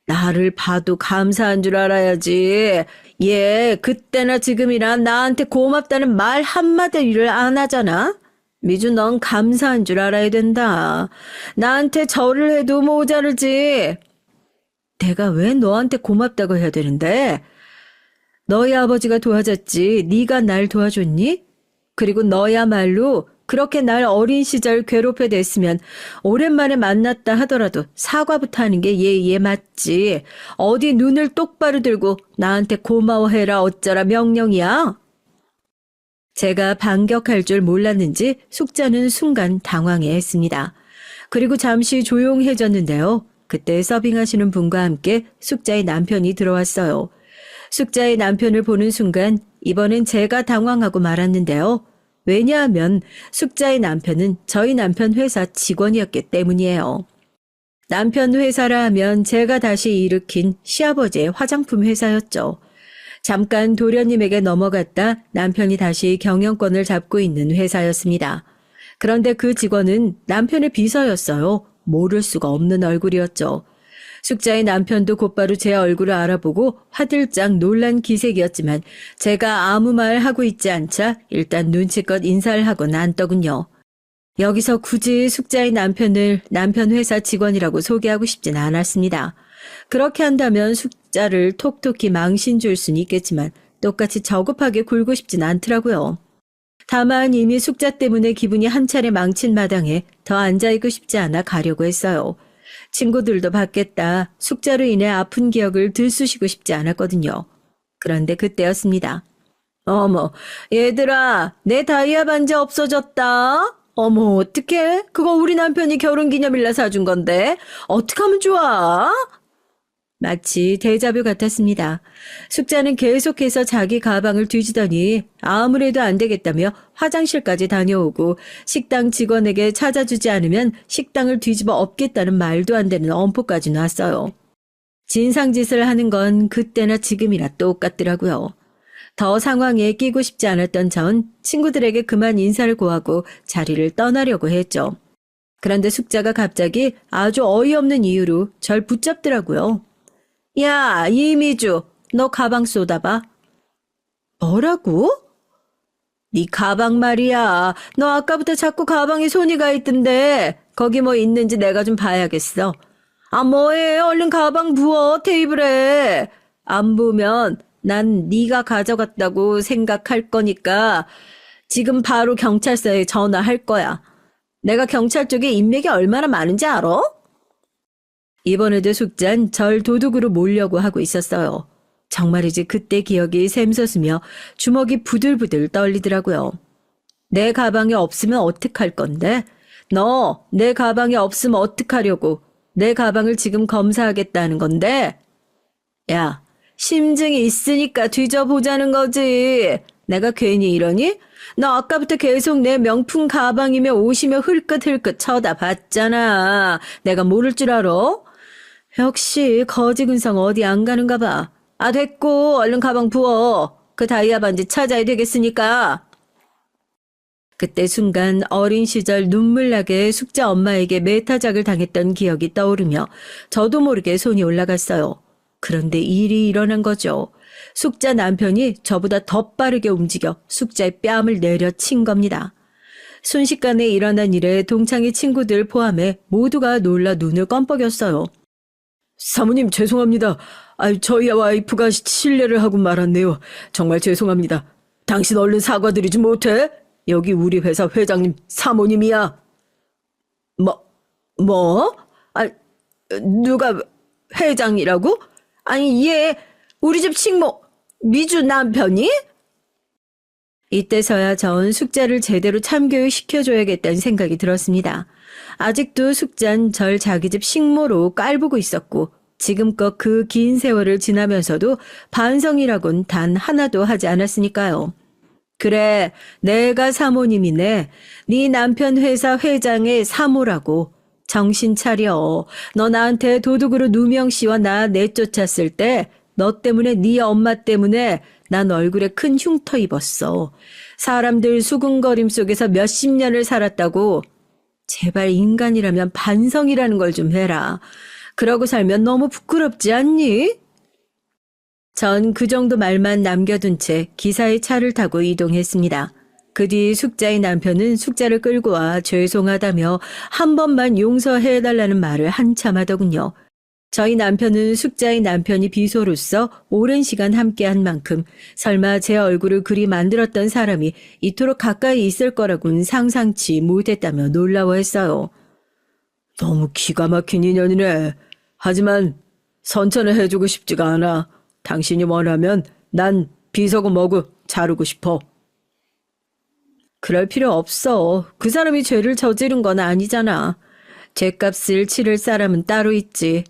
[SPEAKER 1] 나를 봐도 감사한 줄 알아야지. 얘 그때나 지금이나 나한테 고맙다는 말 한마디를 안 하잖아. 미주 넌 감사한 줄 알아야 된다. 나한테 절을 해도 모자르지. 내가 왜 너한테 고맙다고 해야 되는데? 너희 아버지가 도와줬지 네가 날 도와줬니? 그리고 너야말로 그렇게 날 어린 시절 괴롭혀댔으면 오랜만에 만났다 하더라도 사과부터 하는 게 예의에 맞지. 어디 눈을 똑바로 들고 나한테 고마워해라 어쩌라 명령이야? 제가 반격할 줄 몰랐는지 숙자는 순간 당황해했습니다. 그리고 잠시 조용해졌는데요. 그때 서빙하시는 분과 함께 숙자의 남편이 들어왔어요. 숙자의 남편을 보는 순간 이번엔 제가 당황하고 말았는데요. 왜냐하면 숙자의 남편은 저희 남편 회사 직원이었기 때문이에요. 남편 회사라 하면 제가 다시 일으킨 시아버지의 화장품 회사였죠. 잠깐 도련님에게 넘어갔다 남편이 다시 경영권을 잡고 있는 회사였습니다. 그런데 그 직원은 남편의 비서였어요. 모를 수가 없는 얼굴이었죠. 숙자의 남편도 곧바로 제 얼굴을 알아보고 화들짝 놀란 기색이었지만 제가 아무 말 하고 있지 않자 일단 눈치껏 인사를 하고 난더군요. 여기서 굳이 숙자의 남편을 남편 회사 직원이라고 소개하고 싶진 않았습니다. 그렇게 한다면 숙자를 톡톡히 망신 줄 수는 있겠지만 똑같이 저급하게 굴고 싶진 않더라고요. 다만 이미 숙자 때문에 기분이 한 차례 망친 마당에 더 앉아있고 싶지 않아 가려고 했어요. 친구들도 받겠다. 숙자로 인해 아픈 기억을 들쑤시고 싶지 않았거든요. 그런데 그때였습니다. 어머, 얘들아, 내 다이아 반지 없어졌다. 어머, 어떡해? 그거 우리 남편이 결혼기념일날 사준 건데 어떡하면 좋아? 마치 데자뷰 같았습니다. 숙자는 계속해서 자기 가방을 뒤지더니 아무래도 안 되겠다며 화장실까지 다녀오고 식당 직원에게 찾아주지 않으면 식당을 뒤집어 엎겠다는 말도 안 되는 엄포까지 놨어요. 진상짓을 하는 건 그때나 지금이나 똑같더라고요. 더 상황에 끼고 싶지 않았던 전 친구들에게 그만 인사를 고하고 자리를 떠나려고 했죠. 그런데 숙자가 갑자기 아주 어이없는 이유로 절 붙잡더라고요. 야, 이미주, 너 가방 쏟아봐. 뭐라고? 네 가방 말이야. 너 아까부터 자꾸 가방에 손이 가 있던데 거기 뭐 있는지 내가 좀 봐야겠어. 아, 뭐해? 얼른 가방 부어, 테이블에. 안 부으면 난 네가 가져갔다고 생각할 거니까 지금 바로 경찰서에 전화할 거야. 내가 경찰 쪽에 인맥이 얼마나 많은지 알아? 이번에도 숙자는 절 도둑으로 몰려고 하고 있었어요. 정말이지 그때 기억이 샘솟으며 주먹이 부들부들 떨리더라고요. 내 가방에 없으면 어떡할 건데? 너 내 가방에 없으면 어떡하려고? 내 가방을 지금 검사하겠다는 건데? 야, 심증이 있으니까 뒤져보자는 거지. 내가 괜히 이러니? 너 아까부터 계속 내 명품 가방이며 옷이며 흘끗흘끗 쳐다봤잖아. 내가 모를 줄 알아? 역시 거지근성 어디 안 가는가 봐. 아, 됐고 얼른 가방 부어. 그 다이아 반지 찾아야 되겠으니까. 그때 순간 어린 시절 눈물나게 숙자 엄마에게 매타작을 당했던 기억이 떠오르며 저도 모르게 손이 올라갔어요. 그런데 일이 일어난 거죠. 숙자 남편이 저보다 더 빠르게 움직여 숙자의 뺨을 내려친 겁니다. 순식간에 일어난 일에 동창의 친구들 포함해 모두가 놀라 눈을 껌뻑였어요.
[SPEAKER 2] 사모님 죄송합니다. 저희 와이프가 실례를 하고 말았네요. 정말 죄송합니다. 당신 얼른 사과드리지 못해? 여기 우리 회사 회장님 사모님이야.
[SPEAKER 1] 뭐? 아, 누가 회장이라고? 아니, 얘 우리 집 식모 미주 남편이? 이때서야 전 숙자를 제대로 참교육시켜줘야겠다는 생각이 들었습니다. 아직도 숙자는 절 자기 집 식모로 깔보고 있었고 지금껏 그 긴 세월을 지나면서도 반성이라곤 단 하나도 하지 않았으니까요. 그래, 내가 사모님이네. 네 남편 회사 회장의 사모라고. 정신 차려. 너 나한테 도둑으로 누명 씨와 나 내쫓았을 때 너 때문에 네 엄마 때문에 난 얼굴에 큰 흉터 입었어. 사람들 수군거림 속에서 몇십 년을 살았다고. 제발 인간이라면 반성이라는 걸 좀 해라. 그러고 살면 너무 부끄럽지 않니? 전 그 정도 말만 남겨둔 채 기사의 차를 타고 이동했습니다. 그 뒤 숙자의 남편은 숙자를 끌고 와 죄송하다며 한 번만 용서해달라는 말을 한참 하더군요. 저희 남편은 숙자의 남편이 비소로서 오랜 시간 함께한 만큼 설마 제 얼굴을 그리 만들었던 사람이 이토록 가까이 있을 거라고는 상상치 못했다며 놀라워했어요.
[SPEAKER 2] 너무 기가 막힌 인연이네. 하지만 선처는 해주고 싶지가 않아. 당신이 원하면 난 비서고 뭐고 자르고 싶어.
[SPEAKER 1] 그럴 필요 없어. 그 사람이 죄를 저지른 건 아니잖아. 죄값을 치를 사람은 따로 있지.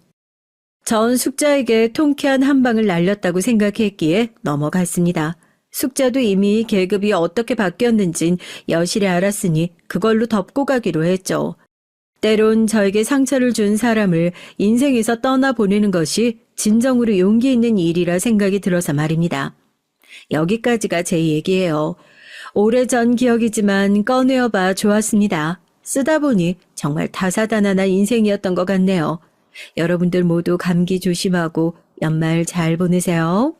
[SPEAKER 1] 전 숙자에게 통쾌한 한 방을 날렸다고 생각했기에 넘어갔습니다. 숙자도 이미 계급이 어떻게 바뀌었는진 여실히 알았으니 그걸로 덮고 가기로 했죠. 때론 저에게 상처를 준 사람을 인생에서 떠나보내는 것이 진정으로 용기 있는 일이라 생각이 들어서 말입니다. 여기까지가 제 얘기예요. 오래전 기억이지만 꺼내어봐 좋았습니다. 쓰다 보니 정말 다사다난한 인생이었던 것 같네요. 여러분들 모두 감기 조심하고 연말 잘 보내세요.